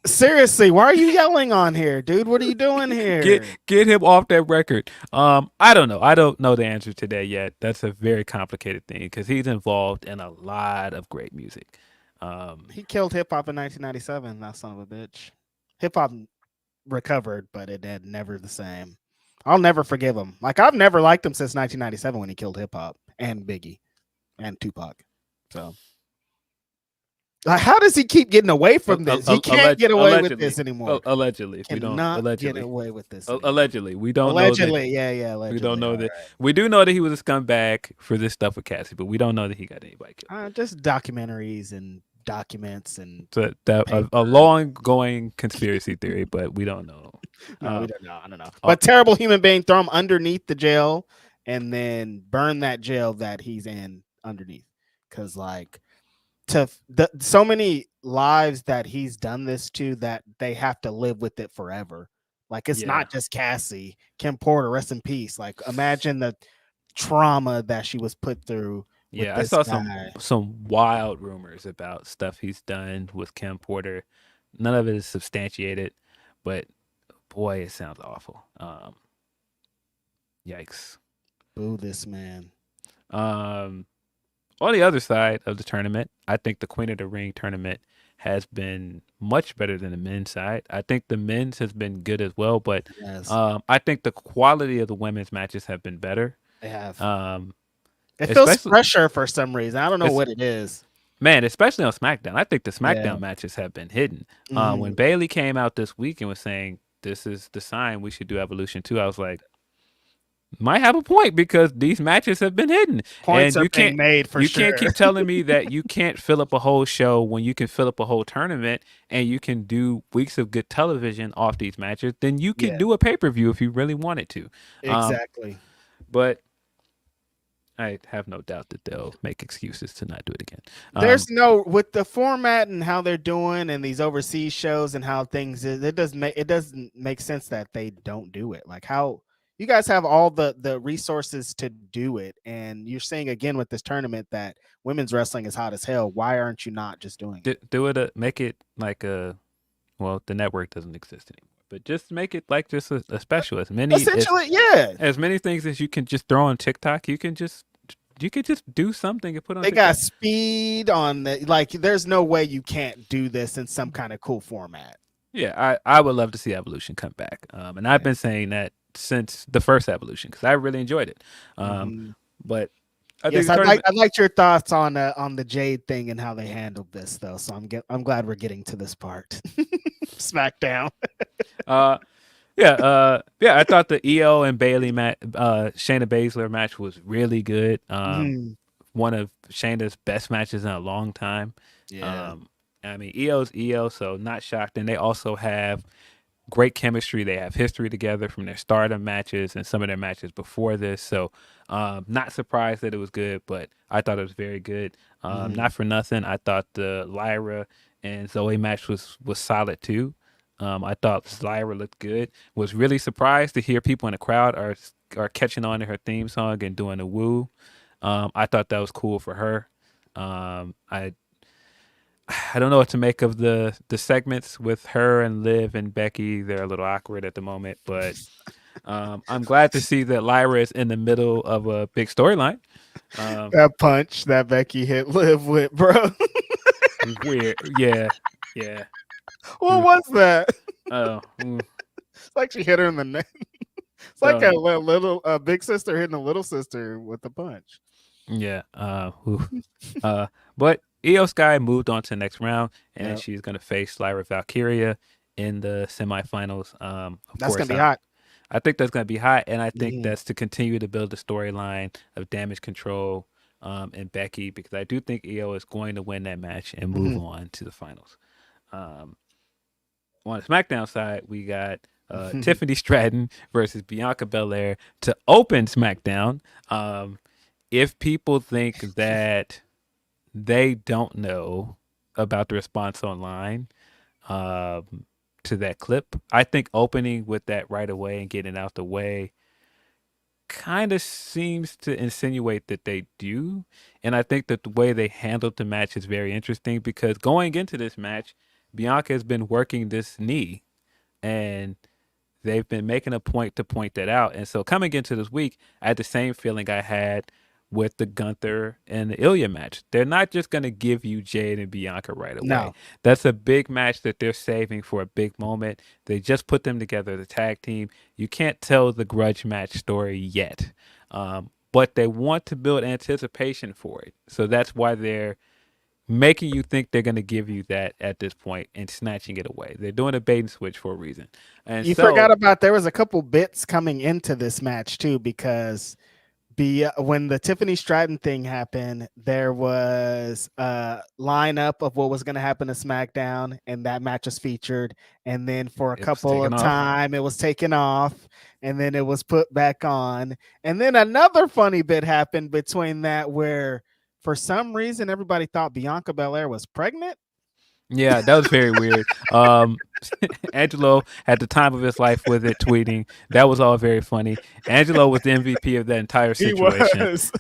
Seriously, why are you yelling on here, dude? What are you doing here? Get him off that record. I don't know. I don't know the answer to that yet. That's a very complicated thing because he's involved in a lot of great music. He killed hip hop in 1997. That son of a bitch. Hip hop recovered, but it had never the same. I'll never forgive him. Like I've never liked him since 1997 when he killed hip hop and Biggie and Tupac. So Like, how does he keep getting away from this? He can't get away with this anymore. Allegedly, we don't. Cannot get Allegedly, away with this anymore. allegedly, we don't know that. Allegedly, yeah, allegedly. We don't know that. Right. We do know that he was a scumbag for this stuff with Cassie, but we don't know that he got anybody killed. Just documentaries and documents and So a long-going conspiracy theory, but we don't know. No, we don't know. I don't know. But terrible human being, throw him underneath the jail and then burn that jail that he's in underneath. Because like so many lives that he's done this to that they have to live with it forever. Like it's not just Cassie, Kim Porter, rest in peace. Like imagine the trauma that she was put through. Yeah, I saw some wild rumors about stuff he's done with Kim Porter. None of it is substantiated, but boy, it sounds awful. Yikes. Boo this man. On the other side of the tournament, I think the Queen of the Ring tournament has been much better than the men's side. I think the men's has been good as well, but I think the quality of the women's matches have been better. They have. It feels fresher for some reason. I don't know what it is. Man, especially on SmackDown. I think the SmackDown matches have been hidden. When Bayley came out this week and was saying, this is the sign we should do Evolution 2, I was like, might have a point because these matches have been hidden. Points are being made for sure. You can't keep telling me that you can't fill up a whole show when you can fill up a whole tournament and you can do weeks of good television off these matches. Then you can do a pay-per-view if you really wanted to. Exactly. But I have no doubt that they'll make excuses to not do it again. There's with the format and how they're doing and these overseas shows and how things is, it doesn't make sense that they don't do it. Like how you guys have all the resources to do it, and you're saying again with this tournament that women's wrestling is hot as hell. Why aren't you not just doing it? Do it. Make it like the network doesn't exist anymore. But just make it like just a special. As many things as you can just throw on TikTok. You can just do something and put on. They TikTok. Got speed on the like. There's no way you can't do this in some kind of cool format. Yeah, I would love to see Evolution come back. And I've been saying that since the first Evolution because I really enjoyed it. But I liked your thoughts on the Jade thing and how they handled this though. So I'm glad we're getting to this part. Smackdown. I thought the EO and Bayley Shayna Baszler match was really good. One of Shayna's best matches in a long time. Yeah. I mean, EO's EO, so not shocked. And they also have great chemistry. They have history together from their Stardom matches and some of their matches before this. So not surprised that it was good, but I thought it was very good. Not for nothing, I thought the Lyra and Zoe match was solid too. I thought Lyra looked good. Was really surprised to hear people in the crowd are catching on to her theme song and doing a woo. I thought that was cool for her. I don't know what to make of the segments with her and Liv and Becky. They're a little awkward at the moment, but I'm glad to see that Lyra is in the middle of a big storyline. That punch that Becky hit Liv with, bro. Weird. Yeah. What was that? Oh. It's like she hit her in the neck. It's like a little big sister hitting a little sister with a punch. Yeah. But Io Sky moved on to the next round, and she's going to face Lyra Valkyria in the semifinals. That's going to be hot. I think that's going to be hot, and I think that's to continue to build the storyline of Damage Control and Becky, because I do think Io is going to win that match and move on to the finals. On the SmackDown side, we got Tiffany Stratton versus Bianca Belair to open SmackDown. If people think that they don't know about the response online to that clip, I think opening with that right away and getting out the way kind of seems to insinuate that they do. And I think that the way they handled the match is very interesting, because going into this match, Bianca has been working this knee, and they've been making a point to point that out. And so coming into this week, I had the same feeling I had with the Gunther and the Ilya match. They're not just going to give you Jade and Bianca right away. No. That's a big match that they're saving for a big moment. They just put them together as a tag team. You can't tell the grudge match story yet, but they want to build anticipation for it. So that's why they're making you think they're going to give you that at this point and snatching it away. They're doing a bait and switch for a reason. And You so, forgot about there was a couple bits coming into this match too, because when the Tiffany Stratton thing happened, there was a lineup of what was going to happen to SmackDown, and that match was featured. And then for a it was couple taken of off. time, it was taken off, and then it was put back on. And then another funny bit happened between that, where for some reason everybody thought Bianca Belair was pregnant. Yeah, that was very weird. Angelo at the time of his life with it tweeting. That was all very funny. Angelo was the MVP of that entire He situation. was.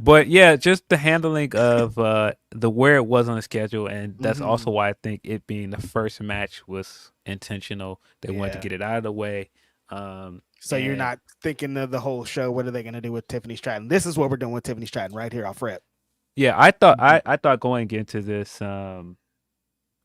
But yeah, just the handling of the where it was on the schedule, and that's also Mhm. why I think it being the first match was intentional. They wanted to Yeah. get it out of the way. So you're And not thinking of the whole show. What are they going to do with Tiffany Stratton? This is what we're doing with Tiffany Stratton right here off rep. yeah, I thought going into this,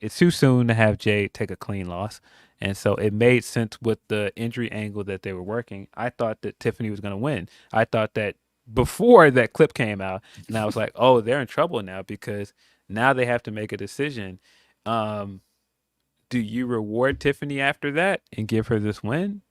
it's too soon to have Jade take a clean loss. And so it made sense with the injury angle that they were working. I thought that Tiffany was going to win. I thought that before that clip came out, and I was like, oh, they're in trouble now because now they have to make a decision. Um, do you reward Tiffany after that and give her this win?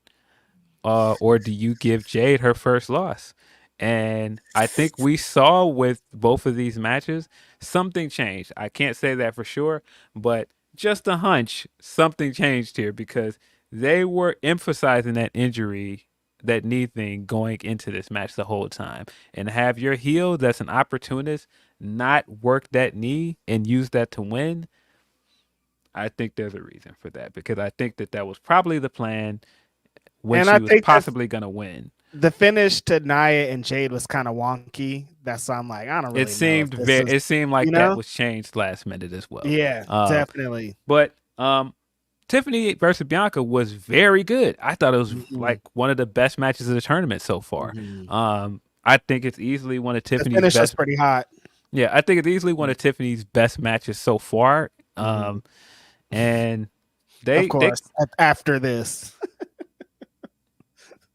Or do you give Jade her first loss? And I think we saw with both of these matches, something changed. I can't say that for sure, but just a hunch, something changed here because they were emphasizing that injury, that knee thing going into this match the whole time. And have your heel that's an opportunist not work that knee and use that to win. I think there's a reason for that because I think that was probably the plan when And she I was think that's possibly going to win. the finish to Nia and Jade was kind of wonky. That's why I'm like, I don't It really know if seemed this is, it seemed like you that know? was changed last minute as well. Yeah, definitely. But Tiffany versus Bianca was very good. I thought it was Mhm. like one of the best matches of the tournament so far. Mhm. I think it's easily one of The Tiffany's finish was best. pretty hot. Yeah, I think it's easily one of Tiffany's best matches so far. Mhm. And Of they course, after this.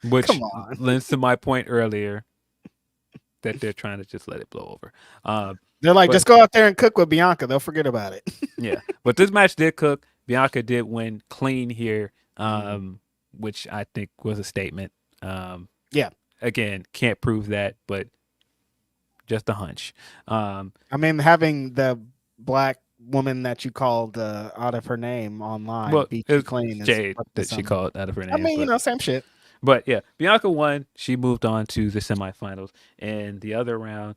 which Come on. lends to my point earlier that they're trying to just let it blow over. They're like, But just go out there and cook with Bianca. They'll forget about it. yeah, but this match did cook. Bianca did win clean here, which I think was a statement. Yeah. Again, can't prove that, but just a hunch. I mean, having the black woman that you called out of her name online Well, beat you it's clean is Jade up to that she something. called out of her I name, mean, same shit. but yeah, Bianca won. She moved on to the semifinals. And the other round,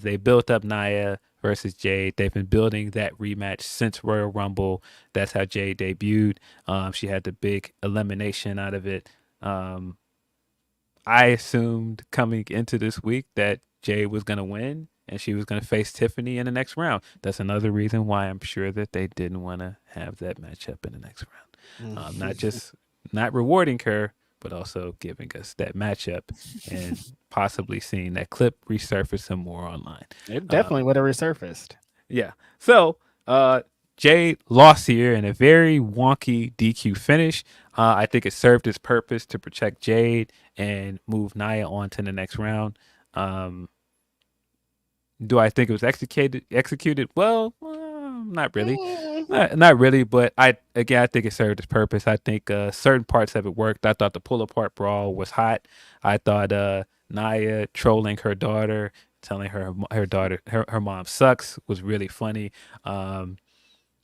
they built up Nia versus Jade. They've been building that rematch since Royal Rumble. That's how Jade debuted. She had the big elimination out of it. I assumed coming into this week that Jade was going to win and she was going to face Tiffany in the next round. That's another reason why I'm sure that they didn't want to have that matchup in the next round. Not just not rewarding her, but also giving us that matchup and possibly seeing that clip resurface some more online. It definitely would have resurfaced. Yeah. So Jade lost here in a very wonky DQ finish. I think it served its purpose to protect Jade and move Nia on to the next round. Do I think it was executed? Well, not really. Not really, but I think it served its purpose. I think certain parts of it worked. I thought the pull apart brawl was hot. I thought Nia trolling her daughter, telling her daughter her mom sucks was really funny.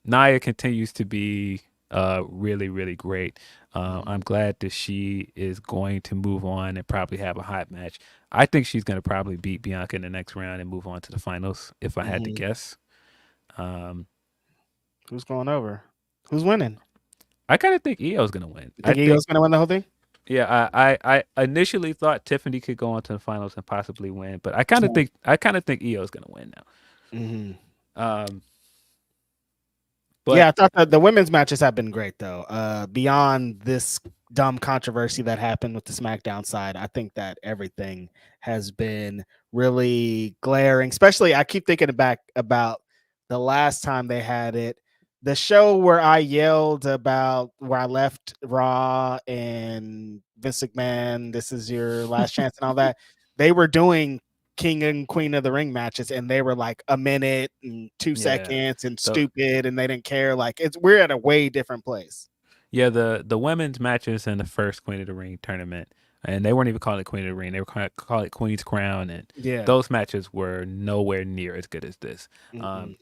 Nia continues to be really, really great. I'm glad that she is going to move on and probably have a hot match. I think she's going to probably beat Bianca in the next round and move on to the finals, if I had to guess. Who's going over? Who's winning? I kind of think Io's going to win. You think Ego's going to win the whole thing? Yeah, I initially thought Tiffany could go on to the finals and possibly win, but I kind of think Io's going to win now. But yeah, I thought the women's matches have been great though. Beyond this dumb controversy that happened with the SmackDown side, I think that everything has been really glaring. Especially, I keep thinking back about the last time they had it, the show where I yelled about where I left Raw and Vince McMahon, this is your last chance and all that. They were doing King and Queen of the Ring matches, and they were like a minute and 2 seconds and stupid, and they didn't care. Like we're at a way different place. Yeah, the women's matches in the first Queen of the Ring tournament, and they weren't even calling it Queen of the Ring. They were calling it Queen's Crown, and those matches were nowhere near as good as this.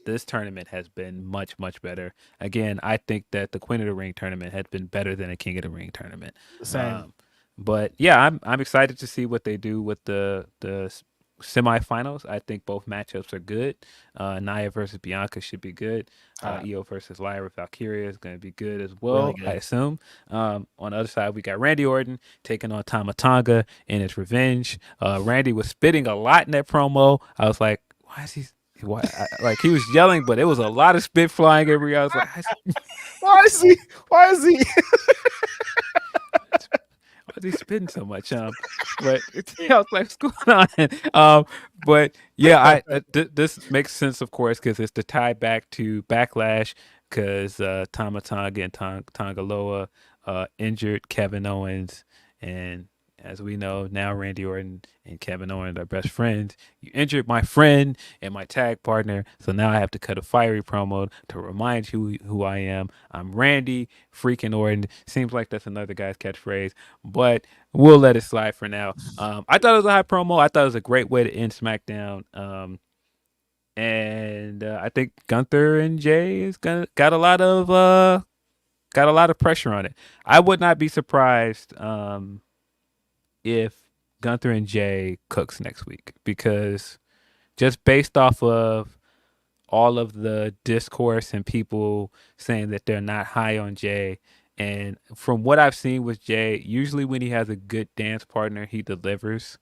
This tournament has been much, much better. Again, I think that the Queen of the Ring tournament has been better than a King of the Ring tournament. Same. But yeah, I'm excited to see what they do with the semifinals. I think both matchups are good. Nia versus Bianca should be good. Io versus Lyra Valkyria is going to be good as well, I assume. On the other side, we got Randy Orton taking on Tama Tonga in his revenge. Randy was spitting a lot in that promo. I was like, why is he? Like he was yelling, but it was a lot of spit flying everywhere. I was like, why is he? Why is he spitting so much? But I was like, what's going on? But yeah, this makes sense, of course, because it's the tie back to Backlash, because Tama Tonga and Tonga Loa injured Kevin Owens, and as we know now, Randy Orton and Kevin Owens are best friends. You injured my friend and my tag partner, so now I have to cut a fiery promo to remind you who I am. I'm Randy freaking Orton. Seems like that's another guy's catchphrase, but we'll let it slide for now. I thought it was a high promo. I thought it was a great way to end SmackDown. And I think Gunther and Jay is got a lot of pressure on it. I would not be surprised if Gunther and Jay cooks next week, because just based off of all of the discourse and people saying that they're not high on Jay, and from what I've seen with Jay, usually when he has a good dance partner, he delivers.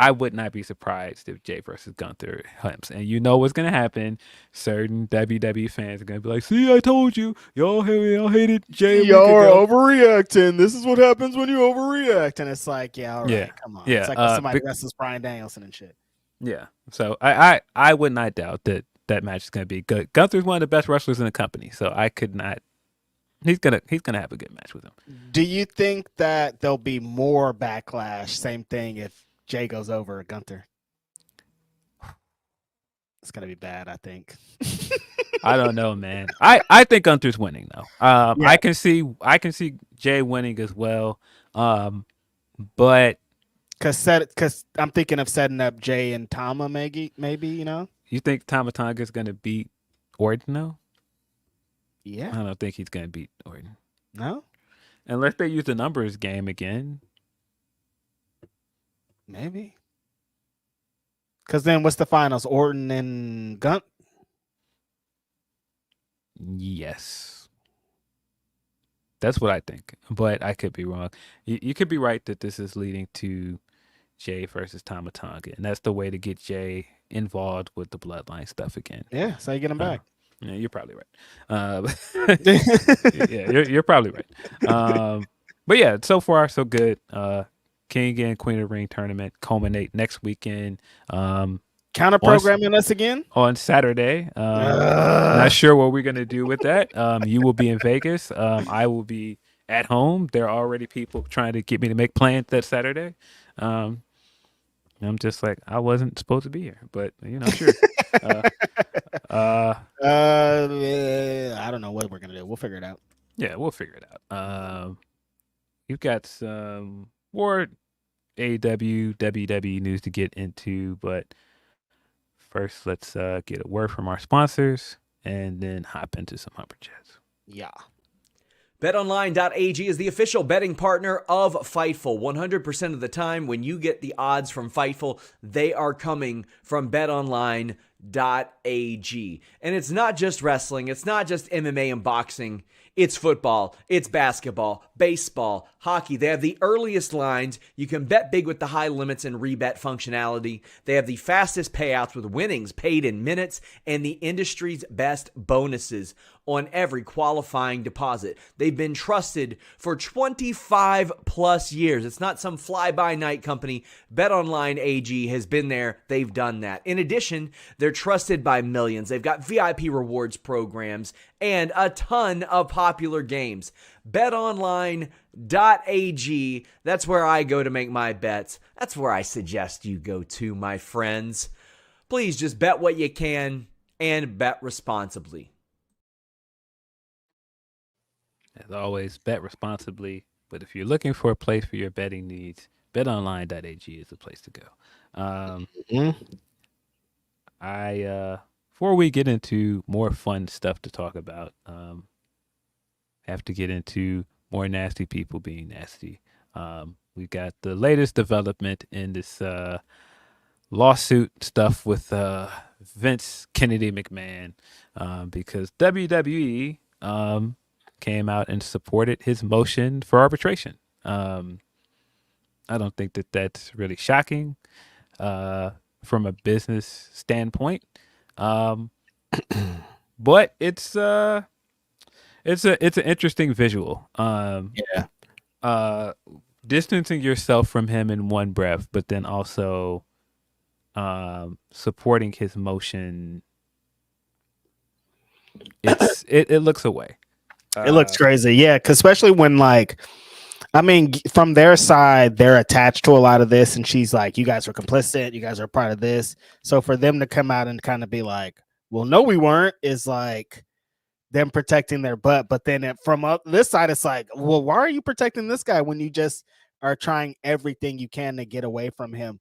I would not be surprised if Jay versus Gunther happens. And you know what's going to happen. Certain WWE fans are going to be like, see, I told you. Y'all hated Jay. Y'all are overreacting. This is what happens when you overreact. And it's like, yeah, all right, come on. Yeah, it's like when somebody wrestles Bryan Danielson and shit. Yeah. So I would not doubt that match is going to be good. Gunther's one of the best wrestlers in the company. So I could not. He's gonna have a good match with him. Do you think that there'll be more backlash? Same thing if Jay goes over Gunther. It's gonna be bad, I think. I don't know, man. I think Gunther's winning though. I can see Jay winning as well. But because I'm thinking of setting up Jay and Tama, maybe you know. You think Tama Tonga's gonna beat Orton though? Yeah, I don't think he's gonna beat Orton. No, unless they use the numbers game again. Maybe. Because then what's the finals? Orton and Gunt? Yes. That's what I think. But I could be wrong. You could be right that this is leading to Jay versus Tama Tonga. And that's the way to get Jay involved with the Bloodline stuff again. Yeah, so you get him back. Yeah, you're probably right. Yeah, you're probably right. But yeah, so far so good. King and Queen of the Ring tournament culminate next weekend. Counter programming us again on Saturday. Not sure what we're gonna do with that. You will be in Vegas. I will be at home. There are already people trying to get me to make plans that Saturday. I'm just like, I wasn't supposed to be here, but sure. I don't know what we're gonna do. We'll figure it out. Yeah, we'll figure it out. You've got some more AEW, WWE news to get into, but first let's get a word from our sponsors and then hop into some Humper Chats. Yeah. BetOnline.ag is the official betting partner of Fightful. 100% of the time when you get the odds from Fightful, they are coming from BetOnline.ag. And it's not just wrestling, it's not just MMA and boxing. It's football, it's basketball, baseball, hockey. They have the earliest lines. You can bet big with the high limits and rebet functionality. They have the fastest payouts with winnings paid in minutes and the industry's best bonuses on every qualifying deposit. They've been trusted for 25 plus years. It's not some fly-by-night company. BetOnline AG has been there. They've done that. In addition, they're trusted by millions. They've got VIP rewards programs and a ton of popular games. BetOnline.ag BetOnline.ag. That's where I go to make my bets. That's where I suggest you go to, my friends. Please just bet what you can and bet responsibly. As always, bet responsibly. But if you're looking for a place for your betting needs, betonline.ag is the place to go. Before we get into more fun stuff to talk about, have to get into more nasty people being nasty. We got the latest development in this lawsuit stuff with Vince Kennedy McMahon, because WWE came out and supported his motion for arbitration. I don't think that that's really shocking from a business standpoint, but it's an interesting visual. Distancing yourself from him in one breath, but then also supporting his motion. It looks away. It looks crazy, yeah. Because especially when, like, I mean, from their side, they're attached to a lot of this, and she's like, "You guys are complicit. You guys are part of this." So for them to come out and kind of be like, "Well, no, we weren't," is like them protecting their butt. But then from this side, it's like, "Well, why are you protecting this guy when you just are trying everything you can to get away from him?"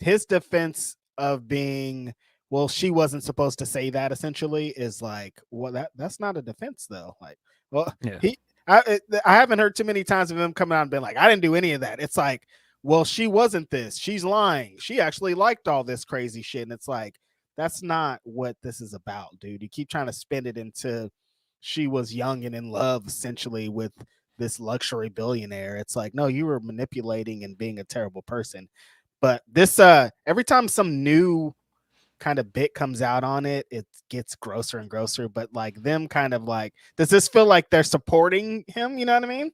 His defense of being, "Well, she wasn't supposed to say that," essentially is like, well, that's not a defense though. Like, well, Yeah. I haven't heard too many times of him coming out and being like, "I didn't do any of that." It's like, well, she wasn't this. She's lying. She actually liked all this crazy shit. And it's like, that's not what this is about, dude. You keep trying to spin it into she was young and in love essentially with this luxury billionaire. It's like, no, you were manipulating and being a terrible person. But this every time some new kind of bit comes out on it, it gets grosser and grosser. But like them kind of like, does this feel like they're supporting him? You know what I mean?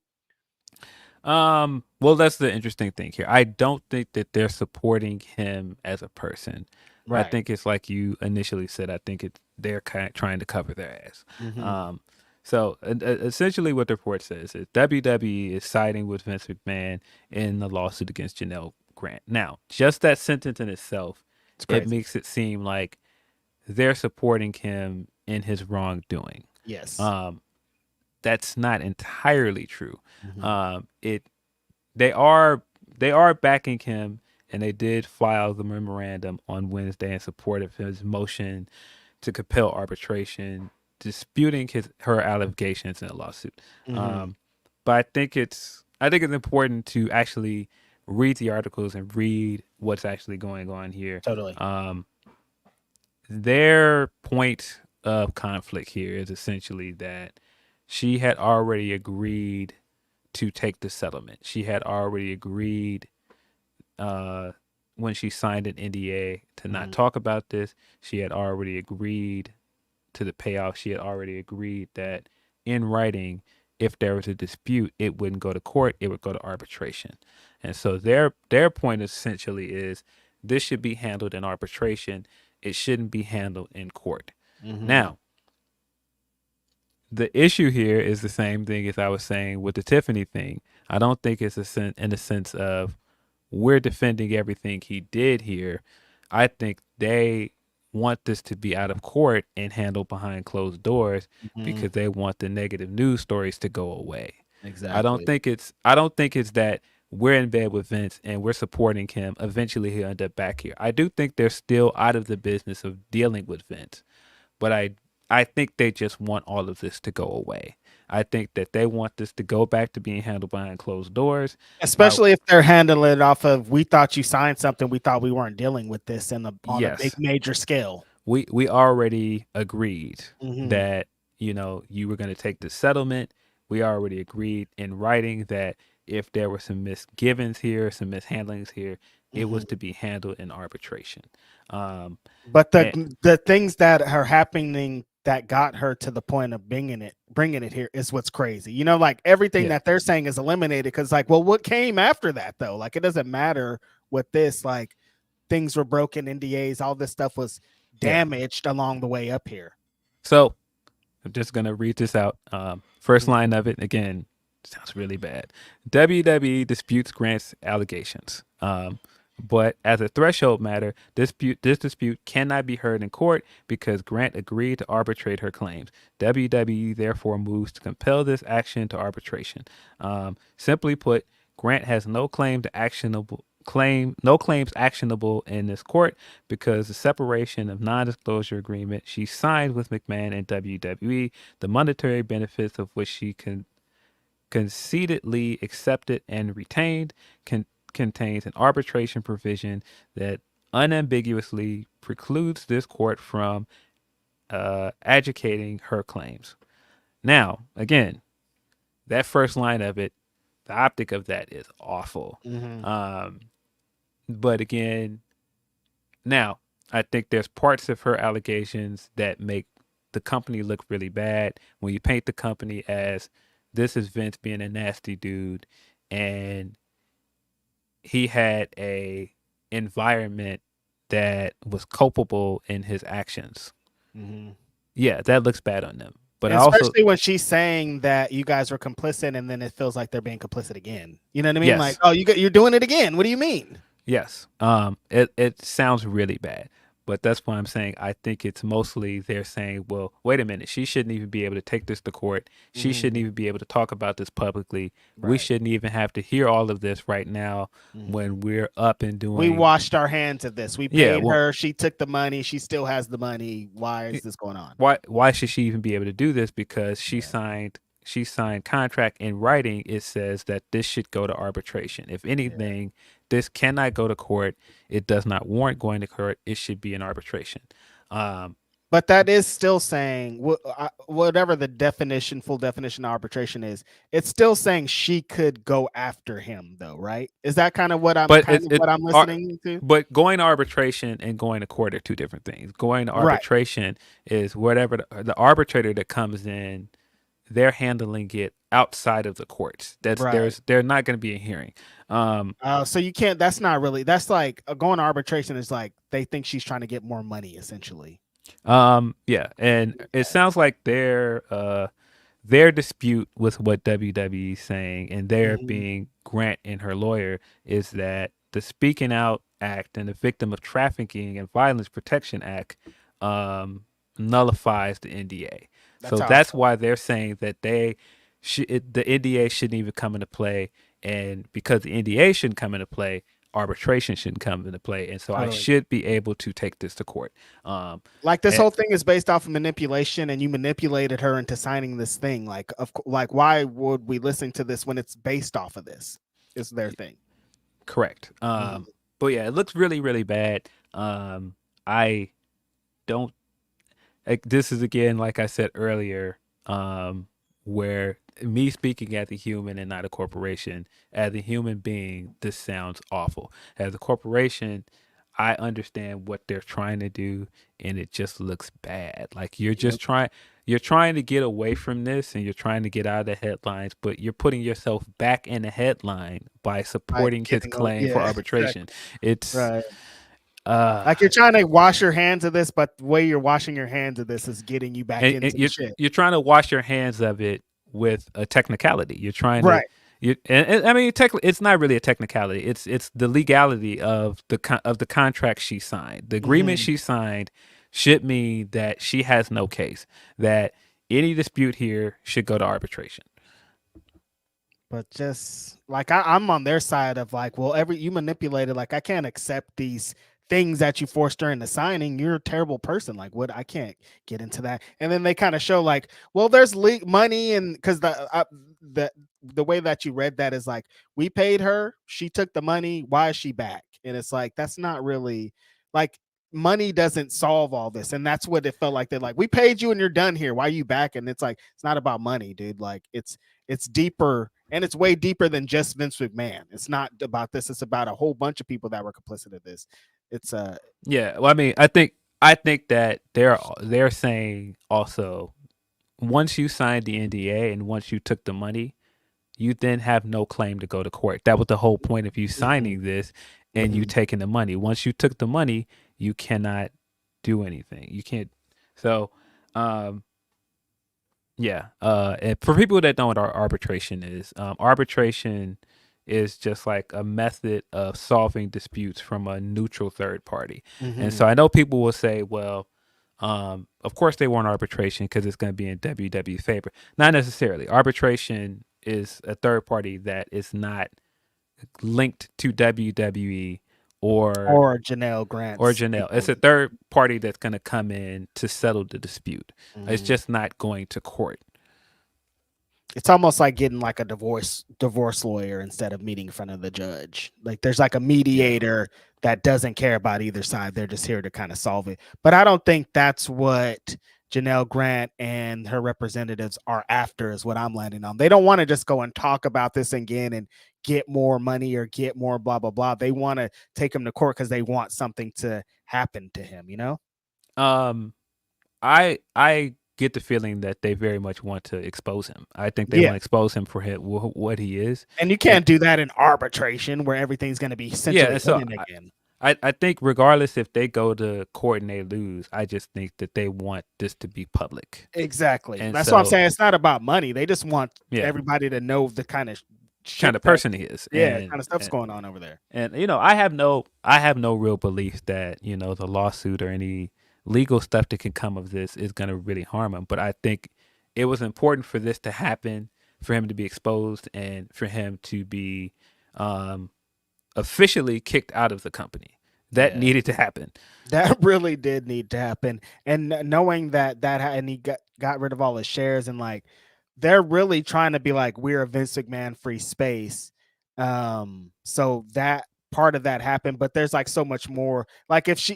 Well, that's the interesting thing here. I don't think that they're supporting him as a person. Right. I think it's like you initially said. I think they're kind of trying to cover their ass. Mhm. So essentially, what the report says is WWE is siding with Vince McMahon in the lawsuit against Janelle Grant. Now, just that sentence in itself, it makes it seem like they're supporting him in his wrongdoing. Yes. That's not entirely true. Mhm. They are backing him, and they did file the memorandum on Wednesday in support of his motion to compel arbitration, disputing her allegations in the lawsuit. Mhm. But I think it's important to actually read the articles and read what's actually going on here. Totally. Their point of conflict here is essentially that she had already agreed to take the settlement. She had already agreed when she signed an NDA to not talk about this. She had already agreed to the payoff. She had already agreed that in writing, if there was a dispute, it wouldn't go to court, it would go to arbitration. And so their point essentially is this should be handled in arbitration. It shouldn't be handled in court. Mhm. Now, the issue here is the same thing as I was saying with the Tiffany thing. I don't think it's in the sense of we're defending everything he did here. I think they want this to be out of court and handled behind closed doors because they want the negative news stories to go away. Exactly. I don't think it's that we're in bed with Vince and we're supporting him. Eventually he'll end up back here. I do think they're still out of the business of dealing with Vince, but I think they just want all of this to go away. I think that they want this to go back to being handled behind closed doors. Especially if they're handling it off of, we thought you signed something, we thought we weren't dealing with this on a big major scale. We already agreed Mhm. that, you were going to take the settlement. We already agreed in writing that if there were some misgivings here, some mishandlings here, it was to be handled in arbitration. But the things that are happening that got her to the point of bringing it here is what's crazy. Like everything that they're saying is eliminated because, like, well, what came after that though? Like, it doesn't matter what this, like, things were broken, NDAs, all this stuff was damaged along the way up here. So I'm just going to read this out. First line of it, again, sounds really bad. WWE disputes Grant's allegations. But as a threshold matter, this dispute cannot be heard in court because Grant agreed to arbitrate her claims. WWE therefore moves to compel this action to arbitration. Simply put, Grant has no claims actionable in this court because the separation of non-disclosure agreement she signed with McMahon and WWE, the monetary benefits of which she concededly accepted and retained, contains an arbitration provision that unambiguously precludes this court from adjudicating her claims. Now, again, that first line of it, the optic of that is awful. But again, now I think there's parts of her allegations that make the company look really bad. When you paint the company as this is Vince being a nasty dude and he had a environment that was culpable in his actions. Yeah, that looks bad on them. But especially when she's saying that you guys were complicit, and then it feels like they're being complicit again. You know what I mean? Yes. Like, oh, you're doing it again. What do you mean? Yes. It sounds really bad. But that's why I'm saying I think it's mostly they're saying, well, wait a minute. She shouldn't even be able to take this to court. She shouldn't even be able to talk about this publicly. Right. We shouldn't even have to hear all of this right now when we're up and doing. We washed our hands of this. We paid her. She took the money. She still has the money. Why is this going on? Why should she even be able to do this? Because she signed contract in writing. It says that this should go to arbitration. If anything, this cannot go to court. It does not warrant going to court. It should be an arbitration. But that is still saying whatever the full definition of arbitration is. It's still saying she could go after him, though, right? Is that kind of what I'm listening to? But going to arbitration and going to court are two different things. Going to arbitration is whatever the arbitrator that comes in, they're handling it outside of the courts. They're not going to be a hearing. So you can't. That's not really. That's like going to arbitration is like they think she's trying to get more money, essentially. Yeah, and it sounds like their dispute with what WWE is saying, and their being Grant and her lawyer, is that the Speaking Out Act and the Victim of Trafficking and Violence Protection Act nullifies the NDA. That's why they're saying that the NDA shouldn't even come into play, and because the NDA shouldn't come into play, arbitration shouldn't come into play, and so I should be able to take this to court. Like this whole thing is based off of manipulation, and you manipulated her into signing this thing. Like why would we listen to this when it's based off of this? Is their thing correct? But yeah, it looks really, really bad. I don't. This is again, like I said earlier, where me speaking as a human and not a corporation, as a human being, this sounds awful. As a corporation, I understand what they're trying to do, and it just looks bad. Like you're trying to get away from this, and you're trying to get out of the headlines, but you're putting yourself back in the headline by supporting his claim for arbitration. It's right. Like you're trying to wash your hands of this, but the way you're washing your hands of this is getting you back into the shit. You're trying to wash your hands of it with a technicality. You're trying to, I mean, it's not really a technicality. It's the legality of the contract she signed. The agreement she signed should mean that she has no case. That any dispute here should go to arbitration. But just like I'm on their side of like, well, you manipulated. Like I can't accept these things that you forced her into signing. You're a terrible person. Like what? I can't get into that. And then they kind of show like, well, there's money, and because the way that you read that is like, we paid her, she took the money, why is she back? And it's like, that's not really like, money doesn't solve all this. And that's what it felt like. They're like, we paid you and you're done here, why are you back? And it's like, it's not about money, dude. Like it's deeper, and it's way deeper than just Vince McMahon. It's not about this. It's about a whole bunch of people that were complicit in this. It's yeah. Well, I mean, I think that they're saying also, once you signed the NDA and once you took the money, you then have no claim to go to court. That was the whole point of you signing this and you taking the money. Once you took the money, you cannot do anything. You can't. So, Yeah. And for people that don't know what arbitration is just like a method of solving disputes from a neutral third party. And so I know people will say, well, of course they want arbitration because it's going to be in WWE's favor. Not necessarily. Arbitration is a third party that is not linked to WWE or Janelle Grant or Janelle. It's a third party that's going to come in to settle the dispute. It's just not going to court. It's almost like getting like a divorce lawyer instead of meeting in front of the judge. Like there's like a mediator that doesn't care about either side. They're just here to kind of solve it. But I don't think that's what Janelle Grant and her representatives are after, is what I'm landing on. They don't want to just go and talk about this again and get more money or get more blah, blah, blah. They want to take him to court because they want something to happen to him, you know? I get the feeling that they very much want to expose him. I think they want to expose him for what he is. And you can't do that in arbitration where everything's going to be centrally again. I think regardless if they go to court and they lose, I just think that they want this to be public. Exactly. And that's what I'm saying. It's not about money. They just want everybody to know the kind of person he is. Kind of stuff's going on over there. And I have no real belief that, the lawsuit or any legal stuff that can come of this is going to really harm him. But I think it was important for this to happen, for him to be exposed, and for him to be officially kicked out of the company. That needed to happen. That really did need to happen. And knowing that and he got rid of all his shares, and like they're really trying to be like, we're a Vince McMahon free space. So that part of that happened, but there's like so much more. Like if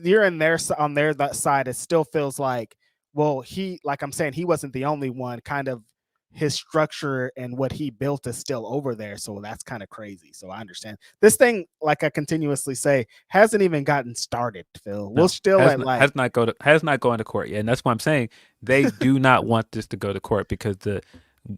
you're in their on their that side, it still feels like, well, like I'm saying, he wasn't the only one. Kind of his structure and what he built is still over there. So that's kind of crazy. So I understand this thing, like I continuously say, hasn't even gotten started, Phil. We'll still has not gone to court yet. And that's why I'm saying they do not want this to go to court, because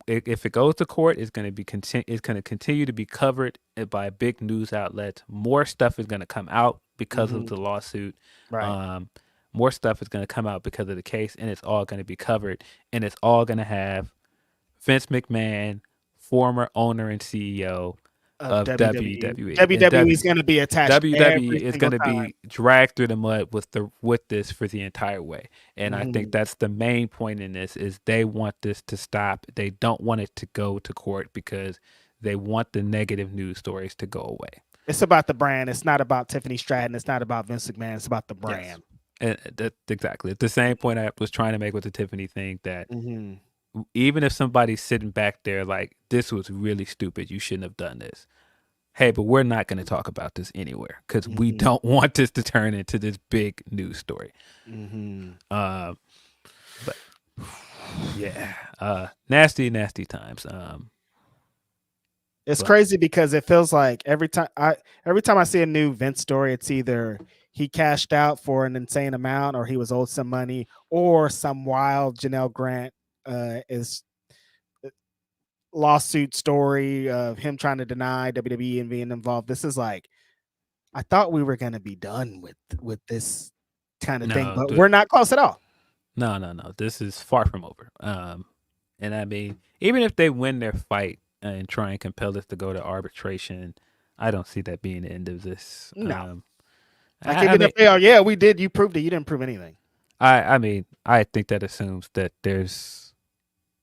if it goes to court, it's going to continue to be covered by big news outlets. More stuff is going to come out because of the lawsuit. Right. More stuff is going to come out because of the case, and it's all going to be covered, and it's all going to have Vince McMahon, former owner and CEO of WWE. WWE is going to be attached. WWE is going to be dragged through the mud with this for the entire way. And I think that's the main point in this, is they want this to stop. They don't want it to go to court because they want the negative news stories to go away. It's about the brand. It's not about Tiffany Stratton. It's not about Vince McMahon. It's about the brand. Yes. And exactly. It's the same point I was trying to make with the Tiffany thing, that even if somebody's sitting back there like, this was really stupid, you shouldn't have done this. Hey, but we're not going to talk about this anywhere because we don't want this to turn into this big news story. But yeah, nasty times. It's crazy because it feels like every time I see a new Vince story, it's either he cashed out for an insane amount, or he was owed some money, or some wild Janelle Grant is lawsuit story of him trying to deny WWE and being involved. This is like, I thought we were going to be done with this kind of thing, but we're not close at all. No. This is far from over. And I mean, even if they win their fight and try and compel this to go to arbitration, I don't see that being the end of this. No. Even if they are, we did. You proved it. You didn't prove anything. I mean, I think that assumes that there's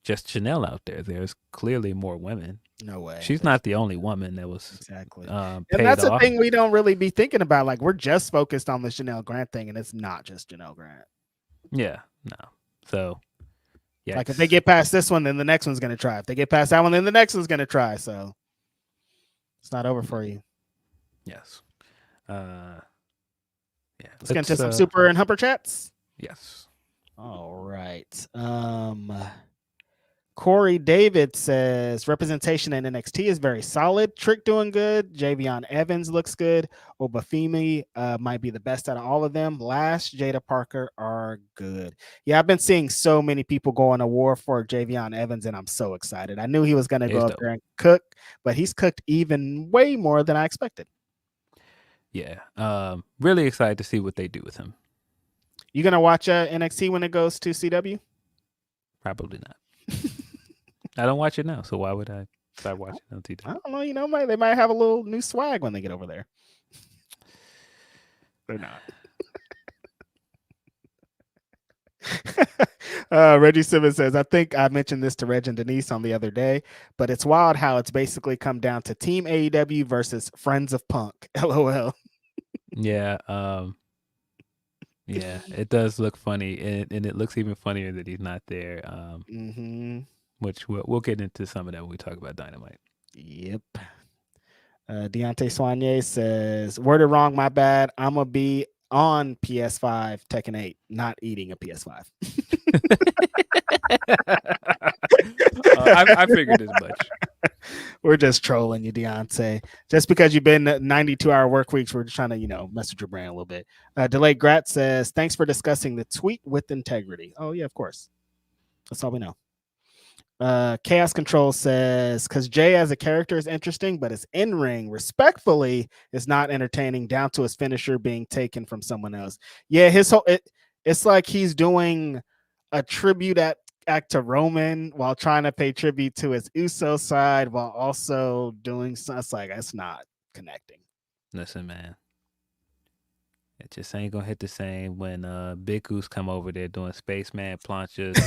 just Janelle out there. There's clearly more women. No way. She's not the only woman that was exactly. And that's the thing we don't really be thinking about. Like, we're just focused on the Janelle Grant thing, and it's not just Janelle Grant. Yeah, no. So, yeah. Like, if they get past this one, then the next one's going to try. If they get past that one, then the next one's going to try. So, it's not over for you. Yes. Yeah. Let's get into some super and humper chats. Yes. All right. Corey David says representation in NXT is very solid. Trick doing good. Javion Evans looks good. Obafemi might be the best out of all of them. Lash, Jada Parker are good. Yeah, I've been seeing so many people go on a war for Javion Evans, and I'm so excited. I knew he was going to go up there and cook, but he's cooked even way more than I expected. Yeah, really excited to see what they do with him. You going to watch NXT when it goes to CW? Probably not. I don't watch it now, so why would I start watching on TV? I don't know. They might have a little new swag when they get over there. They're not. Reggie Simmons says, I think I mentioned this to Reg and Denise on the other day, but it's wild how it's basically come down to Team AEW versus Friends of Punk. LOL. Yeah. Yeah, it does look funny, and it looks even funnier that he's not there. Which we'll get into some of that when we talk about Dynamite. Yep. Deontay Soigné says, worded wrong, my bad. I'm going to be on PS5 Tekken 8, not eating a PS5. I figured as much. We're just trolling you, Deontay. Just because you've been 92-hour work weeks, we're just trying to, mess with your brain a little bit. Delayed Grat says, thanks for discussing the tweet with integrity. Oh, yeah, of course. That's all we know. Chaos Control says, because Jay as a character is interesting, but his in-ring, respectfully, is not entertaining down to his finisher being taken from someone else. Yeah, his whole it's like he's doing a tribute act to Roman while trying to pay tribute to his Uso side while also doing something. It's like, it's not connecting. Listen, man. It just ain't gonna hit the same when Big Goose come over there doing spaceman planches.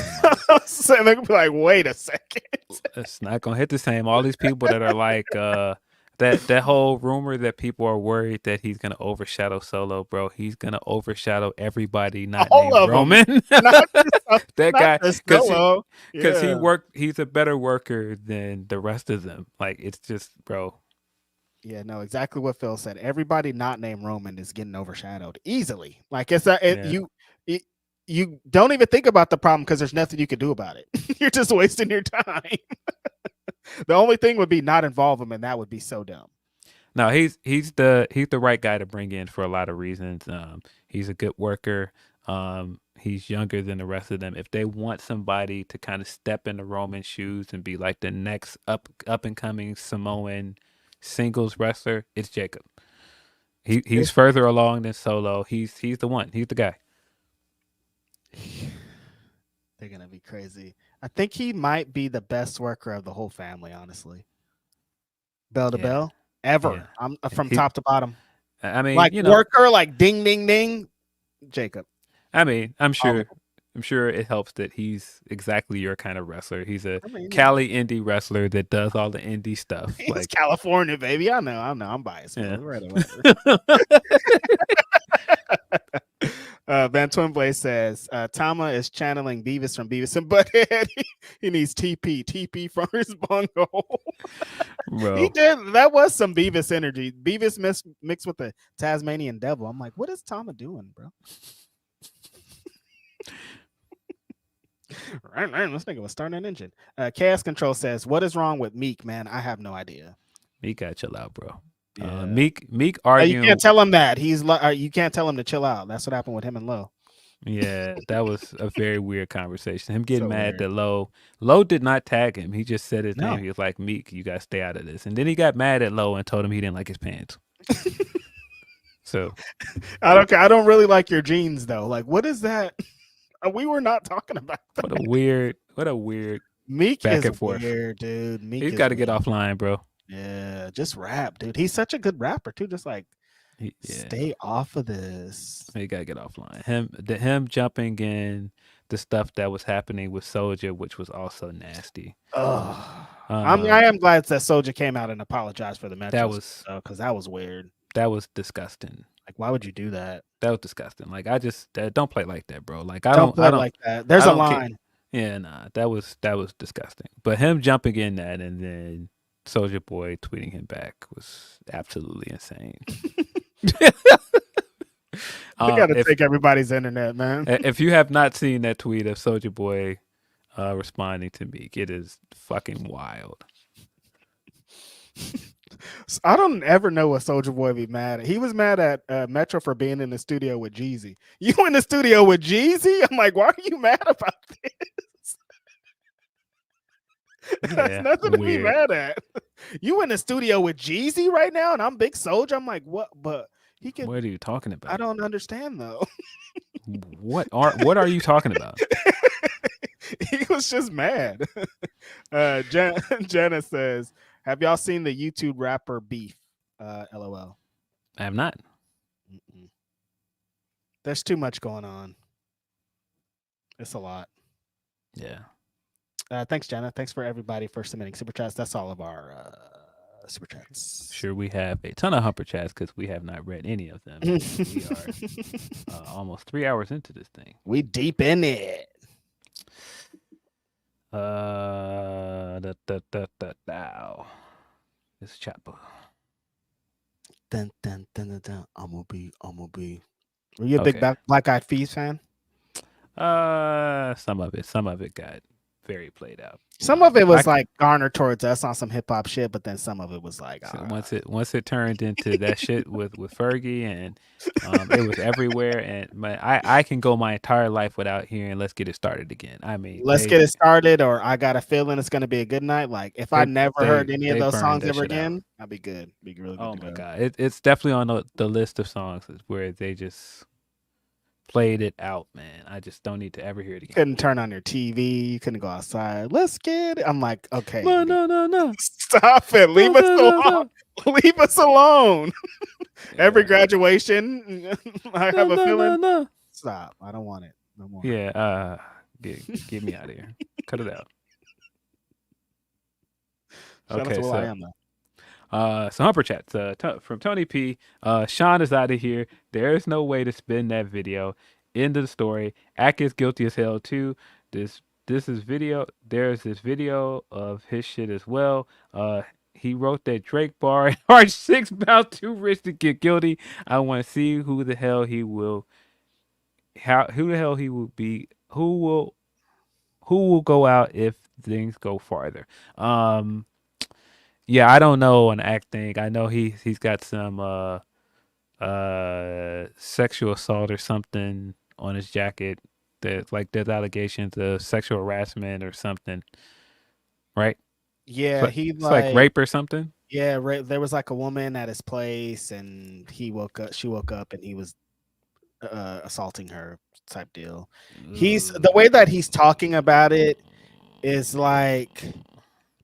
So they're gonna be like, wait a second. It's not gonna hit the same. All these people that are like that whole rumor that people are worried that he's gonna overshadow Solo, bro. He's gonna overshadow everybody not All named Roman. That guy, because he's a better worker than the rest of them. Like, it's just, bro. Yeah, no, exactly what Phil said. Everybody not named Roman is getting overshadowed easily. Like, you don't even think about the problem because there's nothing you can do about it. You're just wasting your time. The only thing would be not involve him, and that would be so dumb. No, he's the right guy to bring in for a lot of reasons. He's a good worker. He's younger than the rest of them. If they want somebody to kind of step into Roman's shoes and be like the next up and coming Samoan singles wrestler, it's Jacob. He's further along than Solo. He's the one. He's the guy. They're gonna be crazy. I think he might be the best worker of the whole family, honestly. Bell to bell, ever. Yeah. I'm from top to bottom. I mean, like worker, like ding ding ding. Jacob. I mean, I'm sure it helps that he's exactly your kind of wrestler. He's a Cali indie wrestler that does all the indie stuff. He's like California, baby. I know. I'm biased. Yeah. Van Twinblade says Tama is channeling Beavis from Beavis and Butthead. He needs TP from his bungo. Bro. He did. That was some Beavis energy. Beavis mixed with the Tasmanian devil. I'm like, what is Tama doing, bro? Right, this nigga was starting an engine. Chaos Control says, what is wrong with Meek, man? I have no idea. Meek gotta chill out, bro. Yeah. Meek arguing. You can't tell him that. You can't tell him to chill out. That's what happened with him and Low. Yeah, that was a very weird conversation. Him getting mad that Low did not tag him. He just said his name. He was like, Meek, you gotta stay out of this. And then he got mad at Low and told him he didn't like his pants. So I don't really like your jeans though. Like, what is that? We were not talking about that. What a weird Meek back is and forth. Weird, dude. He's got to get offline, bro. Yeah, just rap, dude. He's such a good rapper too. Just like stay off of this. He got to get offline. Him jumping in the stuff that was happening with Soulja, which was also nasty. I am glad that Soulja came out and apologized for the match. That was because that was weird. That was disgusting. Like, why would you do that? That was disgusting. Like, I just don't play like that, bro. Like, I don't play like that. There's a line. Yeah, nah, that was disgusting. But him jumping in that and then Soulja Boy tweeting him back was absolutely insane. We gotta take everybody's internet, man. If you have not seen that tweet of Soulja Boy responding to Meek, it is fucking wild. I don't ever know what Soulja Boy be mad at. He was mad at Metro for being in the studio with Jeezy. You in the studio with Jeezy? I'm like, why are you mad about this? That's nothing to be mad at. You in the studio with Jeezy right now, and I'm Big Soulja. I'm like, what? But he can. What are you talking about? I don't understand though. What are you talking about? He was just mad. Jenna says, "Have y'all seen the YouTube rapper Beef?" LOL. I have not. Mm-mm. There's too much going on. It's a lot. Yeah. Thanks, Jenna. Thanks for everybody for submitting super chats. That's all of our super chats. Sure, we have a ton of humper chats because we have not read any of them. We are almost 3 hours into this thing. We deep in it. Now. It's Chopper. Dun, dun, dun, dun, dun. I'm gonna be. Were you a big Black Eyed Peas fan? Some of it got very played out. Some of it was like garnered towards us on some hip hop shit, but then some of it was like once it turned into that shit with Fergie and it was everywhere. And I can go my entire life without hearing "Let's Get It Started" again. I mean, Let's Get It Started, or I Got a Feeling It's Gonna Be a Good Night. Like if I never heard any of those songs ever again, I'd be good. Be really good. Oh my god, it's definitely on the list of songs where they just played it out, man. I just don't need to ever hear it again. Couldn't turn on your TV. You couldn't go outside. Let's get it. I'm like, okay. No. Stop it. Leave us alone. Leave us alone. Every graduation, I have a feeling. No. Stop. I don't want it no more. Yeah. Get me out of here. Cut it out. Okay, so Humper Chats from Tony P. Sean is out of here. There's no way to spin that video. End of the story. Ack is guilty as hell too. This is video. There's this video of his shit as well. He wrote that Drake bar and Arch 6 about too rich to get guilty. I want to see who the hell he will be. Who will go out if things go farther. Yeah, I don't know an Act thing. I know he's got some sexual assault or something on his jacket. That like there's allegations of sexual harassment or something, right? Yeah, it's like rape or something. Yeah, there was like a woman at his place, and she woke up, and he was assaulting her type deal. The way that he's talking about it is like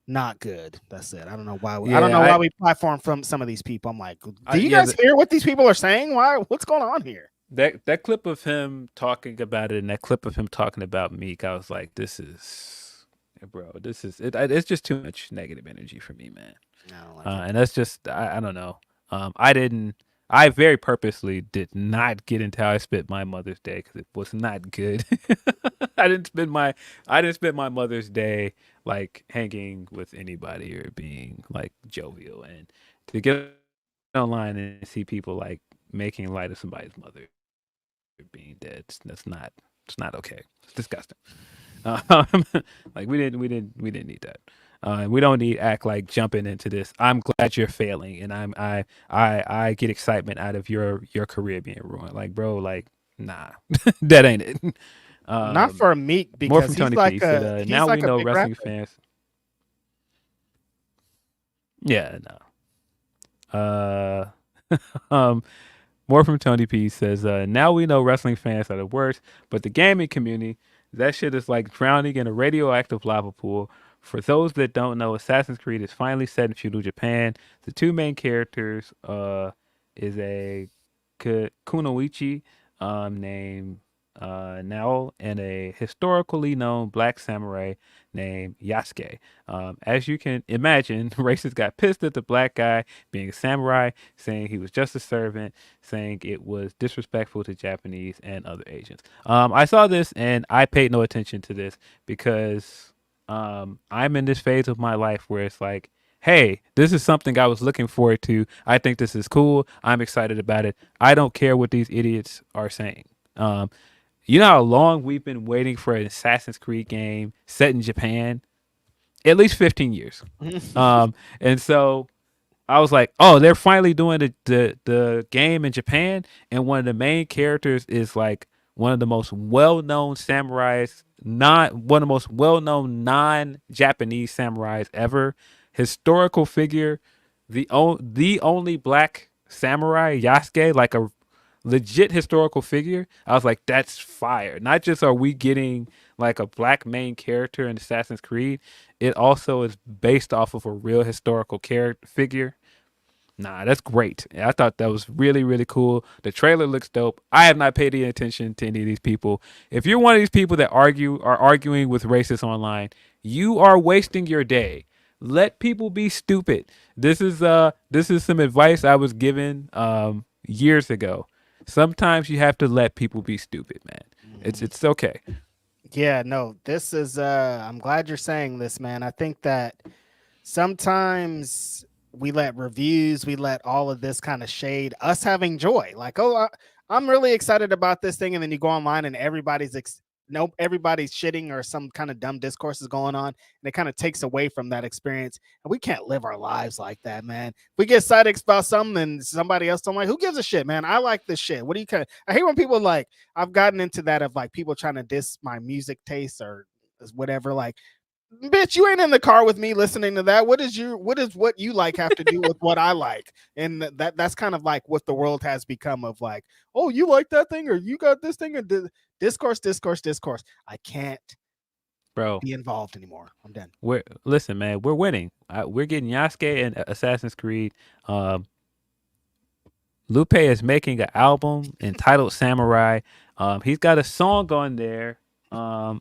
not good. That's it. I don't know why. I don't know why we platform from some of these people. I'm like, do you guys hear what these people are saying? What's going on here? That clip of him talking about it and that clip of him talking about Meek, I was like, this is it's just too much negative energy for me, man. I don't like and that's just I don't know. I very purposely did not get into how I spent my Mother's Day because it was not good. I didn't spend my Mother's Day like hanging with anybody or being like jovial, and to get online and see people like making light of somebody's mother being dead, it's not okay. It's disgusting. Like we didn't need that. We don't need Act like jumping into this. I'm glad you're failing, and I get excitement out of your career being ruined. Like, bro, like, nah, that ain't it. Not for Meek, because more from Tony he's P. like Said, now like we know wrestling rapper. fans. Yeah, no. More from Tony P. Says, now we know wrestling fans are the worst, but the gaming community, that shit is like drowning in a radioactive lava pool. For those that don't know, Assassin's Creed is finally set in feudal Japan. The two main characters is a kunoichi named Nao and a historically known black samurai named Yasuke. As you can imagine, racists got pissed at the black guy being a samurai, saying he was just a servant, saying it was disrespectful to Japanese and other Asians. I saw this and I paid no attention to this because I'm in this phase of my life where it's like, hey, this is something I was looking forward to. I think this is cool. I'm excited about it. I don't care what these idiots are saying. You know how long we've been waiting for an Assassin's Creed game set in Japan? At least 15 years. And so I was like, oh, they're finally doing the game in Japan, and one of the main characters is like one of the most well-known samurais, one of the most well-known non-Japanese samurais ever. Historical figure, the only black samurai, Yasuke, like a legit historical figure. I was like, that's fire. Not just are we getting like a black main character in Assassin's Creed, it also is based off of a real historical character figure. Nah, that's great. I thought that was really, really cool. The trailer looks dope. I have not paid any attention to any of these people. If you're one of these people that are arguing with racists online, you are wasting your day. Let people be stupid. This is some advice I was given years ago. Sometimes you have to let people be stupid, man. It's okay. Yeah, no, this is I'm glad you're saying this, man. I think that sometimes we let reviews, we let all of this kind of shade us having joy. Like, oh, I'm really excited about this thing, and then you go online and everybody's everybody's shitting or some kind of dumb discourse is going on, and it kind of takes away from that experience. And we can't live our lives like that, man. If we get side about something and somebody else don't like, who gives a shit, man? I like this shit. What do you I hate when people like, I've gotten into that of like people trying to diss my music taste or whatever. Like, bitch, you ain't in the car with me listening to that. What does what you like have to do with what I like? And that's kind of like what the world has become of like, oh, you like that thing or you got this thing, and discourse. I can't be involved anymore. I'm done. Listen, man, we're winning. We're getting Yasuke and Assassin's Creed. Lupe is making an album entitled Samurai. He's got a song on there.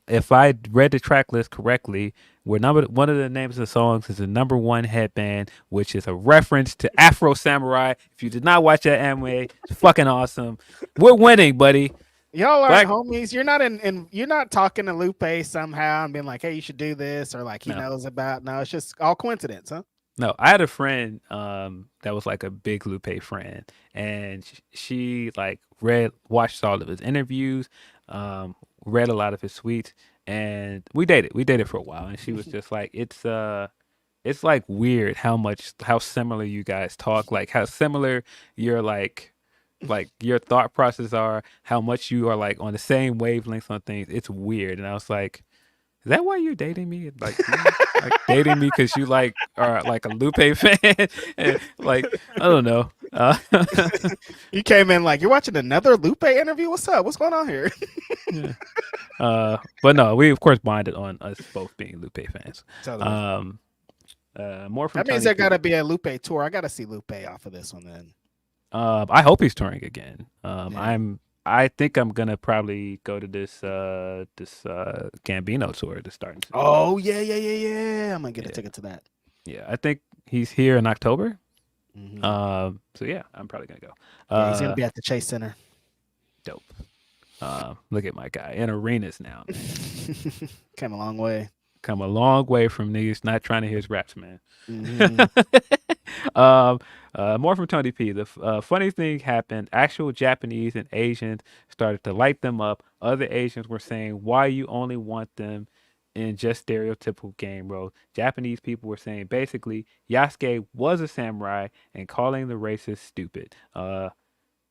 If I read the track list correctly, one of the names of the songs is the number one headband, which is a reference to Afro Samurai. If you did not watch that anime, it's fucking awesome. We're winning, buddy. Y'all are homies. You're not you're not talking to Lupe somehow and being like, hey, you should do this, or like he knows about. No, it's just all coincidence, huh? No, I had a friend that was like a big Lupe friend, and she like watched all of his interviews, read a lot of his tweets, and we dated for a while, and she was just like, it's like weird how similar you guys talk, like how similar your like your thought process are, how much you are like on the same wavelengths on things. It's weird. And I was like, is that why you're dating me? Like, like dating me because you like are like a Lupe fan? And like, I don't know. You came in like, you're watching another Lupe interview? What's up? What's going on here? Yeah. But no, we of course bonded on us both being Lupe fans. More from that means there gotta be a Lupe tour. I gotta see Lupe off of this one then. I hope he's touring again. I think I'm gonna probably go to this Gambino tour to start. Oh yeah. I'm gonna get a ticket to that. Yeah, I think he's here in October. Mm-hmm. So yeah, I'm probably gonna go. Yeah, he's gonna be at the Chase Center. Dope. Look at my guy in arenas now. Came a long way. Come a long way from niggas not trying to hear his raps, man. Mm-hmm. More from Tony P. The funny thing happened. Actual Japanese and Asians started to light them up. Other Asians were saying, why you only want them in just stereotypical game roles. Japanese people were saying, basically, Yasuke was a samurai and calling the racist stupid.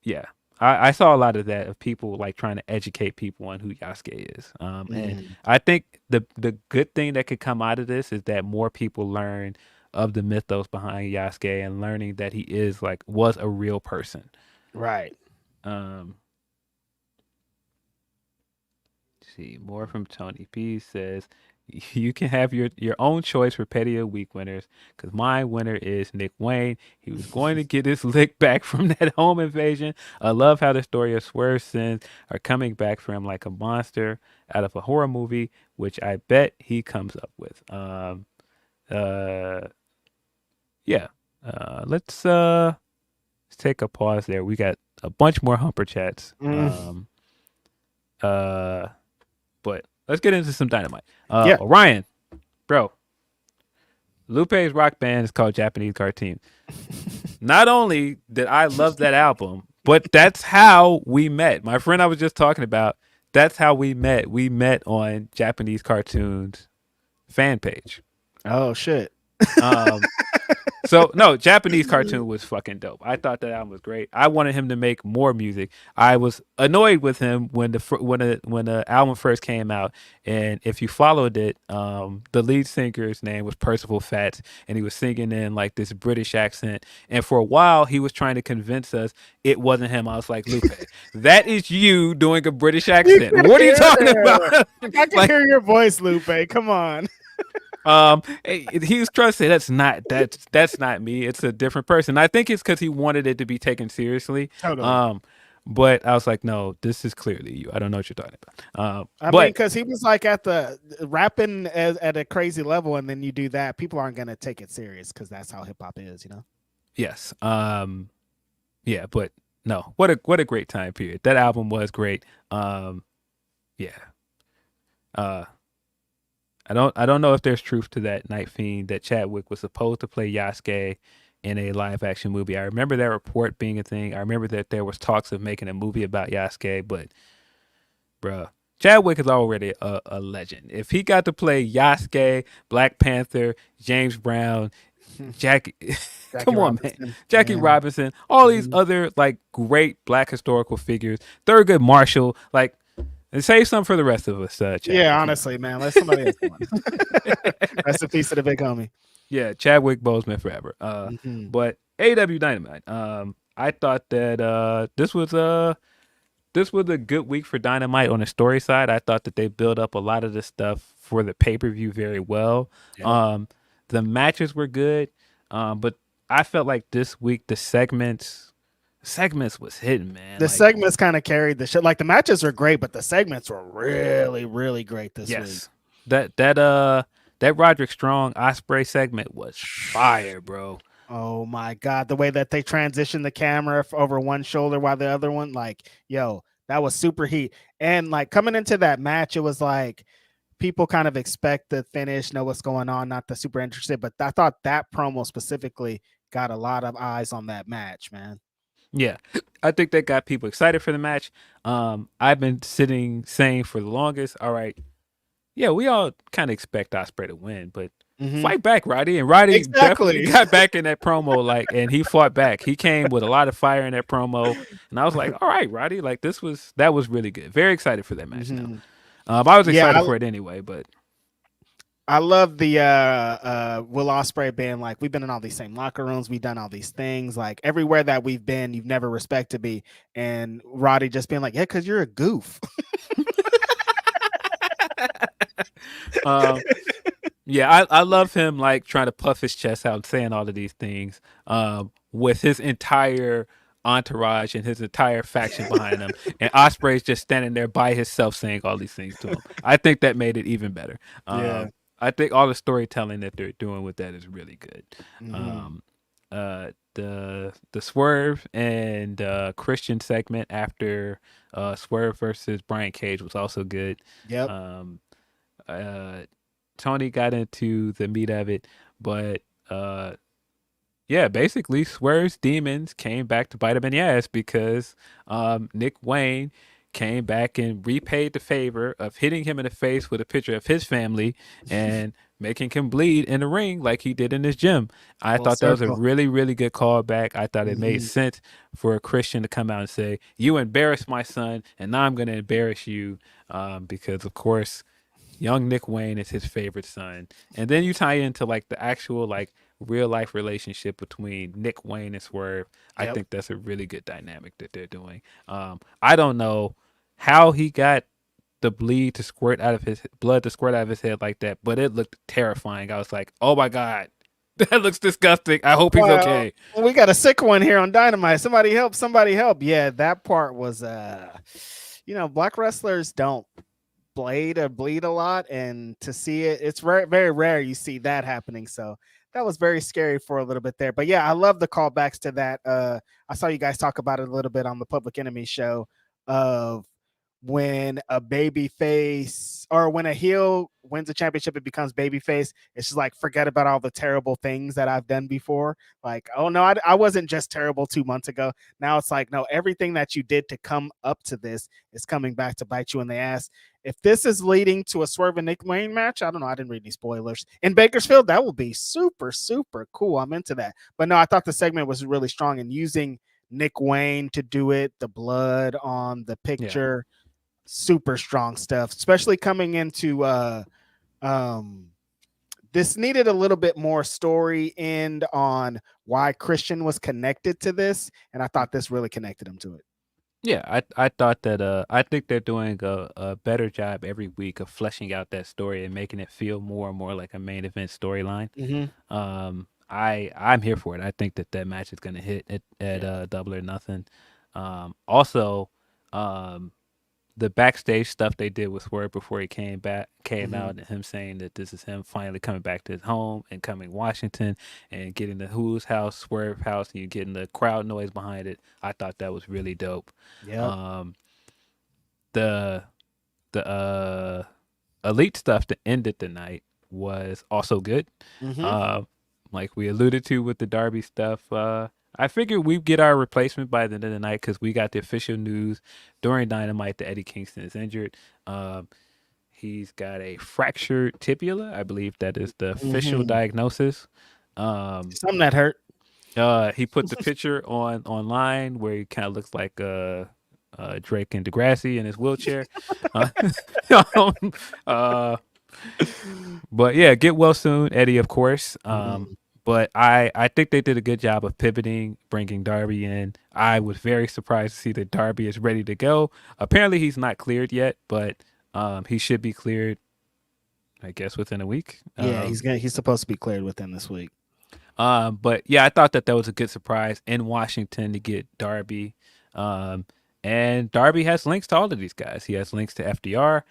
Yeah. I saw a lot of that, of people like trying to educate people on who Yasuke is. And I think the good thing that could come out of this is that more people learn of the mythos behind Yasuke and learning that he was a real person. Right. See, more from Tony P says, you can have your own choice for petty of week winners, because my winner is Nick Wayne. He was going to get his lick back from that home invasion. I love how the story of Swerve's sins are coming back for him like a monster out of a horror movie, which I bet he comes up with. Let's take a pause there. We got a bunch more Humper chats. But let's get into some Dynamite. Orion, bro. Lupe's rock band is called Japanese Cartoon. Not only did I love that album, but that's how we met. My friend I was just talking about, that's how we met. We met on Japanese Cartoons fan page. Oh, shit. So no, Japanese cartoon was fucking dope. I thought that album was great. I wanted him to make more music. I was annoyed with him when the album first came out, and if you followed it, the lead singer's name was Percival Fats, and he was singing in like this British accent. And for a while, he was trying to convince us it wasn't him. I was like, Lupe, that is you doing a British accent. What are you talking about? I can hear your voice, Lupe. Come on. He was trying to say that's not me. It's a different person. I think it's because he wanted it to be taken seriously. Totally. But I was like, no, this is clearly you. I don't know what you're talking about. I mean, because he was like at the rapping at a crazy level, and then you do that, people aren't gonna take it serious because that's how hip hop is, you know. Yes. Yeah, but no, what a great time period. That album was great. Yeah. I don't know if there's truth to that Night Fiend that Chadwick was supposed to play Yasuke in a live action movie. I remember that report being a thing. I remember that there was talks of making a movie about Yasuke, but bruh, Chadwick is already a legend. If he got to play Yasuke, Black Panther, James Brown, Jackie come on, Robinson. man. Jackie Robinson, all these other like great black historical figures, Thurgood Marshall, like, and save some for the rest of us. Chadwick. Yeah, honestly, man. Let somebody else go on. Rest in peace to the big homie. Yeah, Chadwick Boseman forever. But AEW Dynamite. I thought that this was a good week for Dynamite on the story side. I thought that they built up a lot of the stuff for the pay-per-view very well. Yeah. The matches were good, but I felt like this week the segments was hidden, man. The segments kind of carried the shit. Like the matches were great, but the segments were really, really great this week. That Roderick Strong Ospreay segment was fire, bro. Oh my God. The way that they transitioned the camera over one shoulder while the other one, like, yo, that was super heat. And like coming into that match, it was like people kind of expect the finish, know what's going on, not the super interested. But I thought that promo specifically got a lot of eyes on that match, man. Yeah, I think that got people excited for the match. I've been saying for the longest, all right, yeah, we all kind of expect Ospreay to win, but fight back, Roddy. And Roddy definitely got back in that promo, like, and he fought back. He came with a lot of fire in that promo, and I was like, all right, Roddy, like that was really good. Very excited for that match now. I was excited for it anyway, but I love the Will Ospreay being like, we've been in all these same locker rooms, we've done all these things, like everywhere that we've been, you've never respected me. And Roddy just being like, yeah, because you're a goof. Yeah, I love him like trying to puff his chest out and saying all of these things with his entire entourage and his entire faction behind him, and Ospreay's just standing there by himself saying all these things to him. I think that made it even better. I think all the storytelling that they're doing with that is really good. The Swerve and Christian segment after Swerve versus Brian Cage was also good. Yep. Tony got into the meat of it, but yeah, basically Swerve's demons came back to bite him in the ass because Nick Wayne came back and repaid the favor of hitting him in the face with a picture of his family and making him bleed in the ring like he did in his gym. I thought that was a really, really good callback. I thought it made sense for a Christian to come out and say, you embarrassed my son, and now I'm going to embarrass you because, of course, young Nick Wayne is his favorite son. And then you tie into like the actual like real life relationship between Nick Wayne and Swerve. I think that's a really good dynamic that they're doing. I don't know how he got the blood to squirt out of his head like that, but it looked terrifying. I was like, oh my God, that looks disgusting. I hope he's okay. We got a sick one here on Dynamite. Somebody help. Yeah, that part was black wrestlers don't bleed a lot, and to see it, it's very rare you see that happening. So that was very scary for a little bit there. But yeah, I love the callbacks to that. I saw you guys talk about it a little bit on the Public Enemy show of when a baby face or when a heel wins a championship, it becomes baby face. It's just like, forget about all the terrible things that I've done before. Like, oh no, I wasn't just terrible 2 months ago. Now it's like, no, everything that you did to come up to this is coming back to bite you in the ass. If this is leading to a Swerve and Nick Wayne match, I don't know. I didn't read any spoilers. In Bakersfield, that will be super, super cool. I'm into that. But no, I thought the segment was really strong, and using Nick Wayne to do it, the blood on the picture, super strong stuff, especially coming into this needed a little bit more story end on why Christian was connected to this, and I thought this really connected him to it. Yeah, I thought that I think they're doing a better job every week of fleshing out that story and making it feel more and more like a main event storyline. I'm here for it. I think that match is going to hit at Double or Nothing. Also, the backstage stuff they did with Swerve before he came out, and him saying that this is him finally coming back to his home and coming to Washington and getting the Who's house, Swerve house, and you getting the crowd noise behind it. I thought that was really dope. Yeah. The elite stuff that ended the night was also good. Like we alluded to with the Darby stuff. I figured we'd get our replacement by the end of the night because we got the official news during Dynamite that Eddie Kingston is injured. He's got a fractured tibia. I believe that is the official diagnosis. Something that hurt. He put the picture online where he kind of looks like Drake and Degrassi in his wheelchair. But yeah, get well soon, Eddie, of course. But I think they did a good job of pivoting, bringing Darby in. I was very surprised to see that Darby is ready to go. Apparently, he's not cleared yet, but he should be cleared, I guess, within a week. Yeah, he's supposed to be cleared within this week. But yeah, I thought that was a good surprise in Washington to get Darby. And Darby has links to all of these guys. He has links to FDR.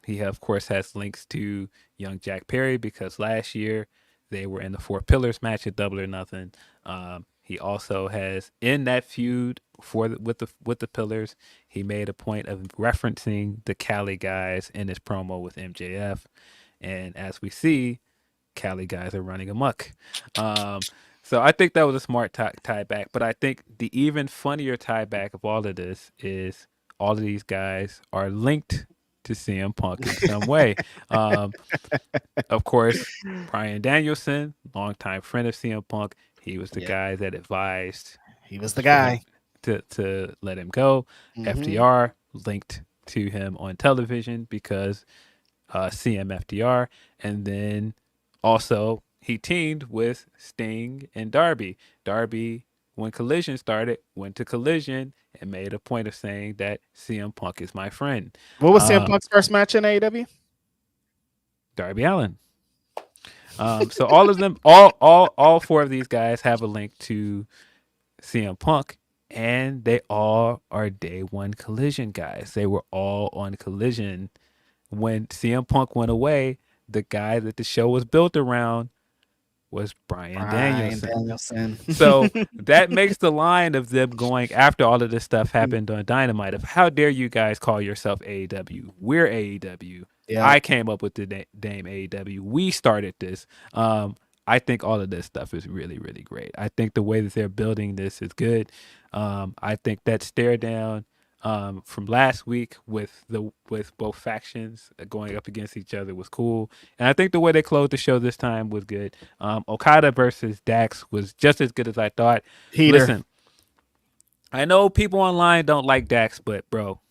He, of course, has links to young Jack Perry because last year they were in the Four Pillars match at Double or Nothing. He also has in that feud with the Pillars. He made a point of referencing the Cali guys in his promo with MJF, and as we see, Cali guys are running amok. So I think that was a smart tie back. But I think the even funnier tie back of all of this is all of these guys are linked to CM Punk in some way. Of course, Bryan Danielson, longtime friend of CM Punk, he was the guy that advised. He was the guy to let him go. FDR linked to him on television because CM FDR, and then also he teamed with Sting and Darby. Darby, when Collision started, went to Collision and made a point of saying that CM Punk is my friend. What was CM Punk's first match in AEW? Darby Allin. So all of them, all four of these guys have a link to CM Punk, and they all are day one Collision guys. They were all on Collision when CM Punk went away. The guy that the show was built around was Bryan Danielson. So that makes the line of them going after all of this stuff happened on Dynamite of how dare you guys call yourself AEW? We're AEW. Yeah. I came up with the name AEW. We started this. I think all of this stuff is really, really great. I think the way that they're building this is good. I think that stare down from last week with both factions going up against each other was cool, and I think the way they closed the show this time was good. Okada versus Dax was just as good as I thought. Heater. Listen, I know people online don't like Dax, but bro,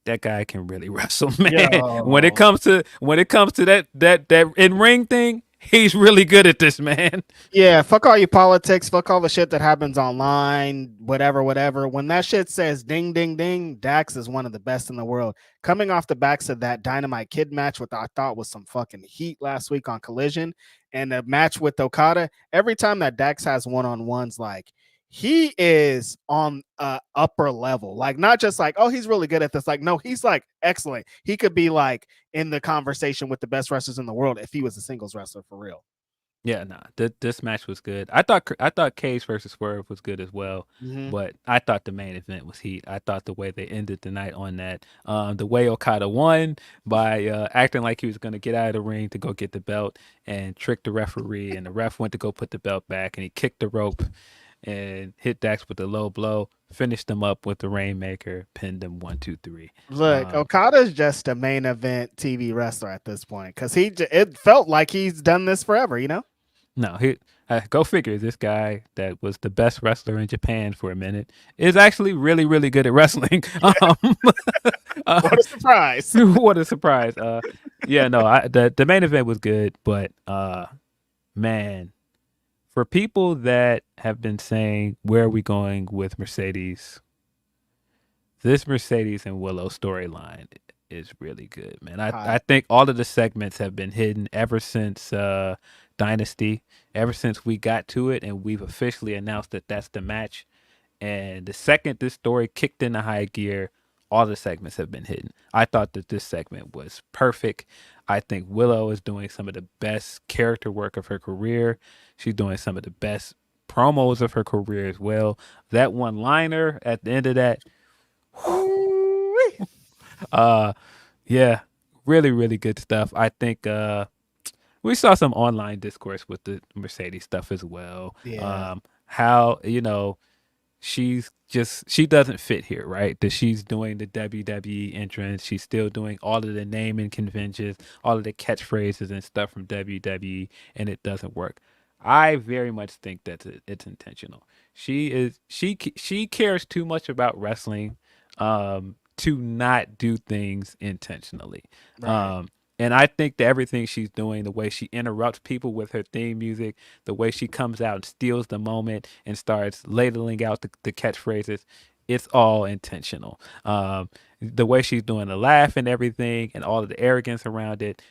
that guy can really wrestle, man. Yo. When it comes to that in ring thing, he's really good at this, man. Yeah, fuck all your politics, fuck all the shit that happens online, whatever. When that shit says ding, ding, ding, Dax is one of the best in the world. Coming off the backs of that Dynamite Kid match, what I thought was some fucking heat last week on Collision, and a match with Okada, every time that Dax has one-on-ones, like, he is on upper level, like not just like, oh, he's really good at this. Like, no, he's like excellent. He could be like in the conversation with the best wrestlers in the world if he was a singles wrestler for real. Yeah, nah. This match was good. I thought Cage versus Swerve was good as well, Mhm. but I thought the main event was heat. I thought the way they ended the night on that, the way Okada won by acting like he was going to get out of the ring to go get the belt and trick the referee, and the ref went to go put the belt back, and he kicked the rope and hit Dax with a low blow, finished him up with the Rainmaker, pinned him 1, 2, 3. Look, Okada's just a main event TV wrestler at this point because it felt like he's done this forever, you know? No, go figure. This guy that was the best wrestler in Japan for a minute is actually really, really good at wrestling. What a surprise. What a surprise. Yeah, no, the main event was good, but man, for people that have been saying where are we going with Mercedes, this Mercedes and Willow storyline is really good, man. I think all of the segments have been hidden ever since Dynasty, ever since we got to it and we've officially announced that that's the match. And the second this story kicked into high gear, all the segments have been hidden. I thought that this segment was perfect. I think Willow is doing some of the best character work of her career. She's doing some of the best promos of her career as well. That one liner at the end of that, yeah, really, really good stuff. I think we saw some online discourse with the Mercedes stuff as well. Yeah. How, she doesn't fit here, right? That she's doing the WWE entrance. She's still doing all of the naming conventions, all of the catchphrases and stuff from WWE, and it doesn't work. I very much think that it's intentional. She cares too much about wrestling to not do things intentionally. Right. And I think that everything she's doing, the way she interrupts people with her theme music, the way she comes out and steals the moment and starts ladling out the catchphrases, it's all intentional. The way she's doing the laugh and everything and all of the arrogance around it,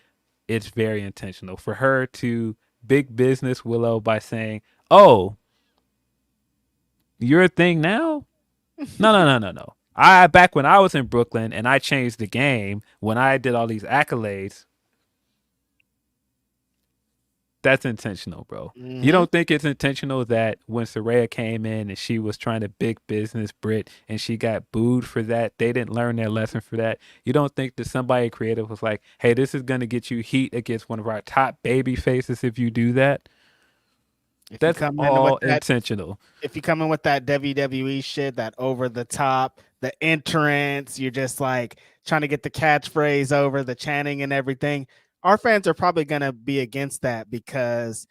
it's very intentional. For her to big business Willow by saying, "Oh, you're a thing now?" No. I back when I was in Brooklyn and I changed the game when I did all these accolades. That's intentional, bro. You Mhm. don't think it's intentional that when Saraya came in and she was trying to big business Brit and she got booed for that, they didn't learn their lesson for that? You don't think that somebody creative was like, hey, this is going to get you heat against one of our top baby faces if you do that? If you That's come in with all that intentional. if you come in with that WWE shit, that over the top, the entrance, you're just like trying to get the catchphrase over, the chanting and everything. Our fans are probably gonna be against that because,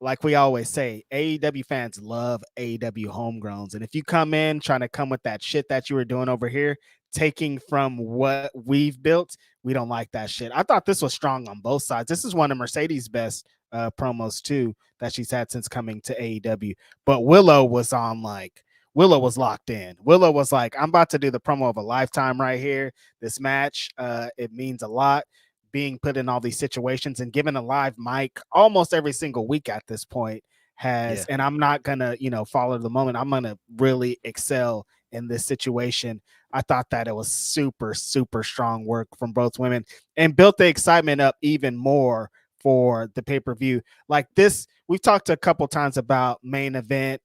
like we always say, AEW fans love AEW homegrowns. And if you come in trying to come with that shit that you were doing over here, taking from what we've built, we don't like that shit. I thought this was strong on both sides. This is one of Mercedes' best promos too that she's had since coming to AEW. But Willow was locked in. Willow was like, I'm about to do the promo of a lifetime right here. This match, it means a lot being put in all these situations and given a live mic almost every single week at this point has, and I'm not gonna, follow the moment. I'm gonna really excel in this situation. I thought that it was super, super strong work from both women and built the excitement up even more for the pay-per-view. Like this, we've talked a couple times about main event,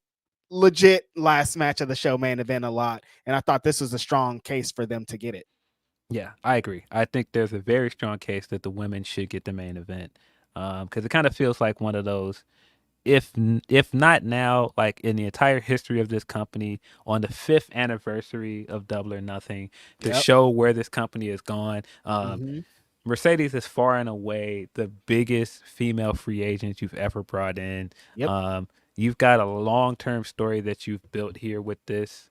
legit last match of the show main event a lot, and I thought this was a strong case for them to get it. Yeah, I agree. I think there's a very strong case that the women should get the main event because it kind of feels like one of those, if not now, like in the entire history of this company, on the 5th anniversary of Double or Nothing, to show where this company has gone. Mercedes is far and away the biggest female free agent you've ever brought in. Yep. You've got a long-term story that you've built here with this.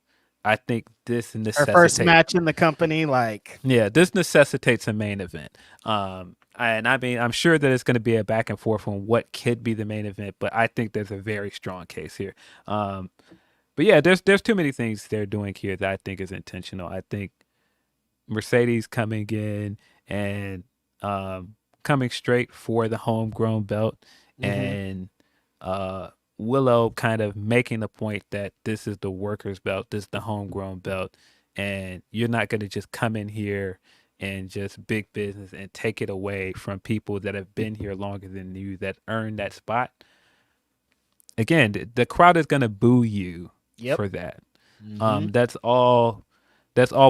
I think this Her first necessitates match in the company, this necessitates a main event. And I mean, I'm sure that it's going to be a back and forth on what could be the main event, but I think there's a very strong case here. But yeah, there's too many things they're doing here that I think is intentional. I think Mercedes coming in and coming straight for the homegrown belt, and Willow kind of making the point that this is the workers' belt, this is the homegrown belt, and you're not going to just come in here and just big business and take it away from people that have been here longer than you that earned that spot. again, the crowd is gonna boo you for that. That's all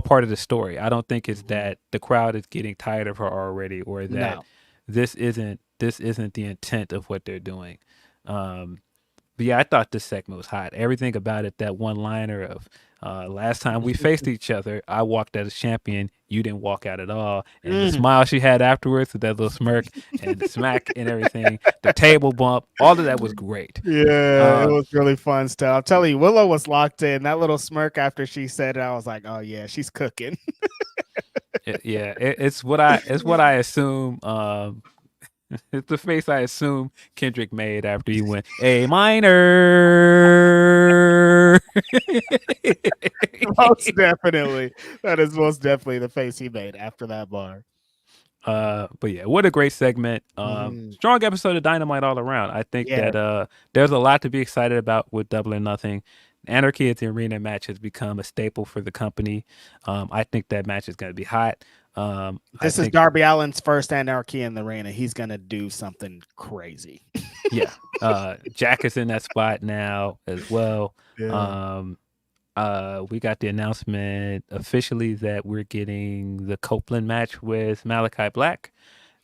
part of the story. I don't think it's that the crowd is getting tired of her already, or that this isn't the intent of what they're doing. But yeah, I thought this segment was hot. Everything about it, that one-liner of last time we faced each other, I walked out as champion, you didn't walk out at all. And the smile she had afterwards with that little smirk and the smack and everything, the table bump, all of that was great. Yeah, it was really fun stuff. I'm telling you, Willow was locked in. That little smirk after she said it, I was like, oh yeah, she's cooking. It's what I assume. It's the face I assume Kendrick made after he went A minor. Most definitely. That is most definitely the face he made after that bar. But yeah, what a great segment. Strong episode of Dynamite all around. I think that there's a lot to be excited about with Double or Nothing. Anarchy at the Arena match has become a staple for the company. I think that match is going to be hot. This is Darby Allin's first Anarchy in the Arena. He's going to do something crazy. Yeah. Jack is in that spot now as well. Yeah. We got the announcement officially that we're getting the Copeland match with Malachi Black.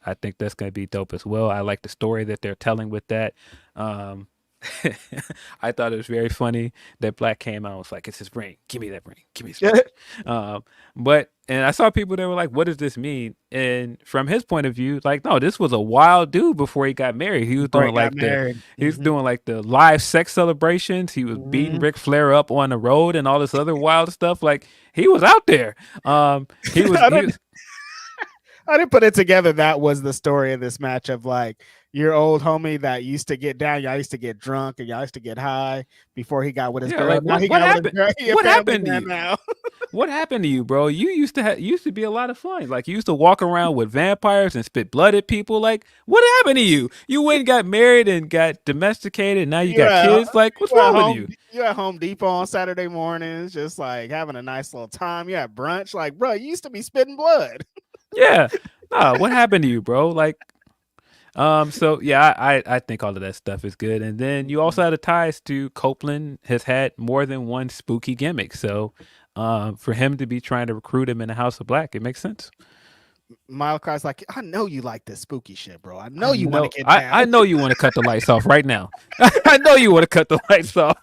I think that's going to be dope as well. I like the story that they're telling with that. I thought it was very funny that Black came out and was like, it's his ring. Give me that ring. Give me his ring. And I saw people that were like, what does this mean? And from his point of view, like, no, this was a wild dude before he got married. He was doing doing like the live sex celebrations. He was beating Ric Flair up on the road and all this other wild stuff. Like, he was out there. I didn't put it together. That was the story of this match of like your old homie that used to get down. Y'all used to get drunk and y'all used to get high before he got with his girl. Like, what happened? What happened to you? Now? What happened to you, bro? You used to be a lot of fun. Like, you used to walk around with vampires and spit blood at people. Like, what happened to you? You went and got married and got domesticated. And now you got kids. Like, what's wrong with you? You at Home Depot on Saturday mornings, just like having a nice little time. You at brunch. Like, bro, you used to be spitting blood. Yeah. No, what happened to you, bro? Like, so yeah, I think all of that stuff is good. And then you also had the ties to Copeland has had more than one spooky gimmick. So for him to be trying to recruit him in the House of Black, it makes sense. Malachi's like, I know you like this spooky shit, bro. I know you want to get down. I know you want to cut the lights off right now. I know you want to cut the lights off.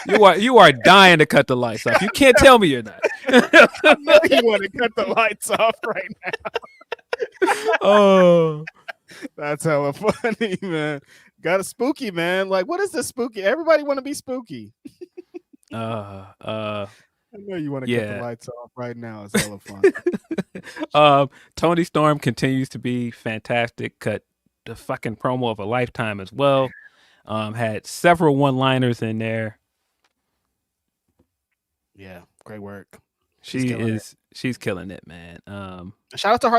You are dying to cut the lights off. You can't tell me you're not. I know you want to cut the lights off right now. Oh, that's hella funny, man. Got a spooky, man. Like, what is this spooky? Everybody want to be spooky. I know you want to cut the lights off right now. It's hella fun. Tony Storm continues to be fantastic. Cut the fucking promo of a lifetime as well. Had several one-liners in there. Yeah, great work. She's killing it, man. Shout out to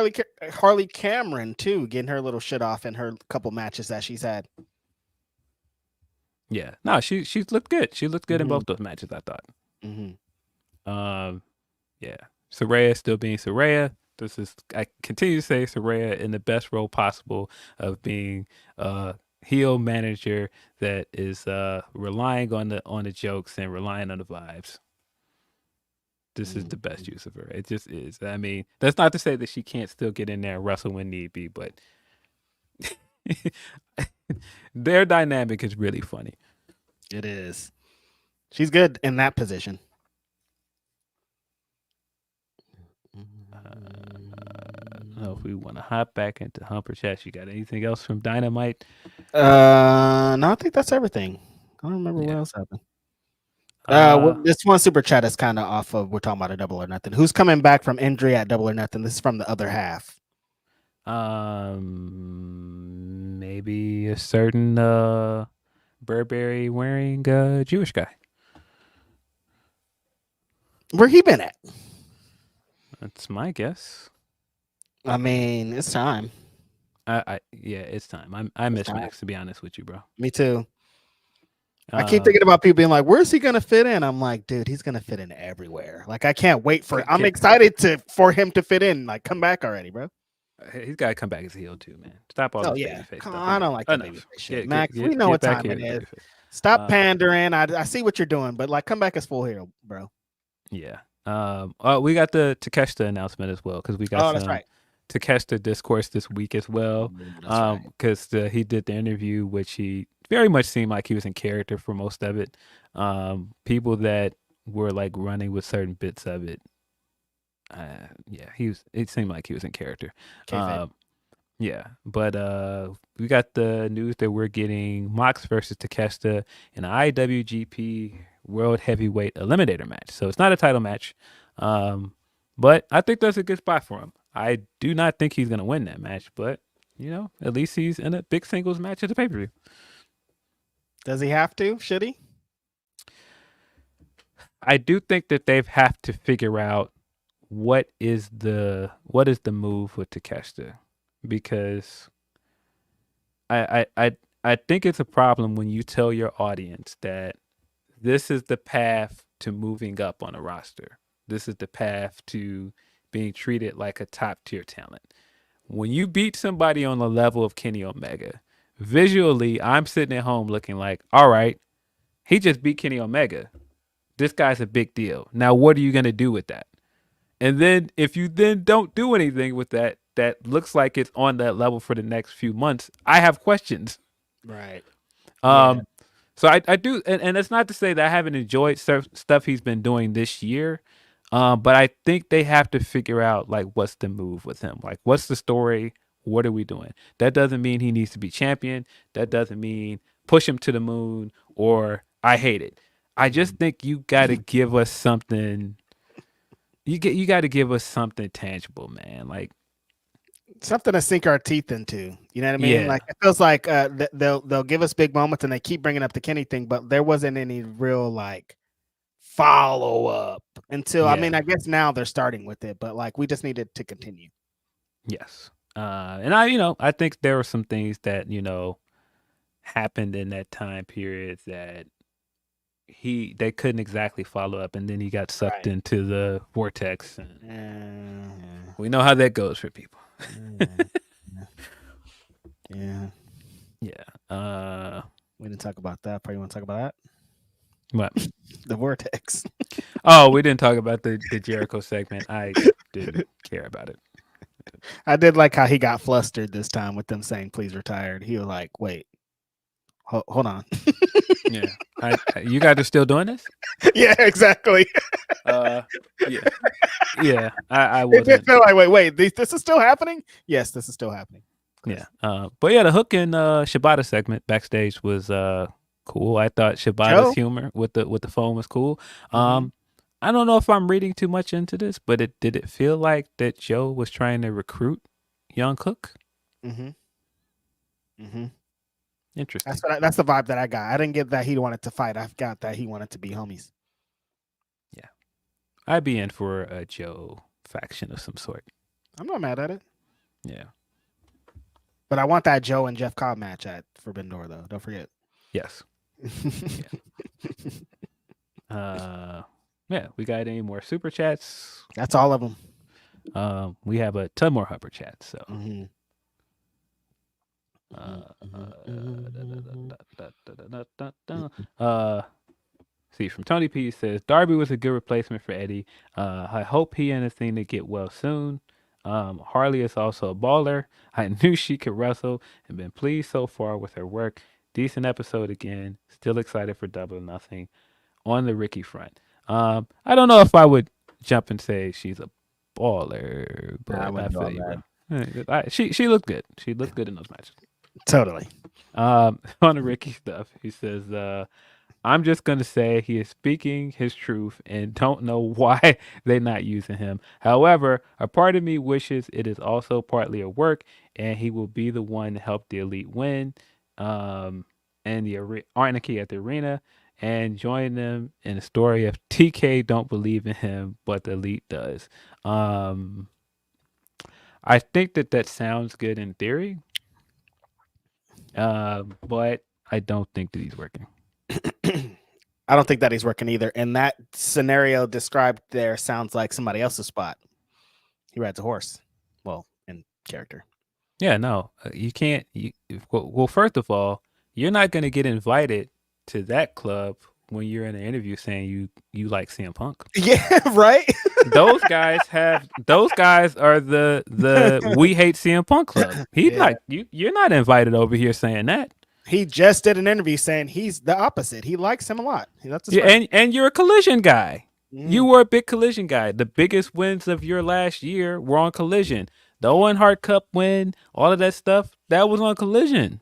Harley Cameron too, getting her little shit off in her couple matches that she's had. Yeah, no, she's looked good. She looked good in both those matches, I thought. Yeah, Saraya still being Saraya. I continue to say Saraya in the best role possible of being heel manager that is relying on the jokes and relying on the vibes. This is the best use of her. It just is. I mean, that's not to say that she can't still get in there and wrestle when need be, but their dynamic is really funny. It is. She's good in that position. I don't know if we want to hop back into Humper Chat. You got anything else from Dynamite? No, I think that's everything. I don't remember what else happened. This one super chat is kind of off of. We're talking about a Double or Nothing. Who's coming back from injury at Double or Nothing? This is from the other half. Maybe a certain Burberry wearing Jewish guy. Where he been at? That's my guess. I mean, it's time. Yeah, it's time. I miss Max, to be honest with you, bro. Me too. I keep thinking about people being like, where's he going to fit in? I'm like, dude, he's going to fit in everywhere. Like, I can't wait for it. I'm excited for him to fit in. Like, come back already, bro. He's got to come back as a heel too, man. Stop all Oh this yeah, babyface come stuff. on, I don't like the Enough. baby shit. Get- Max, get- we know get what back time here it as is. babyface. Stop pandering. I see what you're doing, but like, come back as full heel, bro. Yeah. We got the Takeshita announcement as well because we got Oh, that's some right. Takeshita discourse this week as well. That's right. Because he did the interview, which he very much seemed like he was in character for most of it. People that were like running with certain bits of it. Yeah, it seemed like he was in character. Kayfabe. Yeah, but we got the news that we're getting Mox versus Takeshita in an IWGP World Heavyweight Eliminator match. So it's not a title match, but I think that's a good spot for him. I do not think he's going to win that match, but, at least he's in a big singles match at the pay-per-view. Does he have to? Should he? I do think that they have to figure out what is the move with Takeshita, because I think it's a problem when you tell your audience that this is the path to moving up on a roster. This is the path to being treated like a top tier talent. When you beat somebody on the level of Kenny Omega, visually, I'm sitting at home looking like, all right, he just beat Kenny Omega. This guy's a big deal. Now, what are you going to do with that? And then if you then don't do anything with that looks like it's on that level for the next few months, I have questions. Right. So I do, and it's not to say that I haven't enjoyed stuff he's been doing this year, but I think they have to figure out like what's the move with him, like what's the story, what are we doing? That doesn't mean he needs to be champion. That doesn't mean push him to the moon or I hate it. I just think you got to give us something. You got to give us something tangible, man. Like something to sink our teeth into. You know what I mean? Yeah. Like it feels like they'll give us big moments and they keep bringing up the Kenny thing, but there wasn't any real like follow up until I mean, I guess now they're starting with it, but like we just needed to continue. Yes. And I think there were some things that, happened in that time period that they couldn't exactly follow up, and then he got sucked into the vortex, and we know how that goes for people. Yeah. We didn't talk about that. Probably want to talk about that. What? The vortex. Oh, we didn't talk about the Jericho segment. I didn't care about it. I did like how he got flustered this time with them saying please retire. He was like, wait, hold on. Yeah. You guys are still doing this? Yeah, exactly. Yeah. I It wasn't. did feel like, wait, this is still happening? Yes, this is still happening. Yeah. But yeah, the Hook and Shibata segment backstage was cool. I thought Shibata's humor with the phone was cool. I don't know if I'm reading too much into this, but did it feel like that Joe was trying to recruit young Hook? Interesting. That's the vibe that I got. I didn't get that he wanted to fight. I got that he wanted to be homies. Yeah. I'd be in for a Joe faction of some sort. I'm not mad at it. Yeah. But I want that Joe and Jeff Cobb match at Forbidden Door, though. Don't forget. Yes. Yeah. We got any more super chats? That's all of them. We have a ton more Hupper chats. So. See, from Tony P says Darby was a good replacement for Eddie. I hope he and Athena get well soon. Harley is also a baller. I knew she could wrestle and been pleased so far with her work. Decent episode again. Still excited for Double or Nothing on the Ricky front. I don't know if I would jump and say she's a baller, but I feel you, bro. She looked good. She looked good in those matches. Totally. On the Ricky stuff, he says, I'm just going to say he is speaking his truth and don't know why they're not using him. However, a part of me wishes it is also partly a work and he will be the one to help the Elite win and the Anarchy at the arena and join them in the story of TK don't believe in him, but the Elite does. I think that sounds good in theory. But I don't think that he's working. I don't think that he's working either. And that scenario described there sounds like somebody else's spot. He rides a horse. Well, in character. Yeah, no, you can't. Well, first of all, you're not going to get invited to that club when you're in an interview saying you like CM Punk. Yeah, right. Those guys are the we hate CM Punk club. He's Yeah. not you're not invited over here saying that. He just did an interview saying he's the opposite. He likes him a lot. That's his Yeah, and you're a Collision guy. Mm. You were a big Collision guy. The biggest wins of your last year were on Collision. The Owen Hart Cup win, all of that stuff, that was on Collision.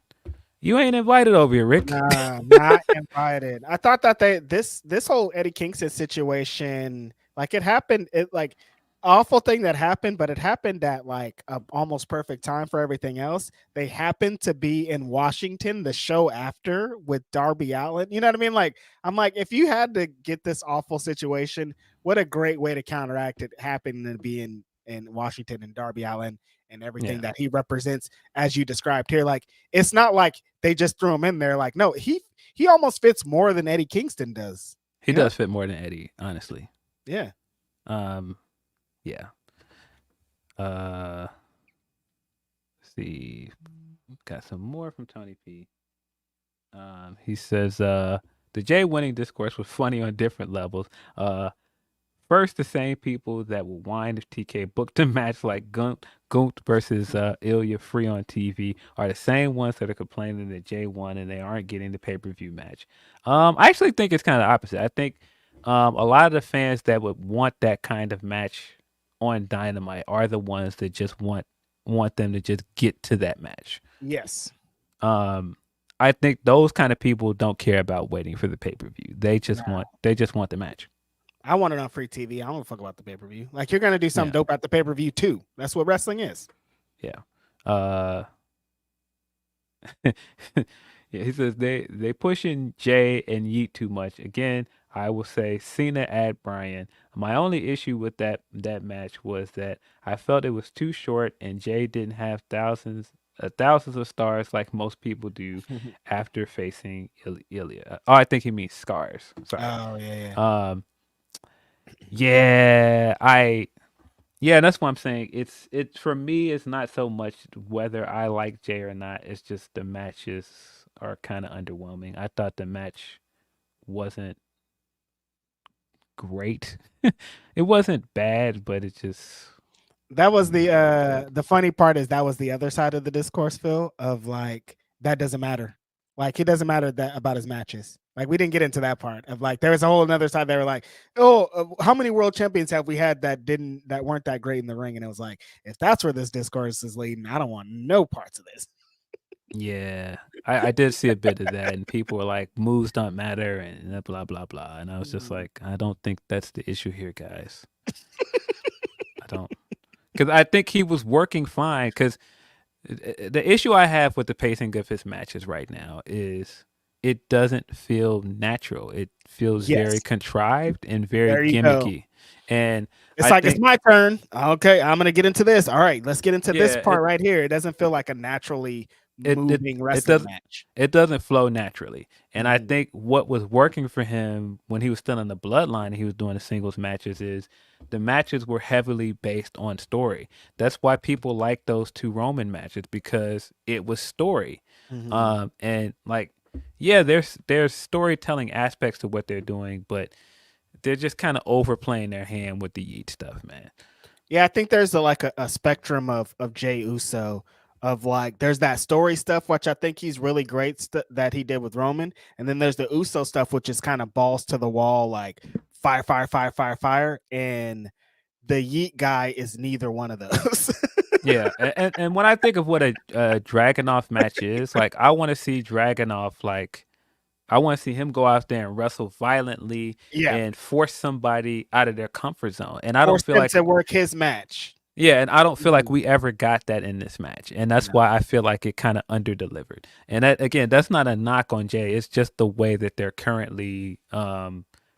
You ain't invited over here, Rick. Nah, not invited. I thought that this whole Eddie Kingston situation, like it happened, it like awful thing that happened, but it happened at like a almost perfect time for everything else. They happened to be in Washington the show after with Darby Allin. You know what I mean? Like I'm like, if you had to get this awful situation, what a great way to counteract it happening to be in Washington and Darby Allin and everything that he represents, as you described here. Like it's not like they just threw him in there. Like no, he almost fits more than Eddie Kingston does. He does fit more than Eddie, honestly. Yeah. Yeah. Let's see. Got some more from Tony P. He says the Jay winning discourse was funny on different levels. First, the same people that will whine if TK booked a match like Gunt versus Ilya free on TV are the same ones that are complaining that Jay won and they aren't getting the pay-per-view match. I actually think it's kind of opposite. I think a lot of the fans that would want that kind of match on Dynamite are the ones that just want them to just get to that match. Yes. I think those kind of people don't care about waiting for the pay-per-view. They just want the match. I want it on free TV. I don't fuck about the pay-per-view. Like you're gonna do something dope at the pay-per-view too. That's what wrestling is. Yeah. He says they pushing Jay and Yeet too much. Again, I will say Cena at Bryan. My only issue with that match was that I felt it was too short and Jay didn't have thousands of stars like most people do after facing Ilya. Oh, I think he means scars. Sorry. Oh yeah. Yeah, that's what I'm saying. It's for me, it's not so much whether I like Jay or not. It's just the matches are kind of underwhelming. I thought the match wasn't great. It wasn't bad, but it just that was the funny part is that was the other side of the discourse, Phil, of like that doesn't matter. Like it doesn't matter that about his matches. Like we didn't get into that part of like there was a whole another side. They were like, oh, how many world champions have we had that weren't that great in the ring? And it was like, if that's where this discourse is leading, I don't want no parts of this. Yeah, I did see a bit of that, and people were like, moves don't matter, and blah blah blah, and I was just like, I don't think that's the issue here, guys. I don't, because I think he was working fine. Because the issue I have with the pacing of his matches right now is it doesn't feel natural. It feels very contrived and very gimmicky. And it's it's my turn. Okay, I'm gonna get into this. All right, let's get into this part right here. It doesn't feel like a naturally moving wrestling match. It doesn't flow naturally. And I think what was working for him when he was still in the Bloodline and he was doing the singles matches is the matches were heavily based on story. That's why people like those two Roman matches, because it was story. And like, yeah, there's storytelling aspects to what they're doing, but they're just kind of overplaying their hand with the Yeet stuff, man. Yeah, I think there's a spectrum of Jey Uso. Of like, there's that story stuff, which I think he's really great that he did with Roman. And then there's the Uso stuff, which is kind of balls to the wall, like fire, fire, fire, fire, fire. And the Yeet guy is neither one of those. Yeah. And when I think of what a Dragunov match is, like, I want to see Dragunov, like, I want to see him go out there and wrestle violently and force somebody out of their comfort zone. And I don't feel like to work his match. Yeah, and I don't feel like we ever got that in this match. And that's why I feel like it kind of underdelivered. And that, again, that's not a knock on Jay. It's just the way that they're currently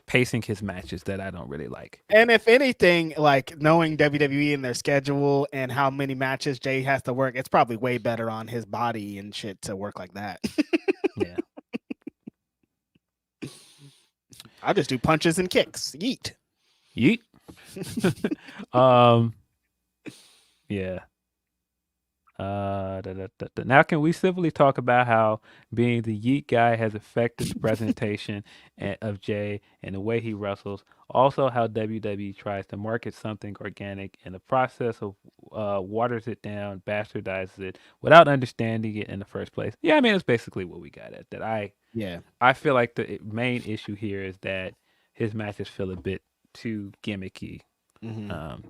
pacing his matches that I don't really like. And if anything, like knowing WWE and their schedule and how many matches Jay has to work, it's probably way better on his body and shit to work like that. Yeah. I'll just do punches and kicks. Yeet. Yeah. Now, can we simply talk about how being the Yeet guy has affected the presentation of Jay and the way he wrestles? Also, how WWE tries to market something organic and the process of waters it down, bastardizes it without understanding it in the first place. Yeah, I mean, it's basically what we got at that. Yeah. I feel like the main issue here is that his matches feel a bit too gimmicky, Mm-hmm.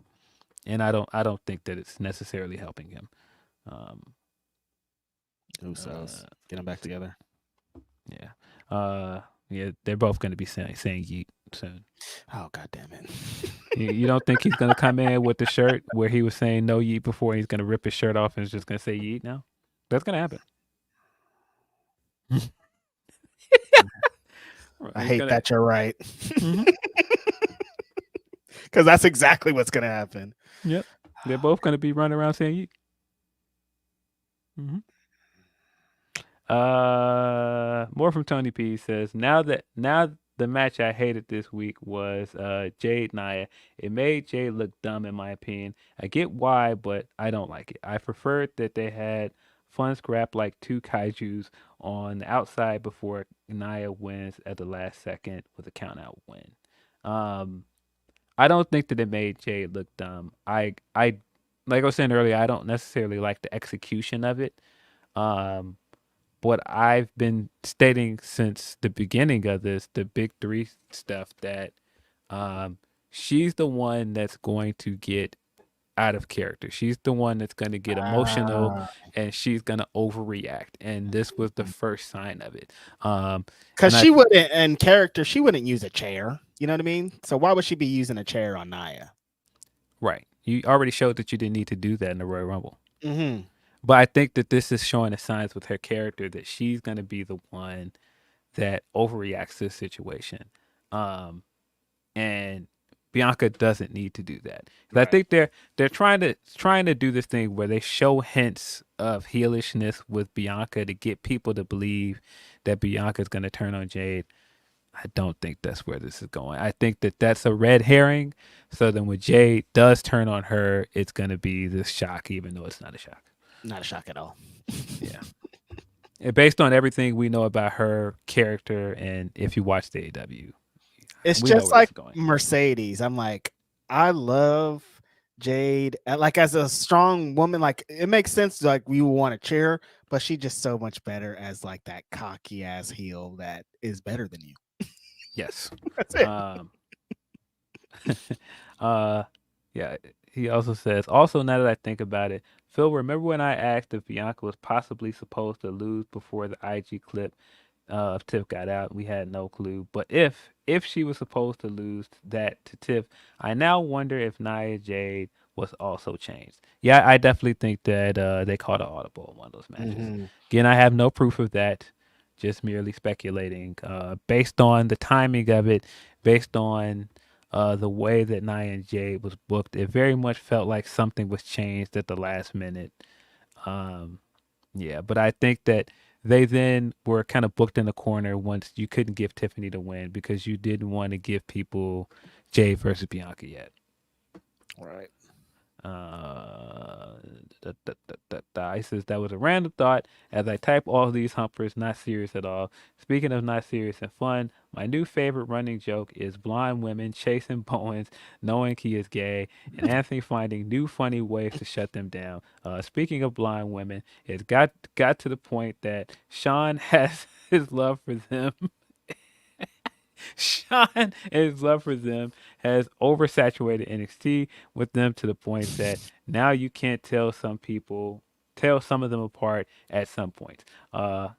and I don't think that it's necessarily helping him. Usos. Get them back together. Yeah. Yeah, they're both going to be saying yeet soon. Oh, God damn it. You don't think he's going to come in with the shirt where he was saying no yeet before, and he's going to rip his shirt off and is just going to say yeet now? That's going to happen. I hate that you're right. Because that's exactly what's going to happen. Yep. They're both going to be running around saying yeet. More from Tony P says, now the match I hated this week was Jade Nia. It made Jade look dumb in my opinion. I get why, but I don't like it. I preferred that they had fun scrap like two kaijus on the outside before Nia wins at the last second with a count out win. I don't think that it made Jade look dumb. I like I was saying earlier, I don't necessarily like the execution of it. What I've been stating since the beginning of this, the big three stuff, that she's the one that's going to get out of character. She's the one that's going to get emotional and she's going to overreact. And this was the first sign of it. Because she wouldn't, in character, she wouldn't use a chair. You know what I mean? So why would she be using a chair on Nia? Right. You already showed that you didn't need to do that in the Royal Rumble. Mm-hmm. But I think that this is showing the signs with her character that she's going to be the one that overreacts to the situation. And Bianca doesn't need to do that. Right. I think they're trying to do this thing where they show hints of heelishness with Bianca to get people to believe that Bianca's going to turn on Jade. I don't think that's where this is going. I think that that's a red herring. So then when Jade does turn on her, it's going to be this shock, even though it's not a shock. Not a shock at all. Yeah. And based on everything we know about her character, and if you watch the AEW, it's just like Mercedes. I'm like, I love Jade. Like, as a strong woman, like, it makes sense. Like, we want to cheer, but she's just so much better as like that cocky ass heel that is better than you. Yes. That's it. Yeah. He also says, also, now that I think about it, Phil, remember when I asked if Bianca was possibly supposed to lose before the IG clip of Tiff got out? We had no clue. But if she was supposed to lose that to Tiff, I now wonder if Nia Jade was also changed. Yeah, I definitely think that they called an audible in one of those matches. Mm-hmm. Again, I have no proof of that. Just merely speculating. Based on the timing of it, based on the way that Nia and Jade was booked, it very much felt like something was changed at the last minute. Yeah, but I think that they then were kind of booked in the corner once you couldn't give Tiffany the win because you didn't want to give people Jade versus Bianca yet. Right. He says that was a random thought as I type all these humpers, not serious at all. Speaking of not serious and fun, my new favorite running joke is blonde women chasing Bowens, knowing he is gay, and Anthony finding new funny ways to shut them down. Speaking of blonde women, it's got to the point that Sean has his love for them. Sean and his love for them has oversaturated NXT with them to the point that now you can't tell some of them apart at some point. Yeah.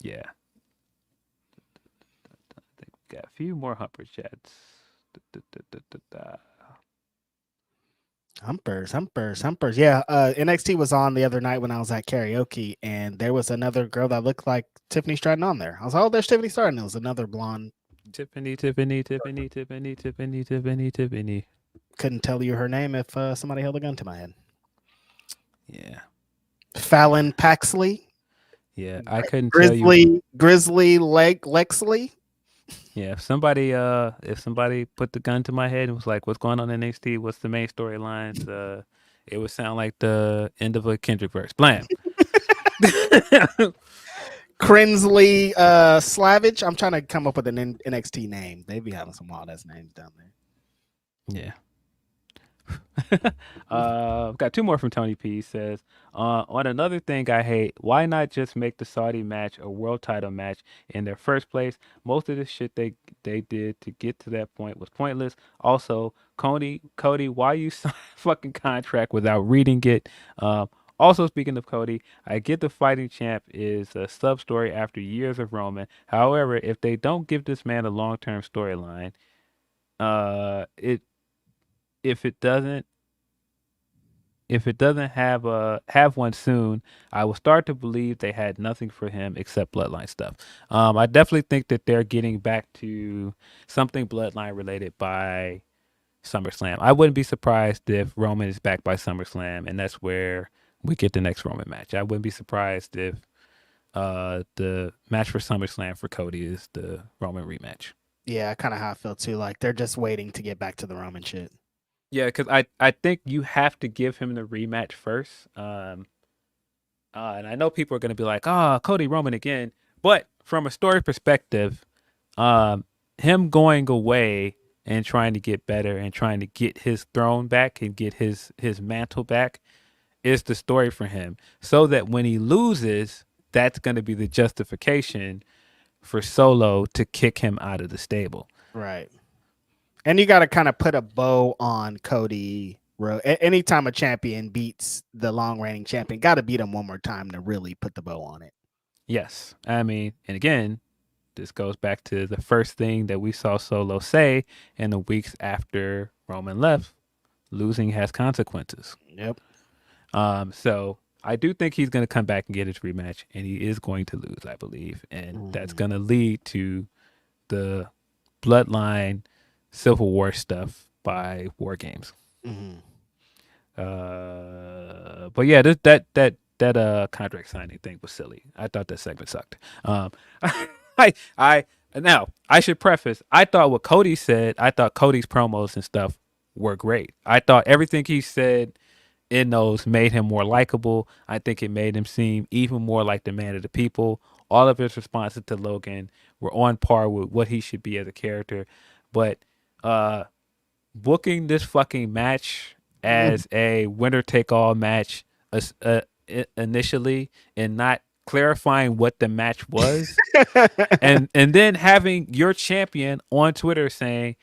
I think we got a few more humper chats. Humpers. Yeah, NXT was on the other night when I was at karaoke, and there was another girl that looked like Tiffany Stratton on there. I was like, oh, there's Tiffany Stratton. It was another blonde. Tiffany. Couldn't tell you her name if somebody held a gun to my head. Yeah. Fallon Paxley. Yeah, I couldn't tell you. Grizzly Lexley. Yeah, if somebody put the gun to my head and was like, "What's going on in NXT? What's the main storylines?" it would sound like the end of a Kendrick verse. Blam. Crinsley Slavage. I'm trying to come up with an NXT name. They be having some wild ass names down there. Yeah. Got two more from Tony P. Says, on another thing I hate, why not just make the Saudi match a world title match in their first place? Most of the shit they did to get to that point was pointless. Also, Cody, why you sign a fucking contract without reading it? Also, speaking of Cody, I get the fighting champ is a sub story after years of Roman. However, if they don't give this man a long term storyline, it if it doesn't have one soon, I will start to believe they had nothing for him except Bloodline stuff. I definitely think that they're getting back to something Bloodline related by SummerSlam. I wouldn't be surprised if Roman is back by SummerSlam, and that's where we get the next Roman match. I wouldn't be surprised if the match for SummerSlam for Cody is the Roman rematch. Yeah, kind of how I feel too. Like they're just waiting to get back to the Roman shit. Yeah, because I think you have to give him the rematch first. And I know people are going to be like, oh, Cody Roman again. But from a story perspective, him going away and trying to get better and trying to get his throne back and get his mantle back is the story for him. So that when he loses, that's going to be the justification for Solo to kick him out of the stable. Right. And you got to kind of put a bow on Cody. Anytime a champion beats the long reigning champion, got to beat him one more time to really put the bow on it. Yes. I mean, and again, this goes back to the first thing that we saw Solo say in the weeks after Roman left: losing has consequences. Yep. So I do think he's going to come back and get his rematch, and he is going to lose, I believe. And that's going to lead to the Bloodline Civil War stuff by WarGames. Mm-hmm. But yeah, that contract signing thing was silly. I thought that segment sucked. Now I should preface, I thought what Cody said, I thought Cody's promos and stuff were great. I thought everything he said in those made him more likable. I think it made him seem even more like the man of the people. All of his responses to Logan were on par with what he should be as a character. But booking this fucking match as a winner take all match initially and not clarifying what the match was and then having your champion on Twitter saying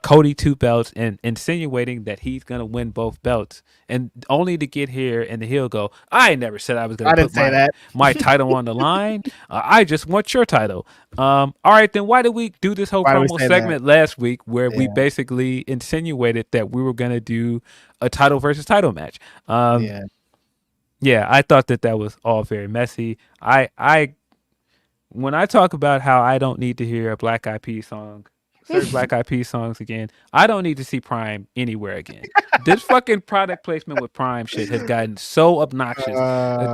Cody 2 belts and insinuating that he's gonna win both belts, and only to get here and the heel go, I never said I was gonna put my title on the line. I just want your title. All right, then why did we do this whole promo segment last week where we basically insinuated that we were gonna do a title versus title match? Yeah, I thought that was all very messy. When I talk about how I don't need to hear a Black Eyed Peas song, certain Black Eyed Peas songs again, I don't need to see Prime anywhere again. This fucking product placement with Prime shit has gotten so obnoxious.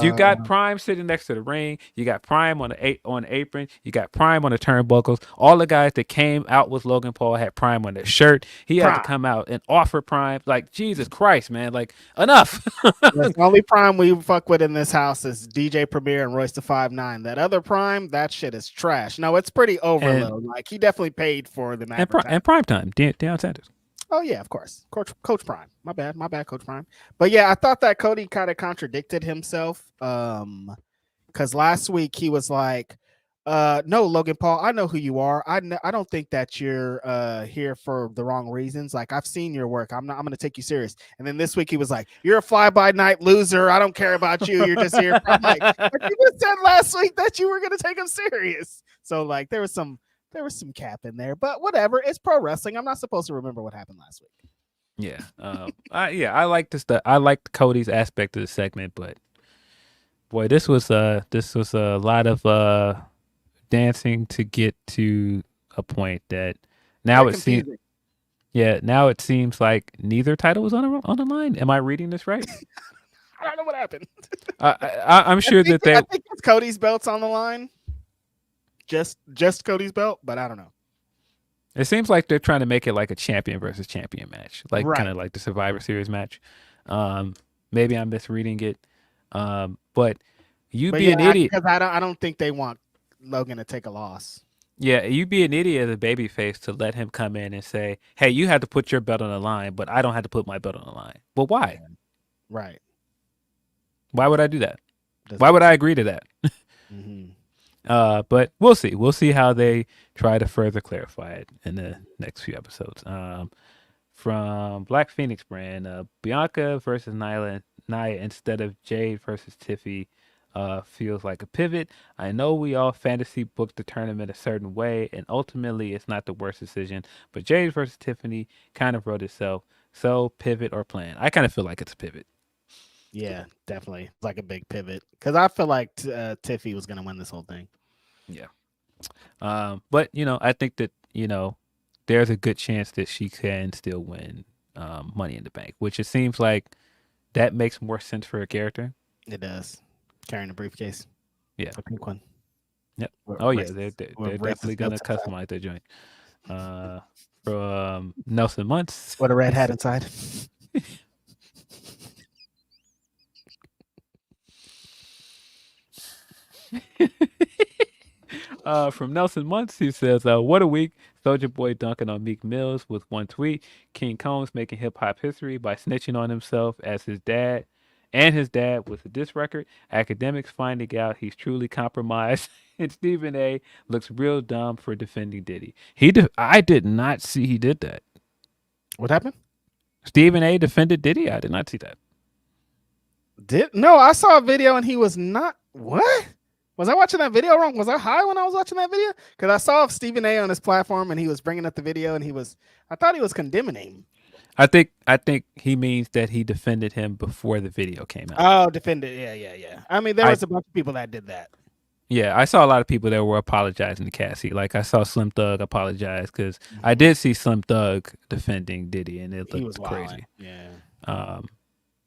You got Prime sitting next to the ring. You got Prime on the apron. You got Prime on the turnbuckles. All the guys that came out with Logan Paul had Prime on their shirt. He had to come out and offer Prime. Like, Jesus Christ, man. Like, enough. The only Prime we fuck with in this house is DJ Premier and Royce the 5'9". That other Prime, that shit is trash. No, it's pretty overload. Like, he definitely paid for the and Primetime, Deion Sanders. Oh yeah, of course, Coach Prime. My bad, Coach Prime. But yeah, I thought that Cody kind of contradicted himself. Because last week he was like, "No, Logan Paul, I know who you are. I don't think that you're here for the wrong reasons. Like, I've seen your work. I'm going to take you serious." And then this week he was like, "You're a fly-by-night loser. I don't care about you. You're just here." I'm like, but you just said last week that you were going to take him serious. So like, there was some cap in there, but whatever. It's pro wrestling. I'm not supposed to remember what happened last week. Yeah. I like this stuff. I liked Cody's aspect of the segment, but boy, this was a lot of dancing to get to a point that now it seems. Yeah, now it seems like neither title was on the line. Am I reading this right? I don't know what happened. I'm sure I think it's Cody's belt's on the line. Just Cody's belt, but I don't know. It seems like they're trying to make it like a champion versus champion match, like kind of like the Survivor Series match. Maybe I'm misreading it. But But be an idiot. because I don't think they want Logan to take a loss. Yeah, you'd be an idiot as a babyface to let him come in and say, "Hey, you have to put your belt on the line, but I don't have to put my belt on the line." But why? Yeah. Right. Why would I do that? Doesn't Why would make I agree to that? sense. But we'll see. We'll see how they try to further clarify it in the next few episodes. From Black Phoenix brand, Bianca versus Nia instead of Jade versus Tiffy feels like a pivot. I know we all fantasy booked the tournament a certain way, and ultimately it's not the worst decision, but Jade versus Tiffany kind of wrote itself. So pivot or plan. I kind of feel like it's a pivot. Yeah, definitely. It's like a big pivot because I feel like Tiffy was going to win this whole thing. Yeah. But, I think that, there's a good chance that she can still win Money in the Bank, which it seems like that makes more sense for a character. It does. Carrying a briefcase. Yeah. A pink one. Yep. Yeah. They're definitely going to customize their joint. From Nelson Muntz. What a red hat inside. From Nelson Muntz, he says, "What a week! Soldier Boy dunking on Meek Mills with one tweet. King Combs making hip hop history by snitching on himself as his dad, and his dad with a diss record. Academics finding out he's truly compromised, and Stephen A. looks real dumb for defending Diddy. I did not see he did that. What happened? Stephen A. defended Diddy. I did not see that. No, I saw a video and he was not. What? Was I watching that video wrong? Was I high when I was watching that video? Because I saw Stephen A on his platform and he was bringing up the video and I thought he was condemning him. I think he means that he defended him before the video came out. Oh, defended. Yeah. I mean, there was a bunch of people that did that. Yeah, I saw a lot of people that were apologizing to Cassie. Like I saw Slim Thug apologize because I did see Slim Thug defending Diddy, and it looked crazy. Yeah.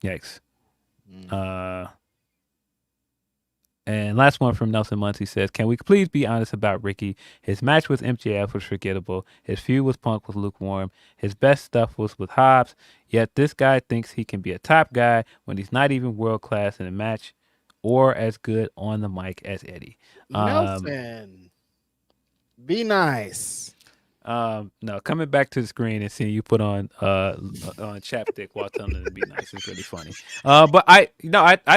Yikes. And last one from Nelson Muntz, he says, "Can we please be honest about Ricky? His match with MJF was forgettable. His feud with Punk was lukewarm. His best stuff was with Hobbs. Yet this guy thinks he can be a top guy when he's not even world class in a match or as good on the mic as Eddie." Nelson, be nice. No, coming back to the screen and seeing you put on chapstick while telling him to be nice is really funny. But I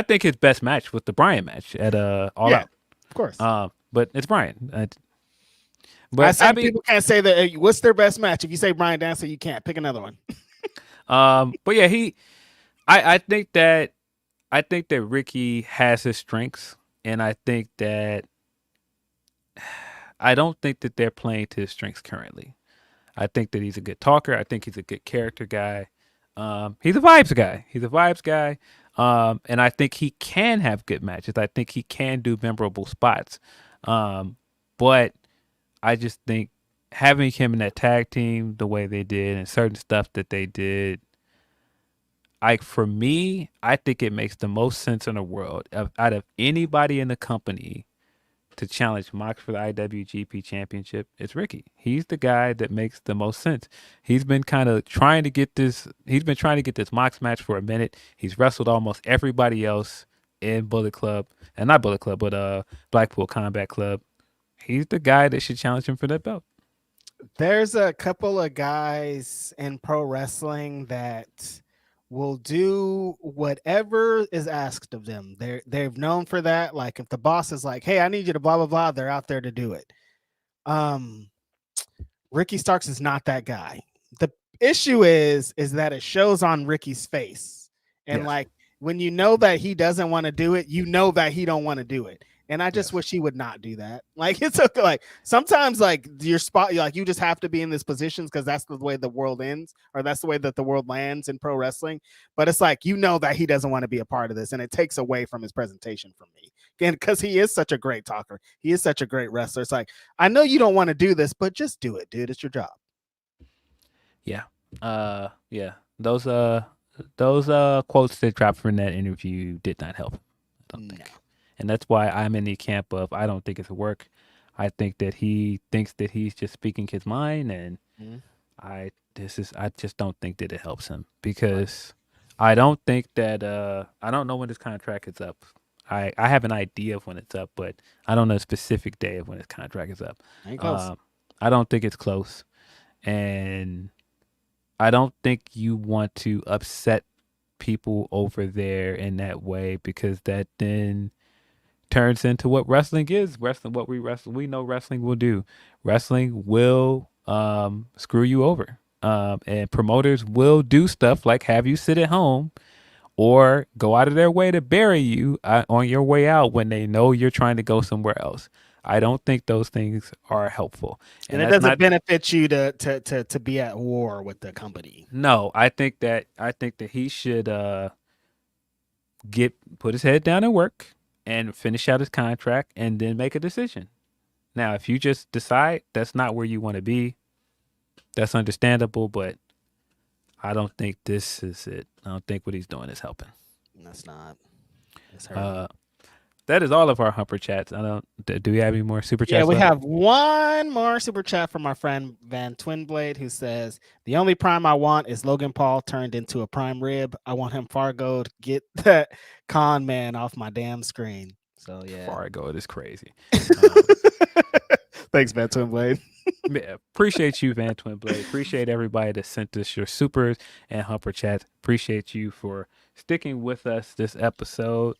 think his best match was the Bryan match at All Out. Of course. But it's Bryan. But people can't say that. What's their best match? If you say Bryan Dancer, you can't pick another one. But yeah, I think that Ricky has his strengths, and I think that I don't think that they're playing to his strengths currently. I think that he's a good talker. I think he's a good character guy. He's a vibes guy. And I think he can have good matches. I think he can do memorable spots. But I just think having him in that tag team the way they did and certain stuff that they did, for me, I think it makes the most sense in the world out of anybody in the company to challenge Mox for the IWGP Championship. It's Ricky. He's the guy that makes the most sense. He's been kind of trying to get this. He's been trying to get this Mox match for a minute. He's wrestled almost everybody else in Bullet Club, and not Bullet Club, but Blackpool Combat Club. He's the guy that should challenge him for that belt. There's a couple of guys in pro wrestling that will do whatever is asked of them. They're known for that. Like if the boss is like, "Hey, I need you to blah blah blah," they're out there to do it. Ricky Starks is not that guy. The issue is that it shows on Ricky's face, and like when you know that he doesn't want to do it, you know that he don't want to do it. And I just wish he would not do that. Like it's okay. Like sometimes, like your spot, like you just have to be in this position because that's the way the world ends, or that's the way that the world lands in pro wrestling. But it's like you know that he doesn't want to be a part of this, and it takes away from his presentation from me. And because he is such a great talker, he is such a great wrestler. It's like I know you don't want to do this, but just do it, dude. It's your job. Yeah. Yeah. Those quotes that dropped from that interview did not help. I don't think. And that's why I'm in the camp of I don't think it's a work. I think that he thinks that he's just speaking his mind, and I just don't think that it helps him because I don't think that I don't know when this contract is up. I have an idea of when it's up, but I don't know the specific day of when his contract is up. Ain't close. I don't think it's close, and I don't think you want to upset people over there in that way, because that then turns into what wrestling is. Wrestling, what we know wrestling will do. Wrestling will screw you over. And promoters will do stuff like have you sit at home or go out of their way to bury you on your way out when they know you're trying to go somewhere else. I don't think those things are helpful. And it doesn't benefit you to be at war with the company. No, I think that he should put his head down and work and finish out his contract and then make a decision. Now, if you just decide that's not where you want to be, that's understandable, but I don't think this is it. I don't think what he's doing is helping. That's not. It's hurting. That is all of our Humper Chats. Do we have any more super chats? Yeah, we have one more super chat from our friend Van Twinblade, who says, the only prime I want is Logan Paul turned into a prime rib. I want him Fargo to get that con man off my damn screen. So yeah, Fargo, it is crazy. Thanks, Van Twinblade. Appreciate you, Van Twinblade. Appreciate everybody that sent us your supers and Humper Chats. Appreciate you for sticking with us this episode.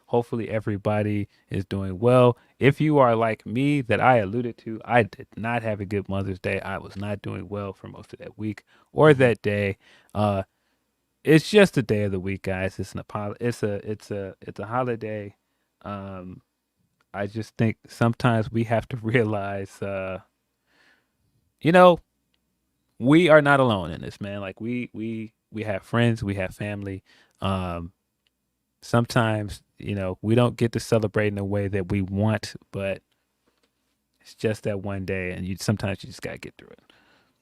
Hopefully everybody is doing well. If you are like me, that I alluded to, I did not have a good Mother's Day. I was not doing well for most of that week or that day. It's just a day of the week, guys. It's a holiday. I just think sometimes we have to realize, we are not alone in this, man. Like we have friends, we have family. Sometimes, we don't get to celebrate in a way that we want, but it's just that one day, and sometimes you just gotta get through it.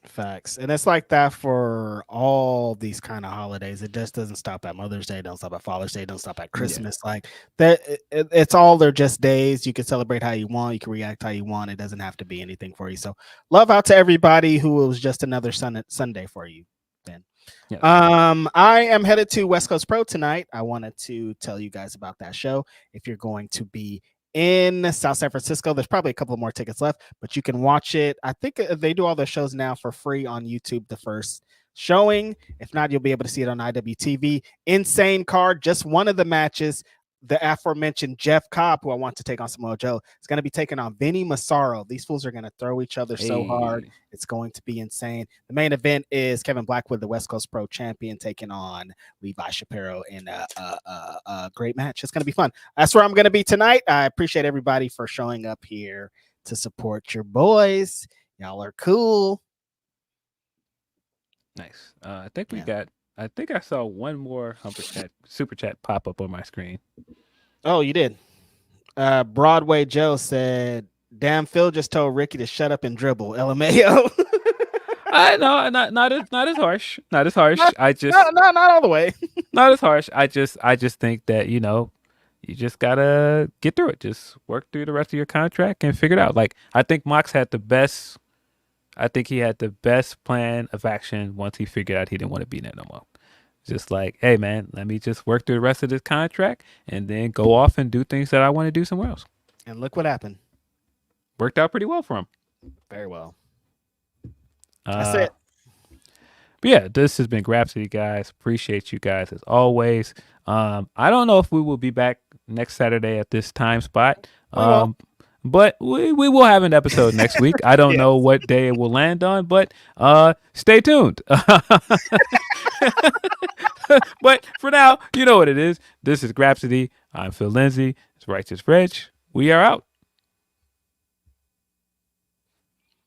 Facts. And it's like that for all these kind of holidays. It just doesn't stop at Mother's Day, don't stop at Father's Day, don't stop at Christmas. Yeah. Like that, it's all, they're just days. You can celebrate how you want, you can react how you want. It doesn't have to be anything for you. So love out to everybody who was just another Sunday for you, Ben. Yeah. I am headed to West Coast Pro tonight. I wanted to tell you guys about that show. If you're going to be in South San Francisco, there's probably a couple more tickets left, but you can watch it. I think they do all their shows now for free on YouTube, the first showing. If not, you'll be able to see it on IWTV. Insane card, just one of the matches. The aforementioned Jeff Cobb, who I want to take on Samoa Joe, is going to be taking on Vinny Massaro. These fools are going to throw each other so hard. It's going to be insane. The main event is Kevin Blackwood, the West Coast Pro champion, taking on Levi Shapiro in a great match. It's going to be fun. That's where I'm going to be tonight. I appreciate everybody for showing up here to support your boys. Y'all are cool. Nice. I think I saw one more super chat pop up on my screen. Oh, you did. Broadway Joe said, "Damn, Phil just told Ricky to shut up and dribble." LMAO. I know, not as harsh. Not as harsh. Not all the way. Not as harsh. I just think that you just gotta get through it. Just work through the rest of your contract and figure it out. Like I think Mox had the best. I think he had the best plan of action once he figured out he didn't want to be there no more. Just like, hey, man, let me just work through the rest of this contract and then go off and do things that I want to do somewhere else. And look what happened. Worked out pretty well for him. Very well. That's it. But yeah, this has been Grapsody, guys. Appreciate you guys as always. I don't know if we will be back next Saturday at this time spot. But we will have an episode next week. I don't know what day it will land on, but stay tuned. But for now, you know what it is. This is Grapsody. I'm Phil Lindsey. It's Righteous Reg. We are out.